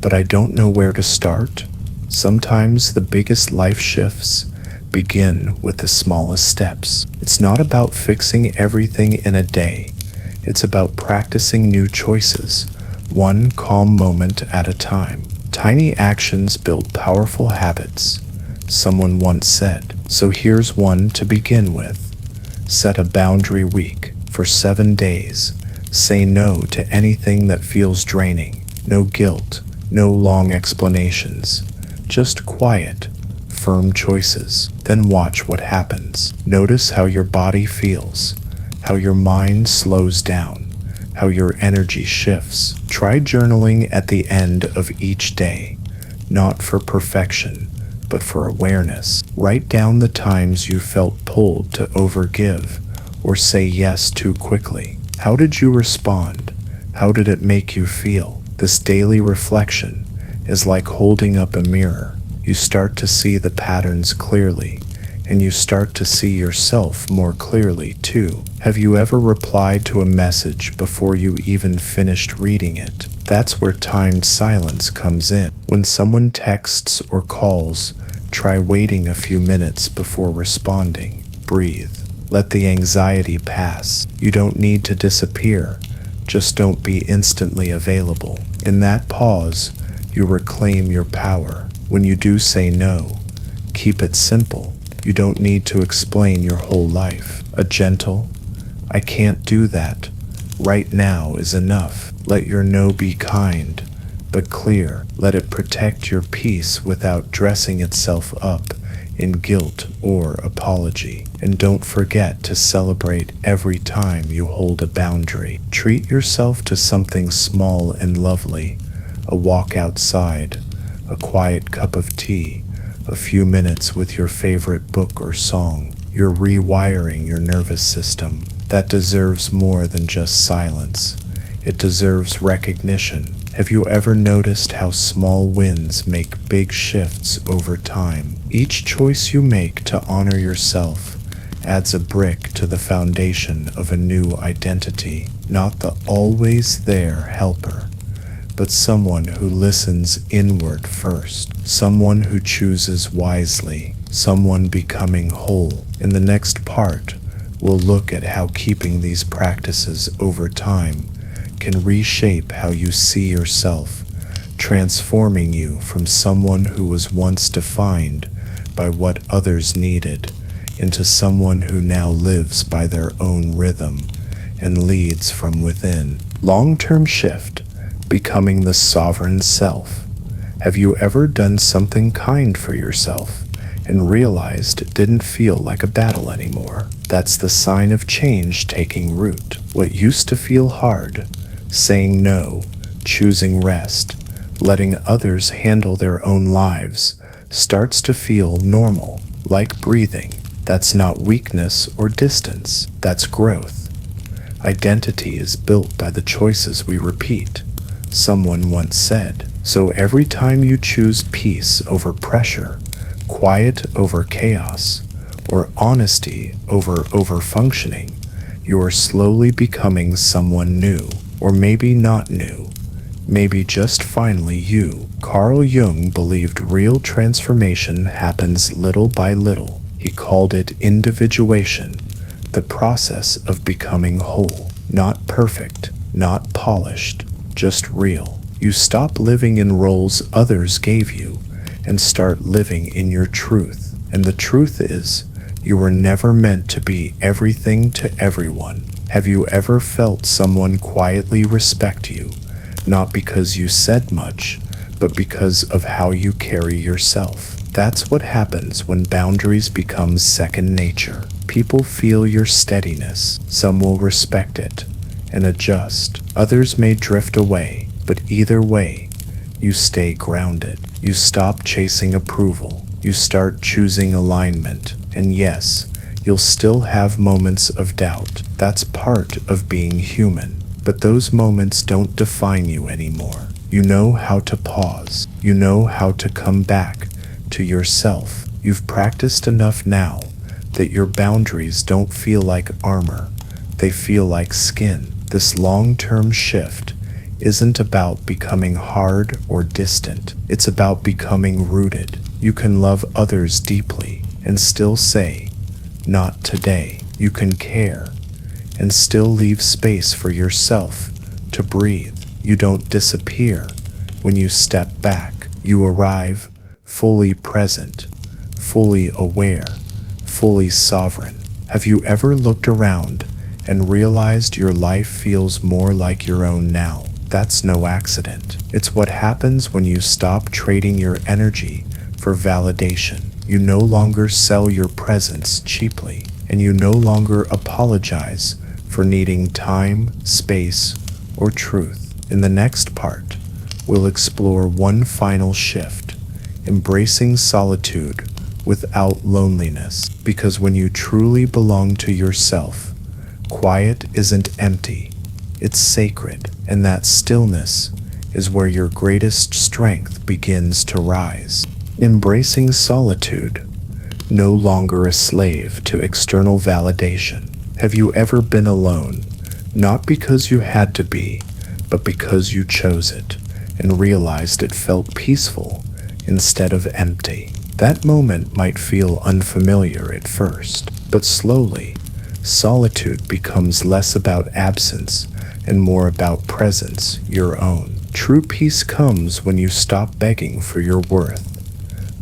but I don't know where to start? Sometimes the biggest life shifts begin with the smallest steps. It's not about fixing everything in a day. It's about practicing new choices, one calm moment at a time. Tiny actions build powerful habits, someone once said. So here's one to begin with. Set a boundary week for 7 days. Say no to anything that feels draining. No guilt, no long explanations. Just quiet, firm choices. Then watch what happens. Notice how your body feels, how your mind slows down, how your energy shifts. Try journaling at the end of each day, not for perfection, but for awareness. Write down the times you felt pulled to overgive or say yes too quickly. How did you respond? How did it make you feel? This daily reflection is like holding up a mirror. You start to see the patterns clearly, and you start to see yourself more clearly too. Have you ever replied to a message before you even finished reading it? That's where timed silence comes in. When someone texts or calls, try waiting a few minutes before responding. Breathe. Let the anxiety pass. You don't need to disappear. Just don't be instantly available. In that pause, you reclaim your power. When you do say no, keep it simple. You don't need to explain your whole life. A gentle, "I can't do that right now" is enough. Let your no be kind, but clear. Let it protect your peace without dressing itself up in guilt or apology. And don't forget to celebrate every time you hold a boundary. Treat yourself to something small and lovely. A walk outside, a quiet cup of tea, a few minutes with your favorite book or song. You're rewiring your nervous system. That deserves more than just silence. It deserves recognition. Have you ever noticed how small wins make big shifts over time? Each choice you make to honor yourself adds a brick to the foundation of a new identity. Not the always there helper, but someone who listens inward first, someone who chooses wisely, someone becoming whole. In the next part, we'll look at how keeping these practices over time can reshape how you see yourself, transforming you from someone who was once defined by what others needed into someone who now lives by their own rhythm and leads from within. Long-term shift, becoming the sovereign self. Have you ever done something kind for yourself and realized it didn't feel like a battle anymore? That's the sign of change taking root. What used to feel hard, saying no, choosing rest, letting others handle their own lives, starts to feel normal, like breathing. That's not weakness or distance, that's growth. Identity is built by the choices we repeat. Someone once said, so every time you choose peace over pressure, quiet over chaos, or honesty over overfunctioning, you are slowly becoming someone new. Or maybe not new, maybe just finally you. Carl Jung believed real transformation happens little by little. He called it individuation, the process of becoming whole. Not perfect, not polished, just real. You stop living in roles others gave you and start living in your truth. And the truth is, you were never meant to be everything to everyone. Have you ever felt someone quietly respect you, not because you said much, but because of how you carry yourself? That's what happens when boundaries become second nature. People feel your steadiness. Some will respect it and adjust. Others may drift away, but either way, you stay grounded. You stop chasing approval. You start choosing alignment. And yes, you'll still have moments of doubt. That's part of being human. But those moments don't define you anymore. You know how to pause. You know how to come back to yourself. You've practiced enough now that your boundaries don't feel like armor. They feel like skin. This long-term shift isn't about becoming hard or distant. It's about becoming rooted. You can love others deeply and still say, not today. You can care and still leave space for yourself to breathe. You don't disappear when you step back. You arrive fully present, fully aware, fully sovereign. Have you ever looked around and realized your life feels more like your own now? That's no accident. It's what happens when you stop trading your energy for validation. You no longer sell your presence cheaply, and you no longer apologize for needing time, space, or truth. In the next part, we'll explore one final shift, embracing solitude without loneliness. Because when you truly belong to yourself, quiet isn't empty, It's sacred, and that stillness is where your greatest strength begins to rise. Embracing solitude, no longer a slave to external validation. Have you ever been alone, not because you had to be, but because you chose it and realized it felt peaceful instead of empty? That moment might feel unfamiliar at first, but slowly, solitude becomes less about absence and more about presence, your own. True peace comes when you stop begging for your worth.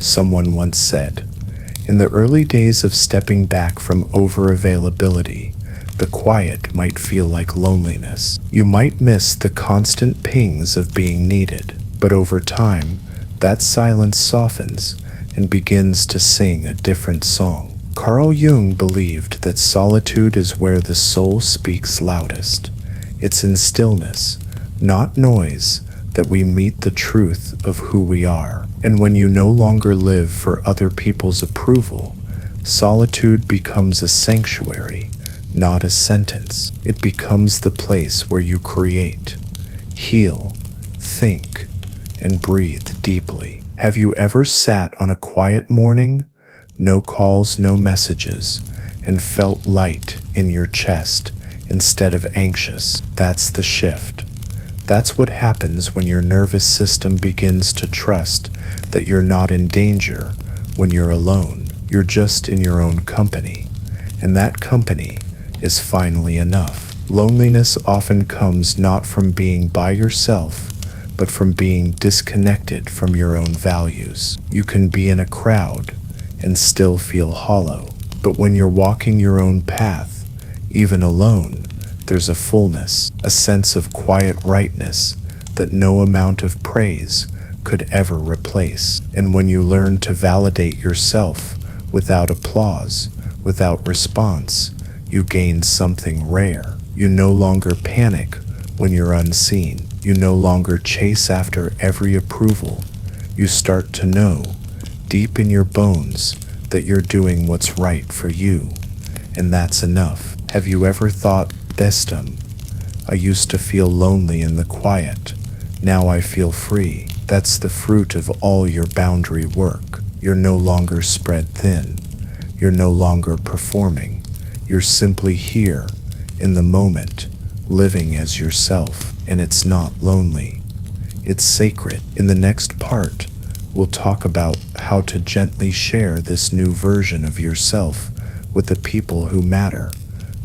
Someone once said, in the early days of stepping back from over-availability, the quiet might feel like loneliness. You might miss the constant pings of being needed, but over time, that silence softens and begins to sing a different song. Carl Jung believed that solitude is where the soul speaks loudest. It's in stillness, not noise, that we meet the truth of who we are. And when you no longer live for other people's approval, solitude becomes a sanctuary, not a sentence. It becomes the place where you create, heal, think, and breathe deeply. Have you ever sat on a quiet morning, no calls, no messages, and felt light in your chest instead of anxious? That's the shift. That's what happens when your nervous system begins to trust that you're not in danger when you're alone. You're just in your own company, and that company is finally enough. Loneliness often comes not from being by yourself, but from being disconnected from your own values. You can be in a crowd and still feel hollow, but when you're walking your own path, even alone, there's a fullness, a sense of quiet rightness that no amount of praise could ever replace. And when you learn to validate yourself without applause, without response, you gain something rare. You no longer panic when you're unseen. You no longer chase after every approval. You start to know, deep in your bones, that you're doing what's right for you. And that's enough. Have you ever thought, Bestum, I used to feel lonely in the quiet. Now I feel free. That's the fruit of all your boundary work. You're no longer spread thin. You're no longer performing. You're simply here, in the moment, living as yourself. And it's not lonely. It's sacred. In the next part, we'll talk about how to gently share this new version of yourself with the people who matter.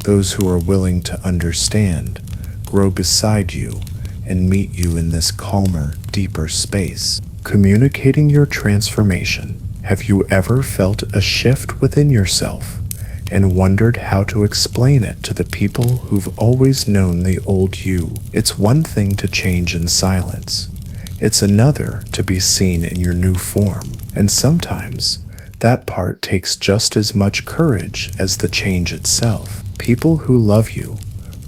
Those who are willing to understand, grow beside you, and meet you in this calmer, deeper space. Communicating your transformation. Have you ever felt a shift within yourself and wondered how to explain it to the people who've always known the old you? It's one thing to change in silence. It's another to be seen in your new form. And sometimes, that part takes just as much courage as the change itself. People who love you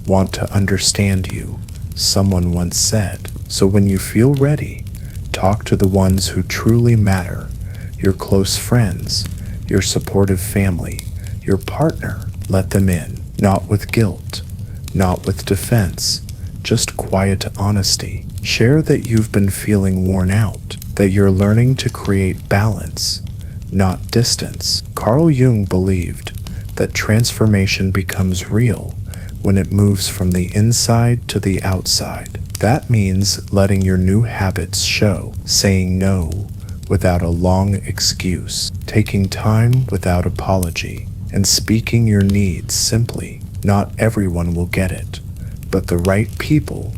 want to understand you, someone once said. So when you feel ready, talk to the ones who truly matter, your close friends, your supportive family, your partner. Let them in, not with guilt, not with defense, just quiet honesty. Share that you've been feeling worn out, that you're learning to create balance, not distance. Carl Jung believed that transformation becomes real when it moves from the inside to the outside. That means letting your new habits show, saying no without a long excuse, taking time without apology, and speaking your needs simply. Not everyone will get it, but the right people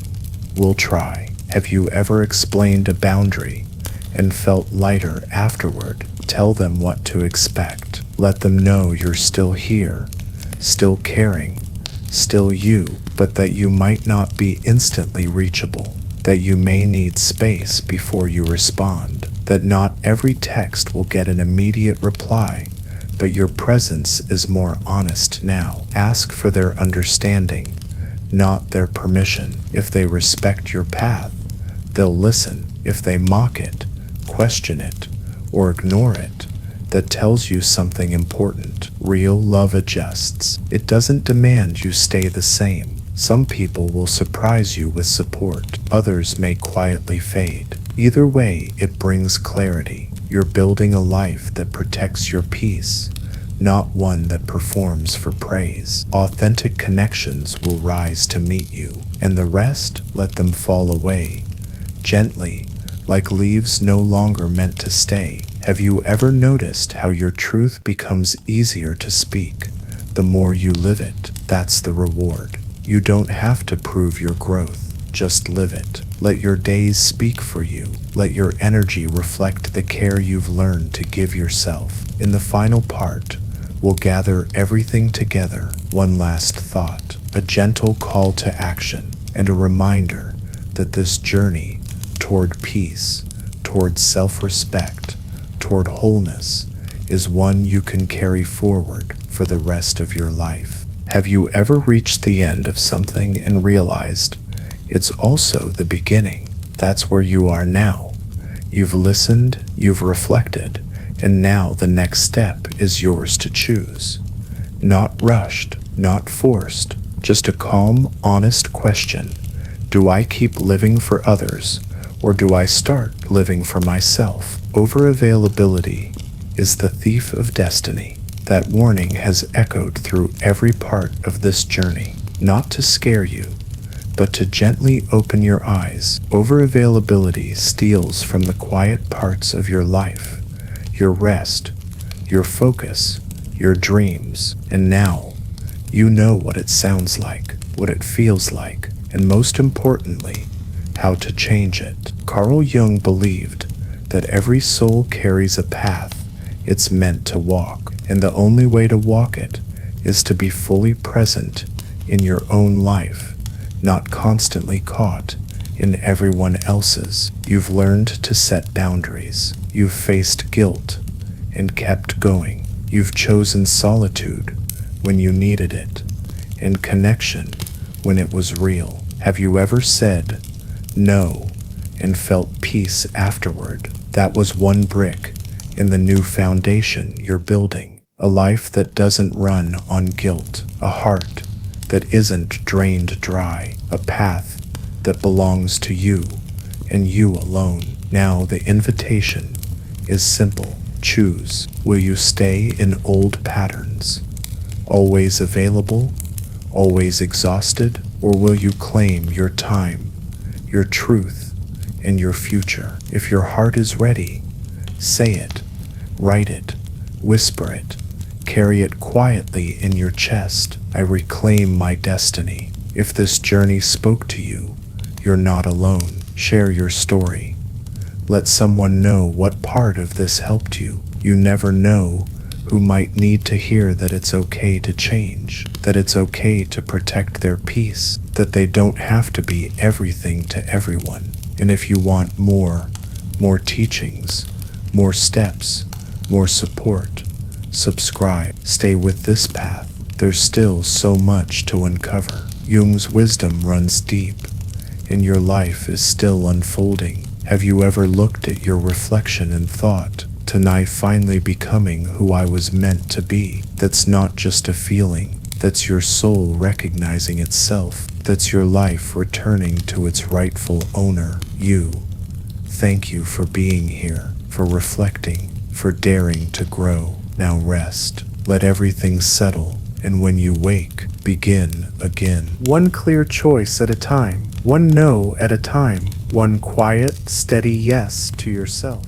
will try. Have you ever explained a boundary and felt lighter afterward? Tell them what to expect. Let them know you're still here, still caring, still you, but that you might not be instantly reachable, that you may need space before you respond, that not every text will get an immediate reply, but your presence is more honest now. Ask for their understanding, not their permission. If they respect your path, they'll listen. If they mock it, question it, or ignore it, that tells you something important. Real love adjusts. It doesn't demand you stay the same. Some people will surprise you with support, others may quietly fade. Either way, it brings clarity. You're building a life that protects your peace, not one that performs for praise. Authentic connections will rise to meet you, and the rest, let them fall away, gently, like leaves no longer meant to stay. Have you ever noticed how your truth becomes easier to speak? The more you live it, that's the reward. You don't have to prove your growth, just live it. Let your days speak for you. Let your energy reflect the care you've learned to give yourself. In the final part, we'll gather everything together. One last thought, a gentle call to action, and a reminder that this journey toward peace, toward self-respect, toward wholeness, is one you can carry forward for the rest of your life. Have you ever reached the end of something and realized it's also the beginning? That's where you are now. You've listened, you've reflected, and now the next step is yours to choose. Not rushed, not forced, just a calm, honest question. Do I keep living for others, or do I start living for myself? Overavailability is the thief of destiny. That warning has echoed through every part of this journey, not to scare you, but to gently open your eyes. Overavailability steals from the quiet parts of your life, your rest, your focus, your dreams. And now, you know what it sounds like, what it feels like, and most importantly, how to change it. Carl Jung believed that every soul carries a path it's meant to walk, and the only way to walk it is to be fully present in your own life, not constantly caught in everyone else's. You've learned to set boundaries. You've faced guilt and kept going. You've chosen solitude when you needed it, and connection when it was real. Have you ever said no and felt peace afterward? That was one brick in the new foundation you're building. A life that doesn't run on guilt, a heart that isn't drained dry, a path that belongs to you and you alone. Now the invitation is simple. Choose. Will you stay in old patterns, always available, always exhausted, or will you claim your time, your truth, and your future? If your heart is ready, say it, write it, whisper it, carry it quietly in your chest. I reclaim my destiny. If this journey spoke to you, you're not alone. Share your story. Let someone know what part of this helped you. You never know who might need to hear that it's okay to change, that it's okay to protect their peace, that they don't have to be everything to everyone. And if you want more teachings, more steps, more support, subscribe. Stay with this path. There's still so much to uncover. Jung's wisdom runs deep, and your life is still unfolding. Have you ever looked at your reflection and thought, tonight finally becoming who I was meant to be? That's not just a feeling. That's your soul recognizing itself. That's your life returning to its rightful owner, you. Thank you for being here, for reflecting, for daring to grow. Now rest. Let everything settle, and when you wake, begin again. One clear choice at a time. One no at a time. One quiet, steady yes to yourself.